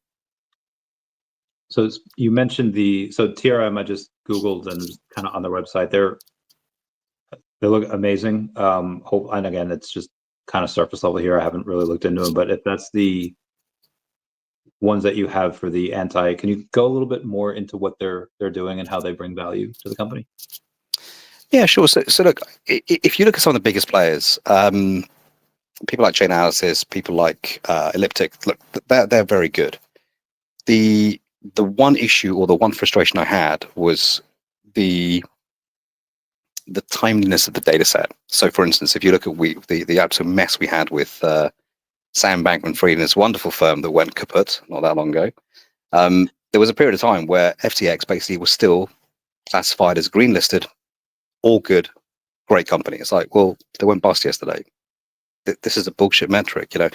So you mentioned so TRM, I just Googled and kind of on their website. They look amazing. And again, it's just kind of surface level here. I haven't really looked into them, but if that's the ones that you have for the can you go a little bit more into what they're doing and how they bring value to the company? Yeah, sure. So look, if you look at some of the biggest players, people like Chainalysis, people like Elliptic, look, they're very good. The one issue or the one frustration I had was the timeliness of the data set. So for instance, if you look at the absolute mess we had with Sam Bankman-Fried and this wonderful firm that went kaput not that long ago, there was a period of time where FTX basically was still classified as green listed, all good, great company. It's like, well, they went bust yesterday. This is a bullshit metric, and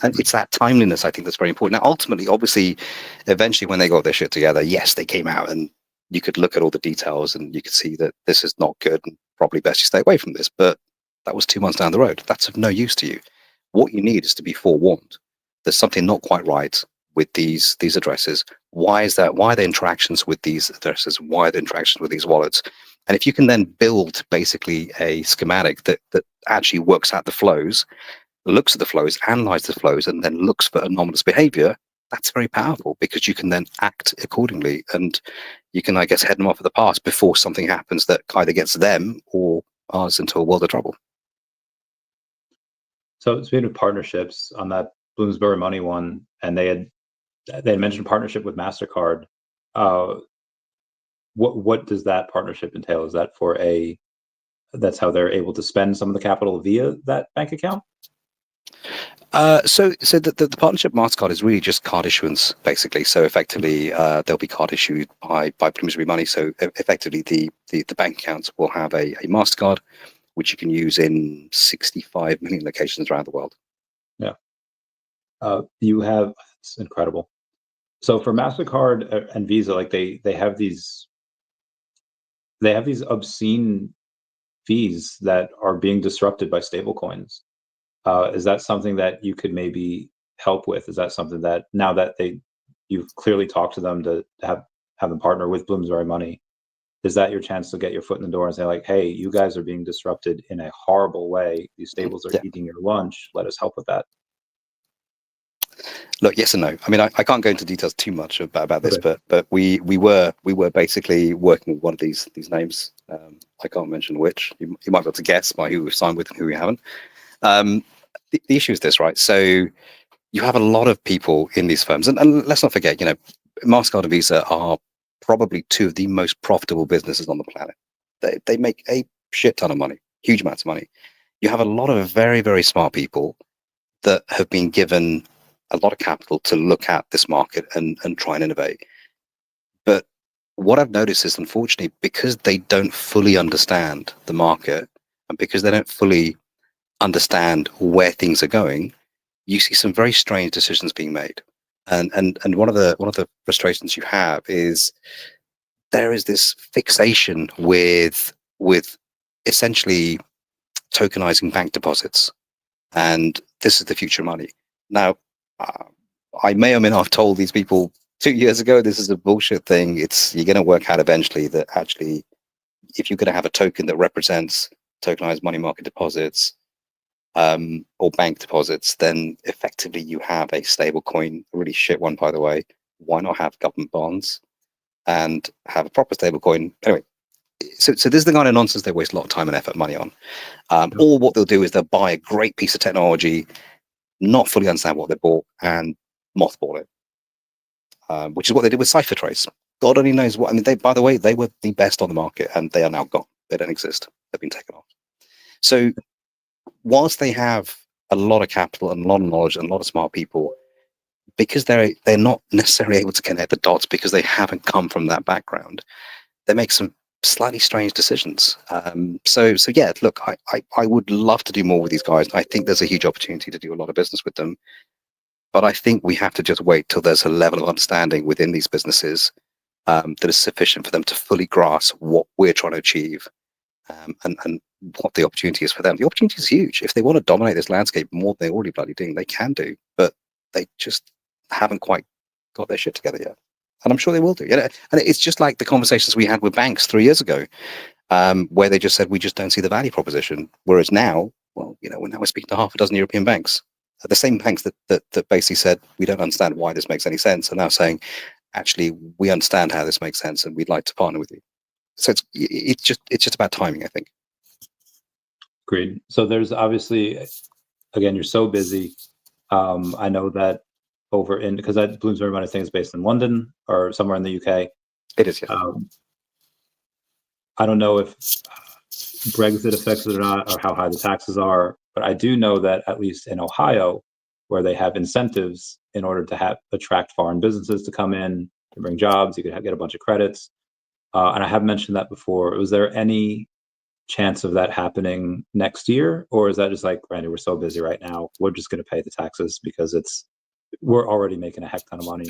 it's that timeliness, I think, that's very important. Now, ultimately, obviously, eventually when they got their shit together, yes, they came out and you could look at all the details and you could see that this is not good and probably best you stay away from this. But that was 2 months down the road. That's of no use to you. What you need is to be forewarned. There's something not quite right with these addresses. Why is that? Why are the interactions with these addresses? Why are the interactions with these wallets? And if you can then build basically a schematic that actually works out the flows, looks at the flows, analyzes the flows, and then looks for anomalous behavior, that's very powerful, because you can then act accordingly, and you can, I guess, head them off at the pass before something happens that either gets them or us into a world of trouble. So speaking of partnerships, on that Bloomsbury Money one, and they had mentioned partnership with MasterCard. What does that partnership entail? Is that that's how they're able to spend some of the capital via that bank account? So the partnership MasterCard is really just card issuance, basically. So effectively, there'll be card issued by Bloomsbury Money. So effectively, the bank accounts will have a MasterCard, which you can use in 65 million locations around the world. Yeah. It's incredible. So for MasterCard and Visa, like they have these obscene fees that are being disrupted by stablecoins. Is that something that you could maybe help with? Is that something that, now that you've clearly talked to them to have them partner with Bloomsbury Money, is that your chance to get your foot in the door and say, like, hey, you guys are being disrupted in a horrible way. These stables are eating your lunch. Let us help with that. Look, yes and no. I mean, I can't go into details too much about this, okay. but we were basically working with one of these names. I can't mention which. You might be able to guess by who we've signed with and who we haven't. The issue is this, right? So you have a lot of people in these firms, and let's not forget, MasterCard and Visa are probably two of the most profitable businesses on the planet. They make a shit ton of money, huge amounts of money. You have a lot of very, very smart people that have been given a lot of capital to look at this market and try and innovate. But what I've noticed is, unfortunately, because they don't fully understand the market and because they don't fully understand where things are going, you see some very strange decisions being made. And one of the frustrations you have is there is this fixation with essentially tokenizing bank deposits, and this is the future money. Now, I may or may not have told these people 2 years ago this is a bullshit thing. You're going to work out eventually that actually, if you're going to have a token that represents tokenized money market deposits or bank deposits, then effectively you have a stable coin, a really shit one, by the way. Why not have government bonds and have a proper stable coin? Anyway, so this is the kind of nonsense they waste a lot of time and effort, money on. Or what they'll do is they'll buy a great piece of technology, not fully understand what they bought, and mothball it, which is what they did with CipherTrace. God only knows what. I mean, by the way, they were the best on the market, and they are now gone. They don't exist. They've been taken off. So, whilst they have a lot of capital and a lot of knowledge and a lot of smart people, because they're not necessarily able to connect the dots because they haven't come from that background, they make some slightly strange decisions. So yeah, look, I would love to do more with these guys. I think there's a huge opportunity to do a lot of business with them, but I think we have to just wait till there's a level of understanding within these businesses that is sufficient for them to fully grasp what we're trying to achieve, and what the opportunity is for them. The opportunity is huge. If they want to dominate this landscape more than they're already bloody doing, they can do, but they just haven't quite got their shit together yet. And I'm sure they will do. And it's just like the conversations we had with banks 3 years ago, where they just said, we just don't see the value proposition. Whereas now, well, we're speaking to half a dozen European banks. The same banks that basically said, we don't understand why this makes any sense, are now saying, actually, we understand how this makes sense and we'd like to partner with you. So it's just about timing, I think. Agreed. So there's obviously, again, you're so busy. I know that because that Bloomsbury Money thing is based in London or somewhere in the UK. It is, yeah. I don't know if Brexit affects it or not, or how high the taxes are, but I do know that at least in Ohio, where they have incentives in order to attract foreign businesses to come in, to bring jobs, you could get a bunch of credits. And I have mentioned that before. Was there any chance of that happening next year, or is that just like, Randy, we're so busy right now, we're just going to pay the taxes because we're already making a heck ton of money?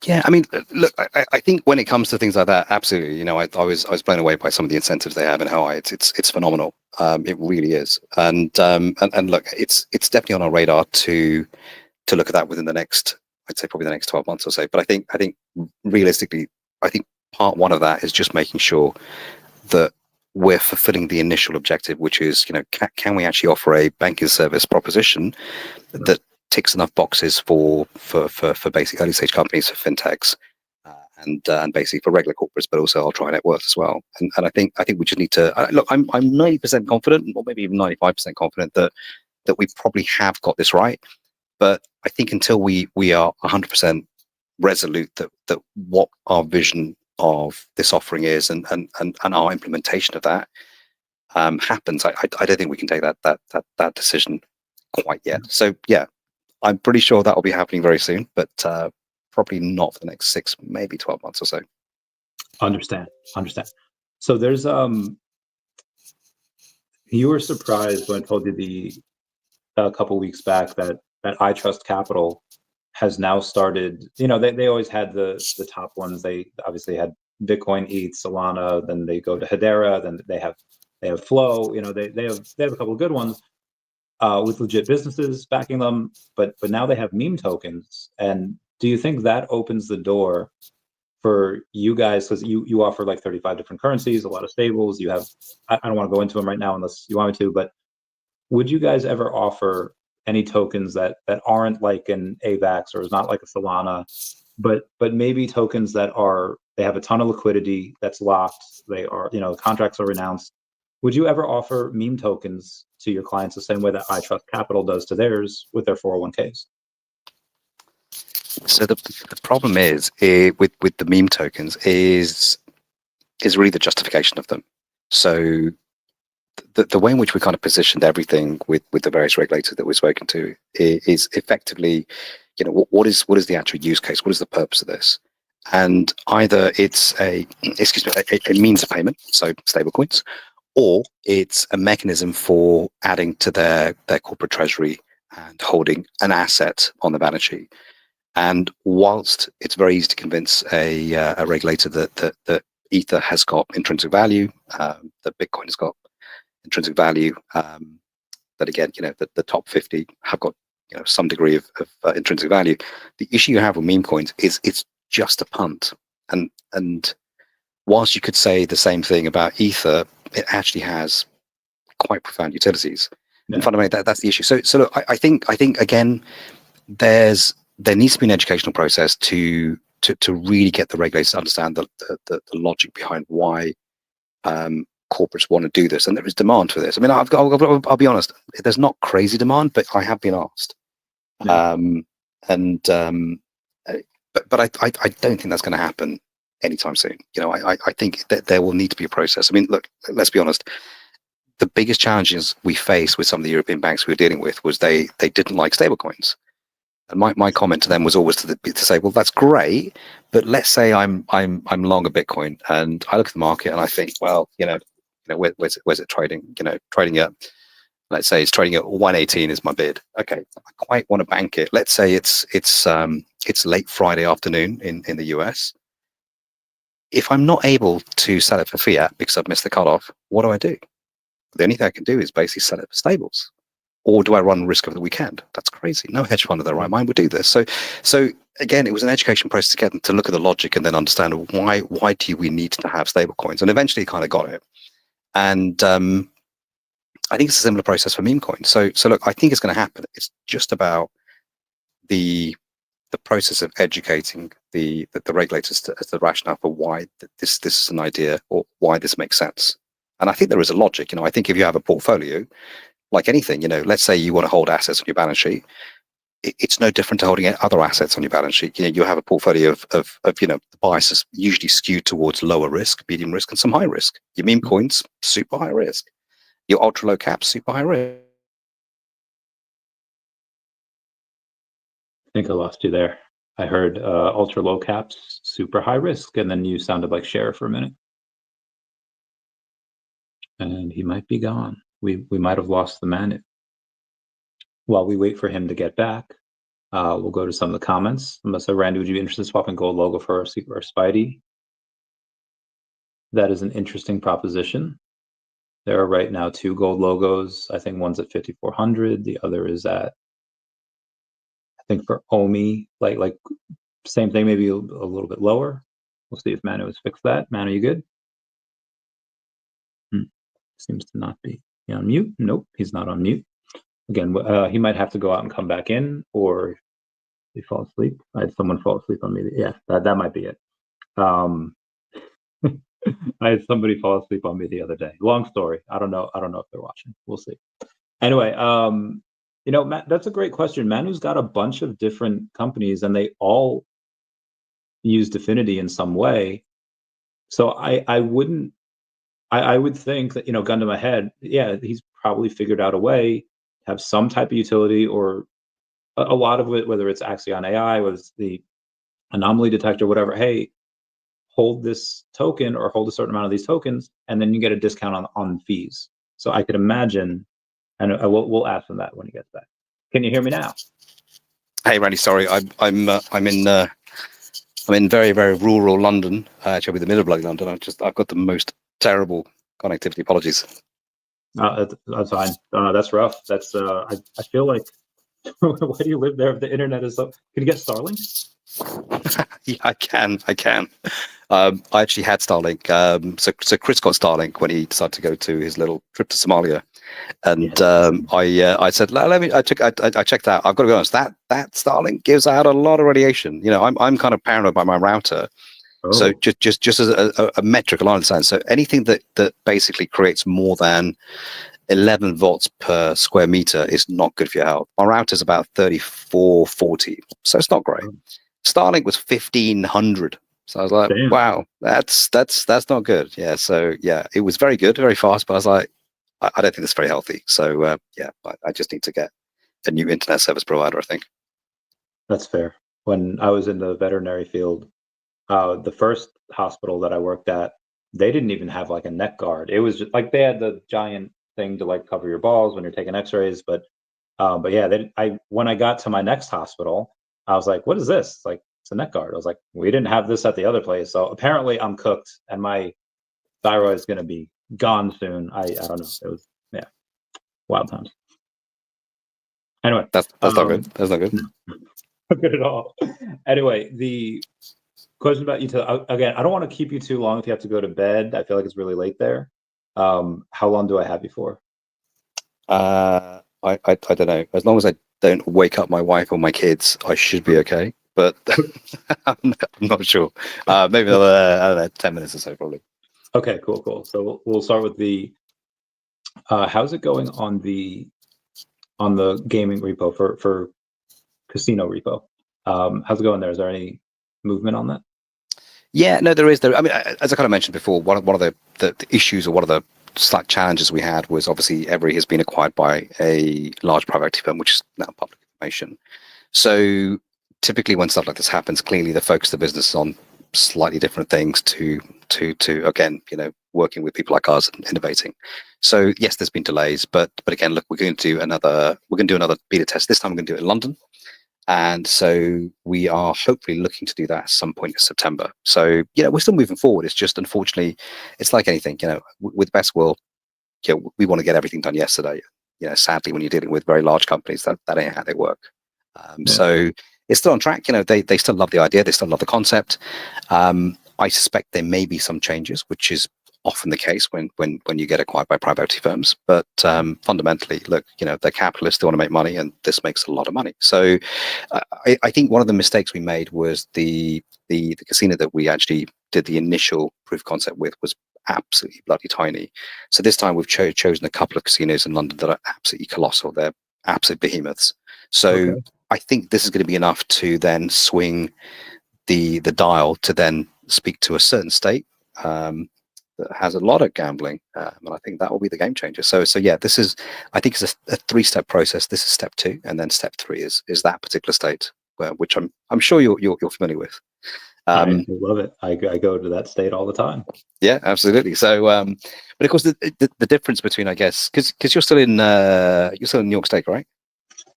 Yeah, I mean, look, I think when it comes to things like that, absolutely. I was blown away by some of the incentives they have in Hawaii. It's phenomenal. It really is. And look, it's definitely on our radar to look at that within I'd say probably the next 12 months or so. But I think realistically, I think part one of that is just making sure that we're fulfilling the initial objective, which is, can we actually offer a banking service proposition that ticks enough boxes for basic early stage companies, for fintechs, and basically for regular corporates, but also ultra net worth as well. And I think we just need to look. I'm 90% confident, or maybe even 95% confident that we probably have got this right. But I think until we are 100% resolute that what our vision of this offering is and our implementation of that happens, I don't think we can take that decision quite yet. So yeah, I'm pretty sure that will be happening very soon, but probably not for the next 6, maybe 12 months or so. Understand. So there's you were surprised when I told you a couple weeks back that I Trust Capital has now started. They always had the top ones. They obviously had Bitcoin, ETH, Solana. Then they go to Hedera. Then they have Flow. They have a couple of good ones with legit businesses backing them. But now they have meme tokens. And do you think that opens the door for you guys, because you offer like 35 different currencies, a lot of stables. You have, I don't want to go into them right now unless you want me to, but would you guys ever offer any tokens that aren't like an AVAX or is not like a Solana, but maybe tokens that they have a ton of liquidity that's locked, they are, contracts are announced? Would you ever offer meme tokens to your clients the same way that I Trust Capital does to theirs with their 401ks? So the problem is with the meme tokens is really the justification of them. So the way in which we kind of positioned everything with the various regulators that we've spoken to is effectively, what is the actual use case? What is the purpose of this? And either it's a means of payment, so stablecoins, or it's a mechanism for adding to their corporate treasury and holding an asset on the balance sheet. And whilst it's very easy to convince a regulator that Ether has got intrinsic value, that Bitcoin has got intrinsic value, that again, the top 50 have got some degree of intrinsic value. The issue you have with meme coins is it's just a punt, and whilst you could say the same thing about Ether, it actually has quite profound utilities. Yeah. And fundamentally, that's the issue. So look, I think again, there needs to be an educational process to really get the regulators to understand the logic behind why corporates want to do this, and there is demand for this. I mean, I'll be honest, there's not crazy demand, but I have been asked. Yeah. But I don't think that's going to happen anytime soon. I think that there will need to be a process. I mean, look, let's be honest. The biggest challenges we faced with some of the European banks we were dealing with was they didn't like stablecoins. And my comment to them was always to say, well, that's great, but let's say I'm long a Bitcoin, and I look at the market and I think, well, where's it trading? Trading at, let's say it's trading at 118 is my bid. Okay, I quite want to bank it. Let's say it's late Friday afternoon in the US. If I'm not able to sell it for fiat because I've missed the cutoff, what do? The only thing I can do is basically sell it for stables. Or do I run risk over the weekend? That's crazy. No hedge fund of their right mind would do this. So again, it was an education process to get them to look at the logic and then understand why do we need to have stable coins? And eventually kind of got it. And I think it's a similar process for meme coins. So look, I think it's going to happen. It's just about the process of educating the regulators as the rationale for why this is an idea or why this makes sense. And I think there is a logic. I think if you have a portfolio, like anything, let's say you want to hold assets on your balance sheet, it's no different to holding other assets on your balance sheet. You have a portfolio of the bias is usually skewed towards lower risk, medium risk, and some high risk. Your meme coins, super high risk. Your ultra low caps, super high risk. I think I lost you there. I heard ultra low caps, super high risk, and then you sounded like SHIRO for a minute. And he might be gone. We might have lost the man. While we wait for him to get back, we'll go to some of the comments. Randy, would you be interested in swapping gold logo for a Spidey? That is an interesting proposition. There are right now 2 gold logos. I think one's at 5,400. The other is at, I think for OMI, like same thing, maybe a little bit lower. We'll see if Manu has fixed that. Manu, you good? Seems to not be. On mute? Nope, he's not on mute. Again, he might have to go out and come back in, or he fall asleep. I had someone fall asleep on me. Yeah, that might be it. I had somebody fall asleep on me the other day. Long story. I don't know if they're watching. We'll see. Anyway, Matt, that's a great question. Manu's got a bunch of different companies, and they all use DFINITY in some way. So I would think that, gun to my head, yeah, he's probably figured out a way to have some type of utility, or a lot of it, whether it's Axion AI, whether it's the anomaly detector, whatever. Hey, hold this token or hold a certain amount of these tokens, and then you get a discount on fees. So I could imagine, and we'll ask him that when he gets back. Can you hear me now? Hey, Randy, sorry, I'm in very, very rural London, actually the middle of bloody London. I've got the most terrible connectivity. Apologies. That's fine. That's rough. That's I feel like why do you live there if the internet is so? Can you get Starlink? Yeah, I can. I actually had Starlink. So Chris got Starlink when he decided to go to his little trip to Somalia, and I said, I checked out. I've got to be honest. That Starlink gives out a lot of radiation. I'm kind of paranoid by my router. Oh. So just as a metric, I understand. So anything that basically creates more than 11 volts per square meter is not good for your health. My router is about 3440, so it's not great. Starlink was 1500, so I was like, damn. Wow, that's not good. Yeah, so yeah, it was very good, very fast, but I was like, I don't think that's very healthy. So yeah, I just need to get a new internet service provider, I think. That's fair. When I was in the veterinary field, the first hospital that I worked at, they didn't even have like a neck guard. It was just like they had the giant thing to like cover your balls when you're taking x-rays, but yeah, when I got to my next hospital, I was like, what is this? Like, it's a neck guard. I was like, we didn't have this at the other place. So apparently I'm cooked, and my thyroid is going to be gone soon. I don't know. It was, yeah, wild times. Anyway, that's not good. That's not good. Not good at all. Anyway, the question about utility, again, I don't want to keep you too long if you have to go to bed. I feel like it's really late there. How long do I have you for? I don't know. As long as I don't wake up my wife or my kids, I should be okay. But I'm not sure. Maybe another, I don't know, 10 minutes or so, probably. Okay, cool. So we'll start with the how's it going on the gaming repo for casino repo? How's it going there? Is there any movement on that? Yeah, no, there is. I mean, as I kind of mentioned before, one of the issues, or one of the slight challenges we had, was obviously EVRE has been acquired by a large private equity firm, which is now public information. So typically when stuff like this happens, clearly the focus of the business is on slightly different things to again, working with people like us and innovating. So yes, there's been delays, but again, look, we're going to do another beta test. This time we're going to do it in London. And so we are hopefully looking to do that at some point in September. So, we're still moving forward. It's just, unfortunately, it's like anything, with best will, we want to get everything done yesterday. Sadly, when you're dealing with very large companies, that ain't how they work. So it's still on track. They still love the idea. They still love the concept. I suspect there may be some changes, which is often the case when you get acquired by private equity firms. But fundamentally, look, they're capitalists. They want to make money, and this makes a lot of money. So I think one of the mistakes we made was the casino that we actually did the initial proof of concept with was absolutely bloody tiny. So this time we've chosen a couple of casinos in London that are absolutely colossal. They're absolute behemoths. So I think this is going to be enough to then swing the dial to then speak to a certain state that has a lot of gambling, and I think that will be the game changer. So yeah, this is, I think it's a 3-step process. This is step 2, and then step 3 is that particular state, which I'm sure you're familiar with. I love it. I go to that state all the time. Yeah, absolutely. So, but of course, the difference between, I guess, because you're still in New York State, right?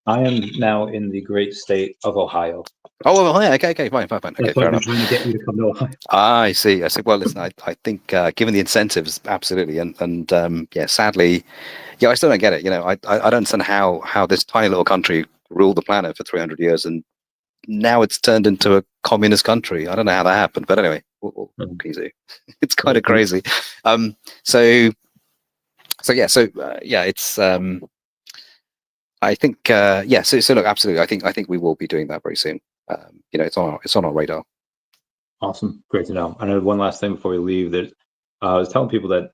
I am now in the great state of Ohio. Oh, Ohio. Okay, fine. Okay, fair enough. Trying to get you to come to Ohio. I see. Well, listen, I think given the incentives, absolutely, and yeah, sadly, I still don't get it. I don't understand how this tiny little country ruled the planet for 300 years, and now it's turned into a communist country. I don't know how that happened, but anyway, what can you do? It's kind of crazy. So it's. I think So look, absolutely. I think we will be doing that very soon. It's on our radar. Awesome, great to know. I know one last thing before we leave. That I was telling people that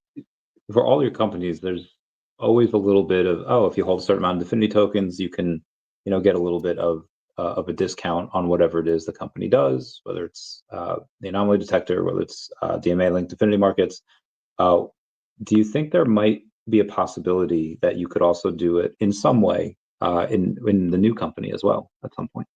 for all your companies, there's always a little bit of, if you hold a certain amount of Definity tokens, you can get a little bit of a discount on whatever it is the company does, whether it's the anomaly detector, whether it's DMA linked Definity markets. Do you think there might be a possibility that you could also do it in some way in the new company as well at some point?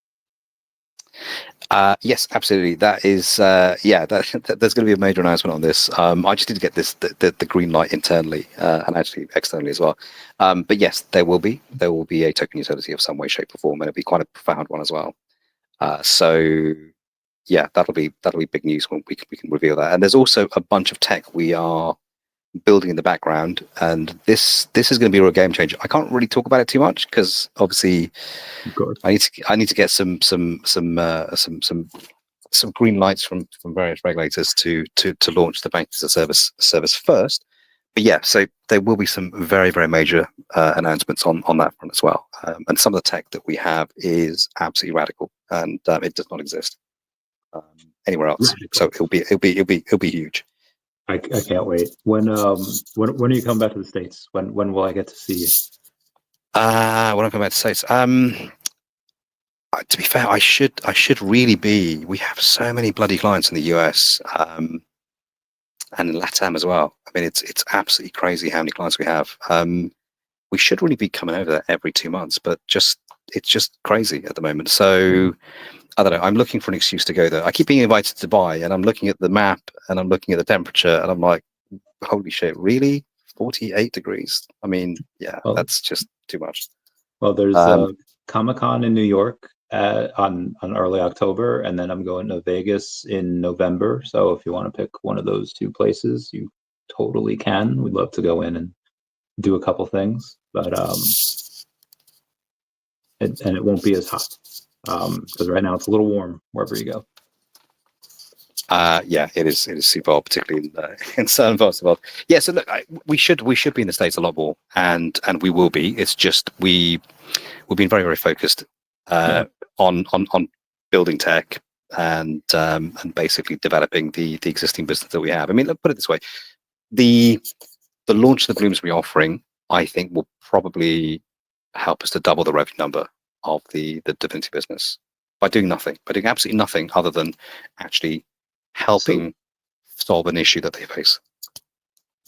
Yes, absolutely. That is, there's going to be a major announcement on this. I just need to get the green light internally and actually externally as well. But yes, there will be a token utility of some way, shape, or form, and it'll be quite a profound one as well. So yeah, that'll be big news when we can reveal that. And there's also a bunch of tech we are building in the background, and this is going to be a real game changer. I can't really talk about it too much because obviously I need to get some green lights from various regulators to launch the banking as a service first. But yeah, so there will be some very, very major announcements on that front as well. And some of the tech that we have is absolutely radical, and it does not exist anywhere else. So it'll be huge. I can't wait. When are you coming back to the States? When will I get to see you? When I come back to the States, to be fair, I should really be. We have so many bloody clients in the US and in LATAM as well. I mean, it's absolutely crazy how many clients we have. We should really be coming over there every 2 months, but it's just crazy at the moment. So I don't know. I'm looking for an excuse to go there. I keep being invited to Dubai, and I'm looking at the map, and I'm looking at the temperature, and I'm like, holy shit, really? 48 degrees? I mean, yeah, that's just too much. Well, there's Comic-Con in New York on early October, and then I'm going to Vegas in November. So if you want to pick one of those 2 places, you totally can. We'd love to go in and do a couple things, but it won't be as hot because right now it's a little warm wherever you go. Yeah, it is super hot, particularly in certain parts of the world. Yeah, so look, we should be in the States a lot more, and we will be. It's just we've been very, very focused on building tech and basically developing the existing business that we have. I mean, let's put it this way: the launch of the Bloomsbury offering, I think, will probably help us to double the revenue number of the Divinity business by doing absolutely nothing other than actually helping solve an issue that they face.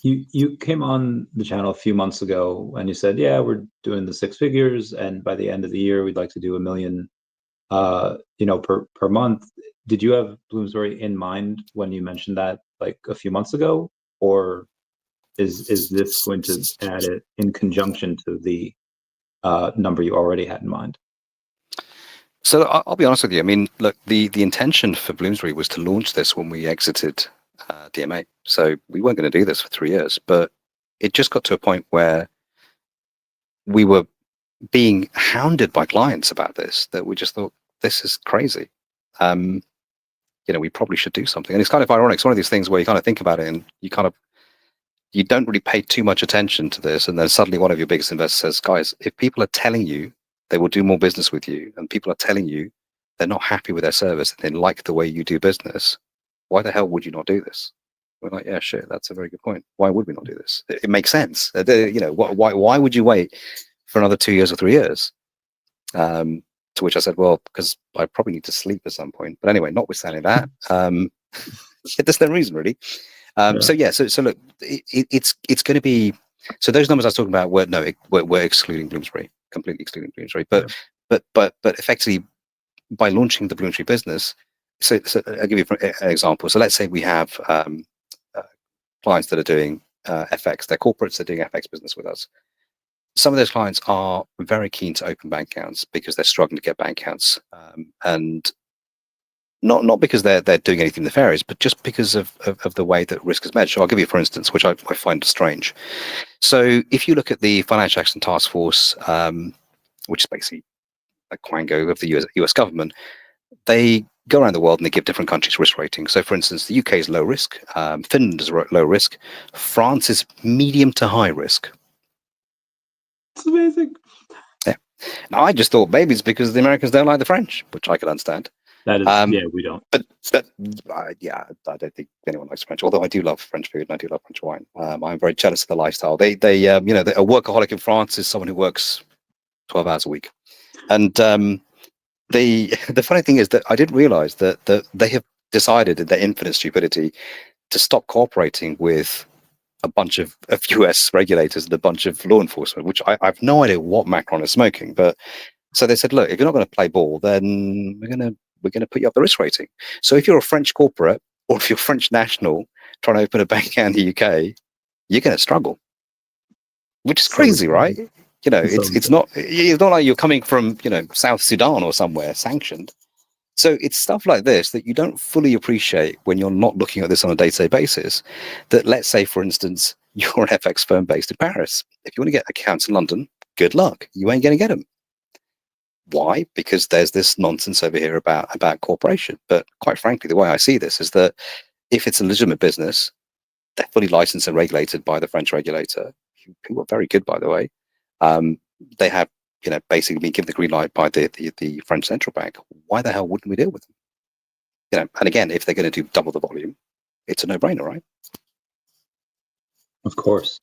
You came on the channel a few months ago and you said, yeah, we're doing the 6 figures, and by the end of the year we'd like to do $1 million per month. Did you have Bloomsbury in mind when you mentioned that like a few months ago, or is this going to add it in conjunction to the number you already had in mind? So I'll be honest with you. I mean, look, the intention for Bloomsbury was to launch this when we exited DMA. So we weren't going to do this for 3 years, but it just got to a point where we were being hounded by clients about this, that we just thought, this is crazy. We probably should do something. And it's kind of ironic. It's one of these things where you kind of think about it and you don't really pay too much attention to this. And then suddenly one of your biggest investors says, guys, if people are telling you they will do more business with you, and people are telling you they're not happy with their service and they like the way you do business, why the hell would you not do this? We're like, yeah, shit, that's a very good point. Why would we not do this? It makes sense. Why would you wait for another 2 years or 3 years? To which I said, well, because I probably need to sleep at some point. But anyway, notwithstanding that, there's no reason really. So look, it's going to be. So those numbers I was talking about we're excluding Bloomsbury, completely excluding Bloomsbury. But effectively, by launching the Bloomsbury business, so I'll give you an example. So let's say we have clients that are doing FX. They're corporates. They're doing FX business with us. Some of those clients are very keen to open bank accounts because they're struggling to get bank accounts, and not because they're doing anything nefarious, but just because of the way that risk is measured. So I'll give you, for instance, which I find strange. So if you look at the Financial Action Task Force, which is basically a quango of the US government, they go around the world and they give different countries risk ratings. So for instance, the UK is low risk, Finland is low risk, France is medium to high risk. It's amazing. Yeah. Now I just thought maybe it's because the Americans don't like the French, which I could understand. That is, we don't. But I don't think anyone likes French. Although I do love French food and I do love French wine. I'm very jealous of the lifestyle. A workaholic in France is someone who works 12 hours a week. And the funny thing is that I didn't realize that they have decided in their infinite stupidity to stop cooperating with a bunch of US regulators and a bunch of law enforcement, which I have no idea what Macron is smoking. But so they said, look, if you're not going to play ball, then we're going to put you up the risk rating. So if you're a French corporate or if you're French national trying to open a bank account in the UK, you're going to struggle, which is crazy, right? It's not like you're coming from South Sudan or somewhere sanctioned. So it's stuff like this that you don't fully appreciate when you're not looking at this on a day-to-day basis. That, let's say, for instance, you're an FX firm based in Paris. If you want to get accounts in London, good luck. You ain't going to get them. Why? Because there's this nonsense over here about corporation. But quite frankly, the way I see this is that if it's a legitimate business, they're fully licensed and regulated by the French regulator, who are very good, by the way. They have basically been given the green light by the French central bank. Why the hell wouldn't we deal with them? And again, if they're going to do double the volume, it's a no-brainer, right? Of course.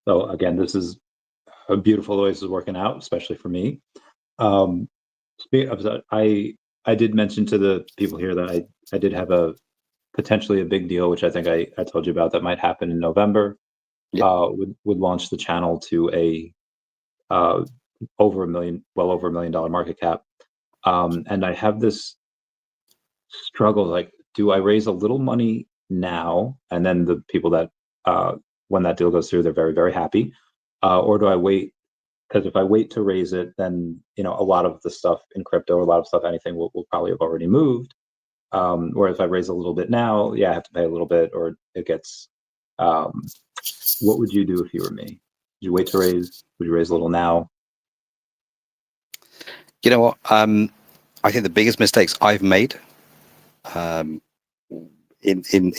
So again, this is a beautiful way this is working out, especially for me. Speaking of that, I did mention to the people here that I did have potentially a big deal, which I think I told you about, that might happen in November. Yep. Would launch the channel to a well over $1 million market cap. And I have this struggle, like, do I raise a little money now and then the people that when that deal goes through, they're very, very happy, or do I wait? Because if I wait to raise it, then a lot of the stuff in crypto, a lot of stuff, anything will probably have already moved. Whereas if I raise a little bit now, I have to pay a little bit, or it gets. What would you do if you were me? Would you wait to raise? Would you raise a little now? You know what? I think the biggest mistakes I've made in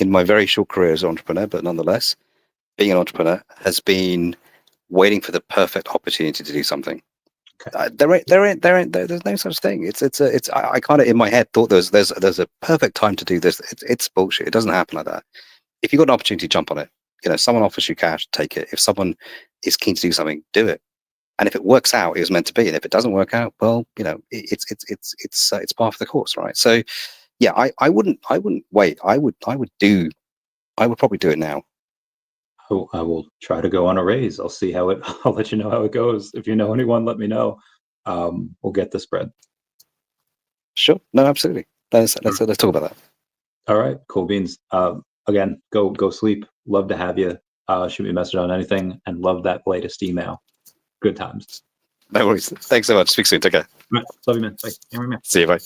my very short career as an entrepreneur, but nonetheless, being an entrepreneur, has been waiting for the perfect opportunity to do something. Okay. There's no such thing. I kind of in my head thought there's a perfect time to do this. It's bullshit. It doesn't happen like that. If you've got an opportunity, jump on it. Someone offers you cash, take it. If someone is keen to do something, do it. And if it works out, it was meant to be. And if it doesn't work out, well, it's part of the course, right? So, yeah, I wouldn't wait. I would probably do it now. I will try to go on a raise. I'll let you know how it goes. If you know anyone, let me know. We'll get the spread. Sure. No, absolutely. Let's talk about that. All right, cool beans. Again, go sleep. Love to have you. Shoot me a message on anything, and love that latest email. Good times. No worries. Thanks so much. Speak soon. Take care. All right. Love you, man. Bye. See you. Bye.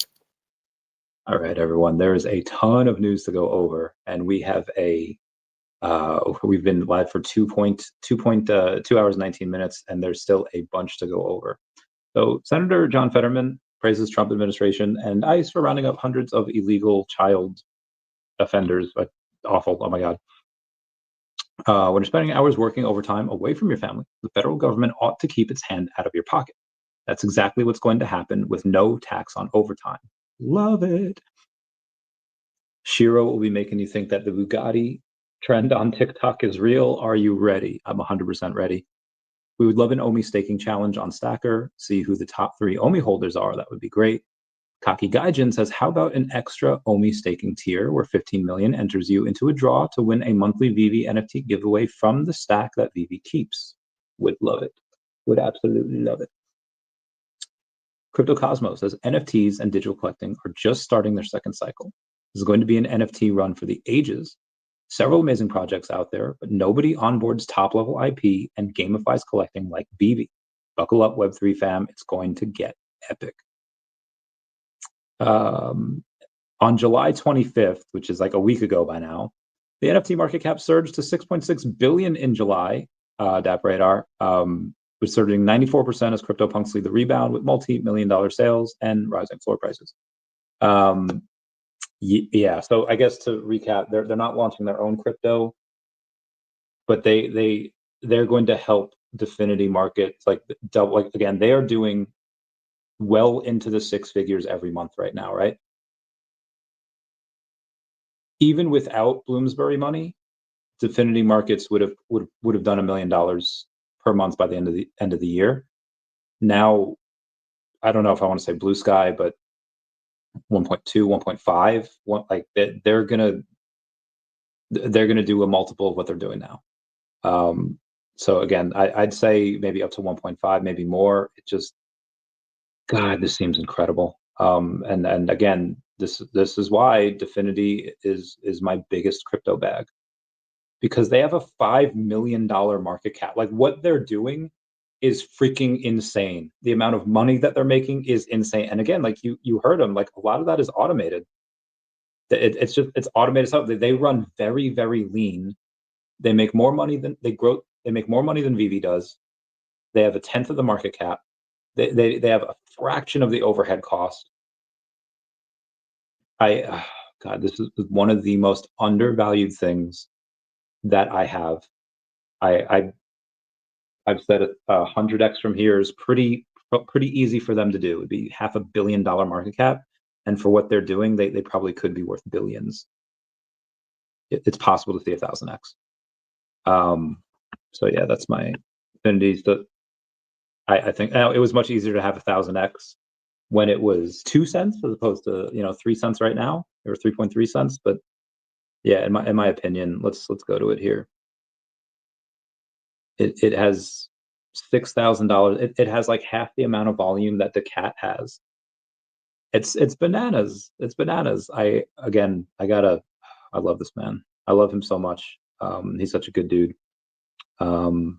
All right, everyone. There is a ton of news to go over, and we have we've been live for 2 hours 19 minutes, and there's still a bunch to go over. So Senator John Fetterman praises Trump administration and ICE for rounding up hundreds of illegal child offenders. Awful. Oh my God. When you're spending hours working overtime away from your family, the federal government ought to keep its hand out of your pocket. That's exactly what's going to happen with no tax on overtime. Love it. SHIRO will be making you think that the Bugatti trend on TikTok is real. Are you ready? I'm 100% ready. We would love an OMI staking challenge on Stacker. See who the top 3 OMI holders are. That would be great. Kaki Gaijin says, how about an extra OMI staking tier where 15 million enters you into a draw to win a monthly VeVe NFT giveaway from the stack that VeVe keeps? Would love it. Would absolutely love it. Crypto Cosmos says, NFTs and digital collecting are just starting their second cycle. This is going to be an NFT run for the ages. Several amazing projects out there, but nobody onboards top-level IP and gamifies collecting like VeVe. Buckle up, Web3 fam. It's going to get epic. On July 25th, which is like a week ago by now, the NFT market cap surged to 6.6 billion in July. DAP Radar was surging 94% as CryptoPunks lead the rebound with multi-million-dollar sales and rising floor prices. Yeah, so I guess to recap, they're not launching their own crypto, but they're going to help DFINITY markets like double. Like again, they are doing well into the 6 figures every month right now, right? Even without Bloomsbury money, DFINITY markets would have done $1 million per month by the end of the year. Now, I don't know if I want to say blue sky, but 1.2, 1.5, like they're gonna do a multiple of what they're doing now. So again, I'd say maybe up to 1.5, maybe more. It just, God, this seems incredible. And again, this is why DFINITY is my biggest crypto bag, because they have a $5 million market cap. Like what they're doing is freaking insane. The amount of money that they're making is insane. And again, like you heard them, like a lot of that is automated. It's automated stuff. They run very, very lean. They make more money than they make more money than VeVe does. They have 1/10 of the market cap. They have a fraction of the overhead cost. God, this is one of the most undervalued things that I have. I've said it, 100x from here is pretty easy for them to do. It'd be $500 million market cap, and for what they're doing, they probably could be worth billions. It's possible to see 1,000x. So yeah, that's my affinities. I think now it was much easier to have 1,000x when it was 2 cents as opposed to 3 cents right now, or 3.3 cents. But yeah, in my opinion, let's go to it here. It has $6,000. It has like half the amount of volume that daCat has. It's bananas. It's bananas. I love this man. I love him so much. He's such a good dude. And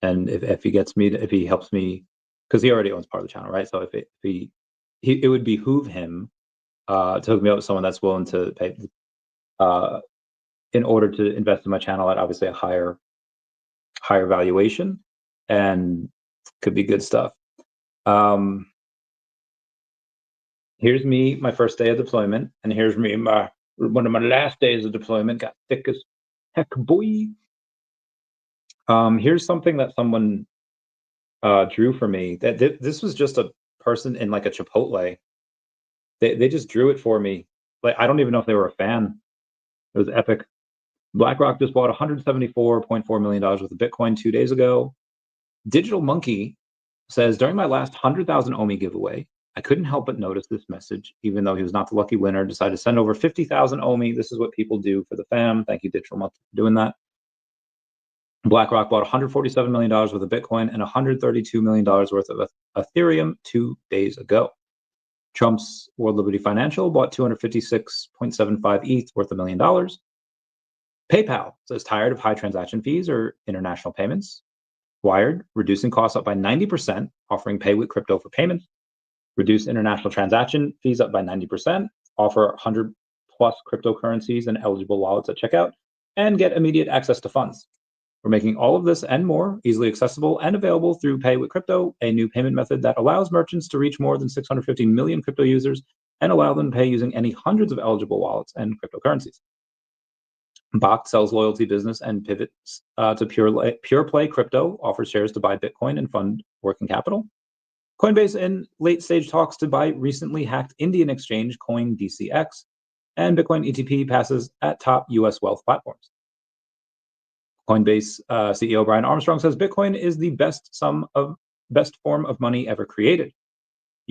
if he gets me, if he helps me, because he already owns part of the channel, right? So if it would behoove him to hook me up with someone that's willing to pay in order to invest in my channel at obviously a higher valuation, and could be good stuff. Here's me, my first day of deployment, and here's me, one of my last days of deployment. Got thick as heck, boy. Here's something that someone drew for me. That this was just a person in like a Chipotle. They just drew it for me. Like I don't even know if they were a fan. It was epic. BlackRock just bought $174.4 million worth of Bitcoin 2 days ago. Digital Monkey says, during my last 100,000 OMI giveaway, I couldn't help but notice this message, even though he was not the lucky winner. Decided to send over 50,000 OMI. This is what people do for the fam. Thank you, Digital Monkey, for doing that. BlackRock bought $147 million worth of Bitcoin and $132 million worth of Ethereum 2 days ago. Trump's World Liberty Financial bought 256.75 ETH worth $1 million. PayPal says tired of high transaction fees or international payments. Wired, reducing costs up by 90%, offering pay with crypto for payments. Reduce international transaction fees up by 90%, offer 100 plus cryptocurrencies and eligible wallets at checkout, and get immediate access to funds. We're making all of this and more easily accessible and available through Pay with Crypto, a new payment method that allows merchants to reach more than 650 million crypto users and allow them to pay using any hundreds of eligible wallets and cryptocurrencies. Bakkt sells loyalty business and pivots to pure play crypto, offers shares to buy Bitcoin and fund working capital. Coinbase in late stage talks to buy recently hacked Indian exchange coin DCX, and Bitcoin ETP passes at top US wealth platforms. Coinbase CEO Brian Armstrong says Bitcoin is the best form of money ever created.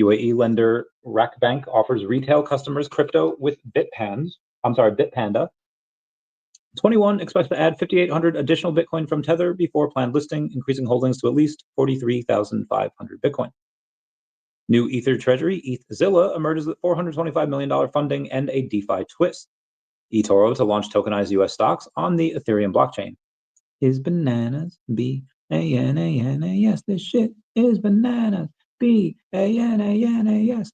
UAE lender Rakbank offers retail customers crypto with Bitpanda. 21 expects to add 5,800 additional Bitcoin from Tether before planned listing, increasing holdings to at least 43,500 Bitcoin. New Ether Treasury, ETHZilla, emerges with $425 million funding and a DeFi twist. eToro to launch tokenized US stocks on the Ethereum blockchain. Is bananas, B-A-N-A-N-A-S. This shit is bananas, B-A-N-A-N-A-S.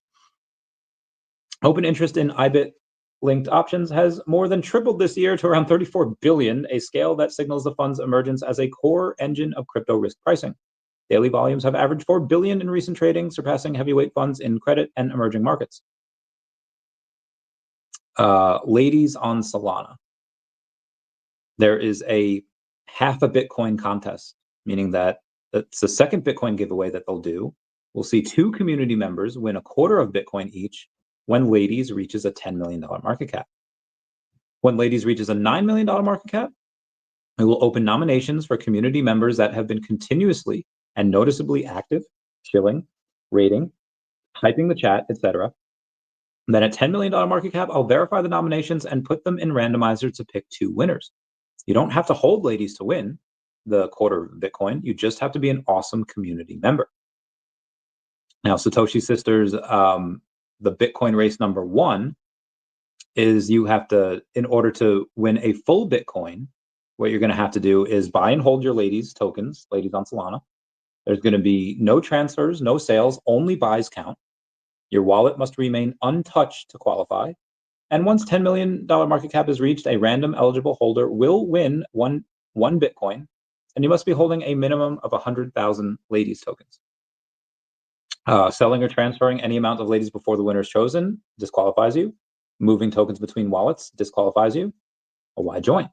Open interest in IBIT linked options has more than tripled this year to around 34 billion, a scale that signals the fund's emergence as a core engine of crypto risk pricing. Daily volumes have averaged 4 billion in recent trading, surpassing heavyweight funds in credit and emerging markets. Ladies on Solana. There is a half a Bitcoin contest, meaning that it's the second Bitcoin giveaway that they'll do. We'll see 2 community members win a quarter of Bitcoin each when Ladies reaches a $10 million market cap. When Ladies reaches a $9 million market cap, we will open nominations for community members that have been continuously and noticeably active, chilling, rating, typing the chat, etc. Then at $10 million market cap, I'll verify the nominations and put them in randomizer to pick 2 winners. You don't have to hold Ladies to win the quarter of Bitcoin. You just have to be an awesome community member. Now, Satoshi Sisters, the Bitcoin race number 1 is you have to, in order to win a full Bitcoin, what you're going to have to do is buy and hold your Ladies tokens, Ladies on Solana. There's going to be no transfers, no sales, only buys count. Your wallet must remain untouched to qualify. And once $10 million market cap is reached, a random eligible holder will win one Bitcoin, and you must be holding a minimum of 100,000 Ladies tokens. Selling or transferring any amount of Ladies before the winner is chosen disqualifies you. Moving tokens between wallets disqualifies you. Well, why join?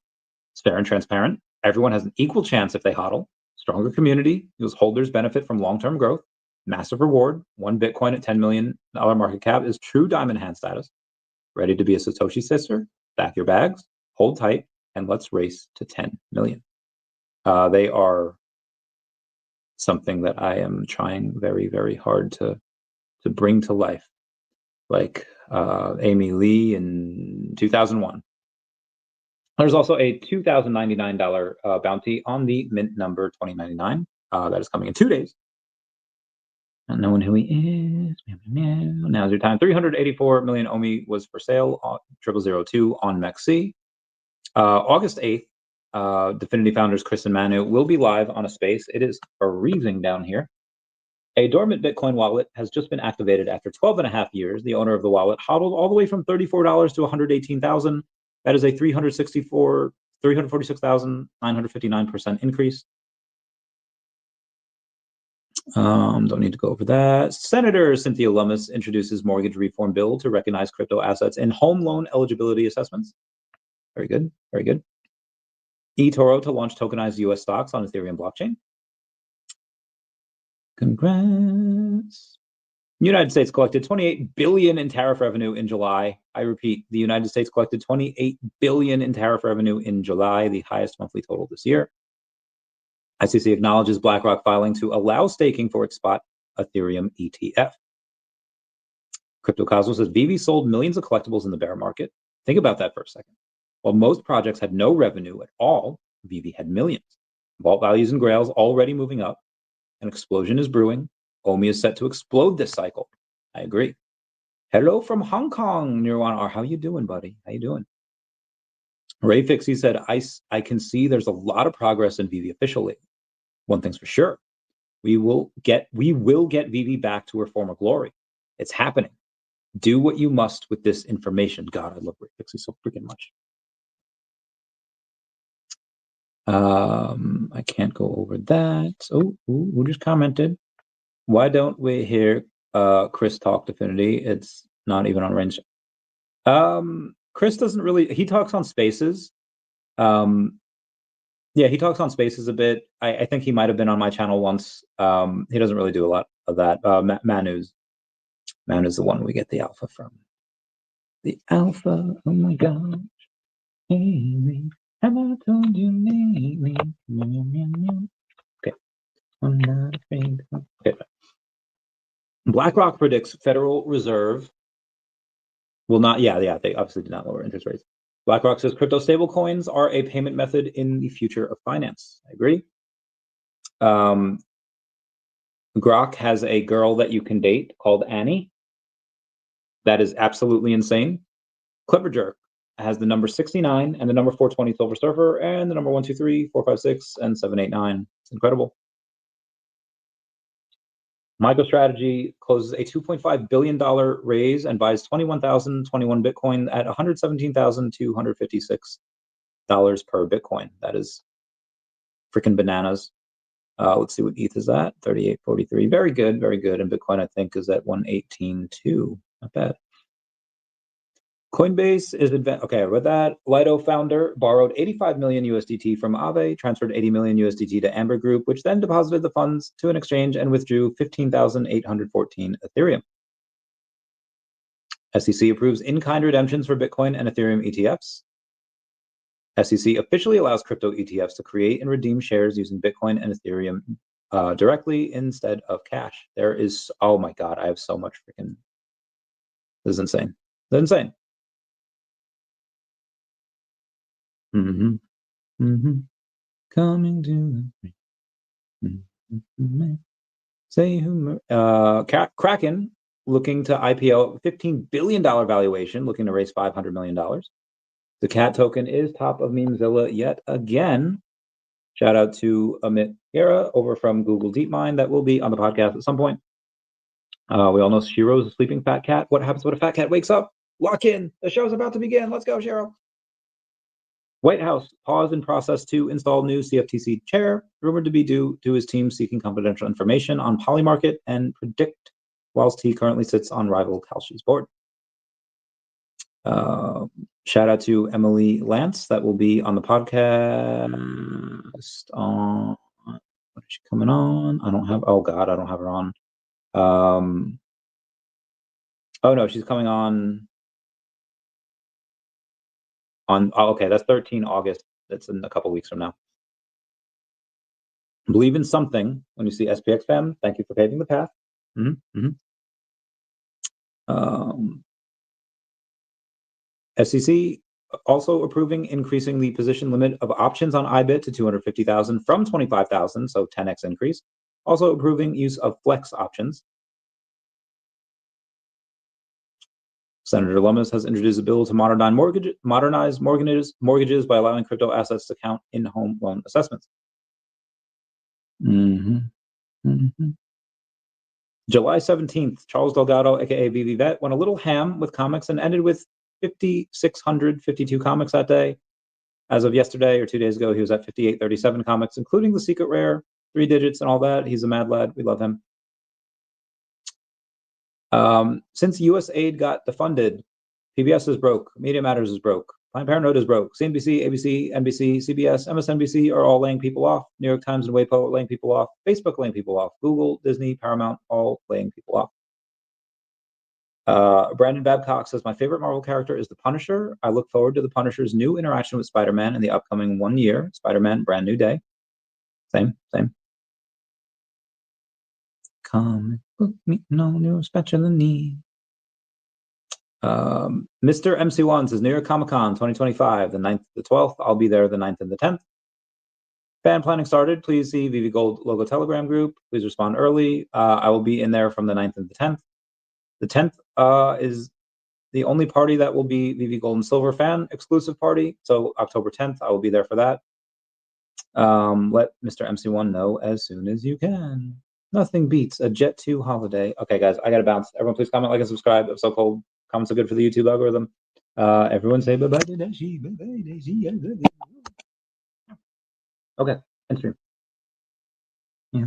It's fair and transparent. Everyone has an equal chance if they hodl. Stronger community, whose holders benefit from long-term growth. Massive reward. 1 Bitcoin at $10 million market cap is true diamond hand status. Ready to be a Satoshi sister? Back your bags, hold tight, and let's race to 10 million. They are something that I am trying very, very hard to bring to life, like Amy Lee in 2001. There's also a $2,099 bounty on the mint number 2099 that is coming in 2 days. Not knowing who he is. Now's your time. 384 million OMI was for sale on 0002 on MEXC. August 8th, Definity founders Chris and Manu will be live on a space. It is freezing down here. A dormant Bitcoin wallet has just been activated after 12 and a half years. The owner of the wallet hodled all the way from $34 to $118,000. That is a 346,959% increase. Don't need to go over that. Senator Cynthia Lummis introduces mortgage reform bill to recognize crypto assets in home loan eligibility assessments. Very good, very good. eToro to launch tokenized US stocks on Ethereum blockchain. Congrats. United States collected $28 billion in tariff revenue in July. I repeat, the United States collected $28 billion in tariff revenue in July, the highest monthly total this year. ICC acknowledges BlackRock filing to allow staking for its spot Ethereum ETF. CryptoCosmos says VeVe sold millions of collectibles in the bear market. Think about that for a second. While most projects had no revenue at all, VeVe had millions. Vault values and grails already moving up. An explosion is brewing. OMI is set to explode this cycle. I agree. Hello from Hong Kong, Nirwana. How you doing, buddy? How you doing? Ray Fixie said, I can see there's a lot of progress in VeVe officially. One thing's for sure. We will get VeVe back to her former glory. It's happening. Do what you must with this information. God, I love Ray Fixie so freaking much. I can't go over that. Oh, who just commented? Why don't we hear Chris talk Definity? It's not even on range. Chris doesn't really, he talks on Spaces. Yeah, he talks on Spaces a bit. I think he might have been on my channel once. He doesn't really do a lot of that. Manu's the one we get the alpha from. The alpha, oh my gosh. Amy, have I told you lately? Okay, I'm not afraid. Okay. BlackRock predicts Federal Reserve will not, they obviously did not lower interest rates. BlackRock says crypto stablecoins are a payment method in the future of finance. I agree. Grok has a girl that you can date called Annie. That is absolutely insane. Cleverjerk has the number 69 and the number 420 Silver Surfer and the number 1, 2, 3, 4, 5, 6, and 7, 8, 9. It's incredible. MicroStrategy closes a $2.5 billion raise and buys 21,021 Bitcoin at $117,256 per Bitcoin. That is freaking bananas. Let's see what ETH is at, 38.43. Very good, very good. And Bitcoin, I think, is at 118.2. Not bad. Coinbase is okay. I read that. Lido founder borrowed 85 million USDT from Aave, transferred 80 million USDT to Amber Group, which then deposited the funds to an exchange and withdrew 15,814 Ethereum. SEC approves in-kind redemptions for Bitcoin and Ethereum ETFs. SEC officially allows crypto ETFs to create and redeem shares using Bitcoin and Ethereum directly instead of cash. There is, oh my God, I have so much freaking, this is insane. This is insane. Coming to say who Kraken looking to IPO $15 billion valuation, looking to raise $500 million. The cat token is top of Memezilla yet again. Shout out to Amit Guerra over from Google DeepMind that will be on the podcast at some point. We all know SHIRO is a sleeping fat cat. What happens when a fat cat wakes up? Lock in. The show's about to begin. Let's go, SHIRO. White House pause in process to install new CFTC chair, rumored to be due to his team seeking confidential information on Polymarket and Predict, whilst he currently sits on rival Kalshi's board. Shout out to Emily Lance that will be on the podcast. On what is she coming on? I don't have. Oh God, I don't have her on. Oh no, she's coming on. Oh, okay, that's 13 August. That's in a couple weeks from now. Believe in something when you see SPX fam. Thank you for paving the path. SEC also approving increasing the position limit of options on IBIT to 250,000 from 25,000, so 10x increase. Also approving use of flex options. Senator Lummis has introduced a bill to modernize mortgages by allowing crypto assets to count in home loan assessments. July 17th, Charles Delgado, aka VeVe, went a little ham with comics and ended with 5,652 comics that day. As of yesterday or 2 days ago, he was at 5,837 comics, including the secret rare, 3 digits and all that. He's a mad lad. We love him. Since U.S. aid got defunded, PBS is broke, Media Matters is broke, Planned Parenthood is broke, CNBC, ABC, NBC, CBS, MSNBC are all laying people off. New York Times and WAPO are laying people off. Facebook laying people off. Google, Disney, Paramount, all laying people off. Brandon Babcock says, my favorite Marvel character is the Punisher. I look forward to the Punisher's new interaction with Spider-Man in the upcoming 1 year. Spider-Man, Brand New Day. Same. Comic book me no new special need. Mr. MC1 says New York Comic Con 2025, the 9th, the 12th. I'll be there the 9th and the 10th. Fan planning started. Please see VeVe Gold logo Telegram group. Please respond early. I will be in there from the 9th and the 10th. The 10th is the only party that will be VeVe Gold and Silver fan exclusive party. So October 10th, I will be there for that. Let Mr. MC1 know as soon as you can. Nothing beats a Jet 2 holiday. Okay, guys, I gotta bounce. Everyone, please comment, like, and subscribe. If so cold, comments are good for the YouTube algorithm. Everyone say bye-bye to Dashi. Bye-bye, Dashi. Okay, end stream.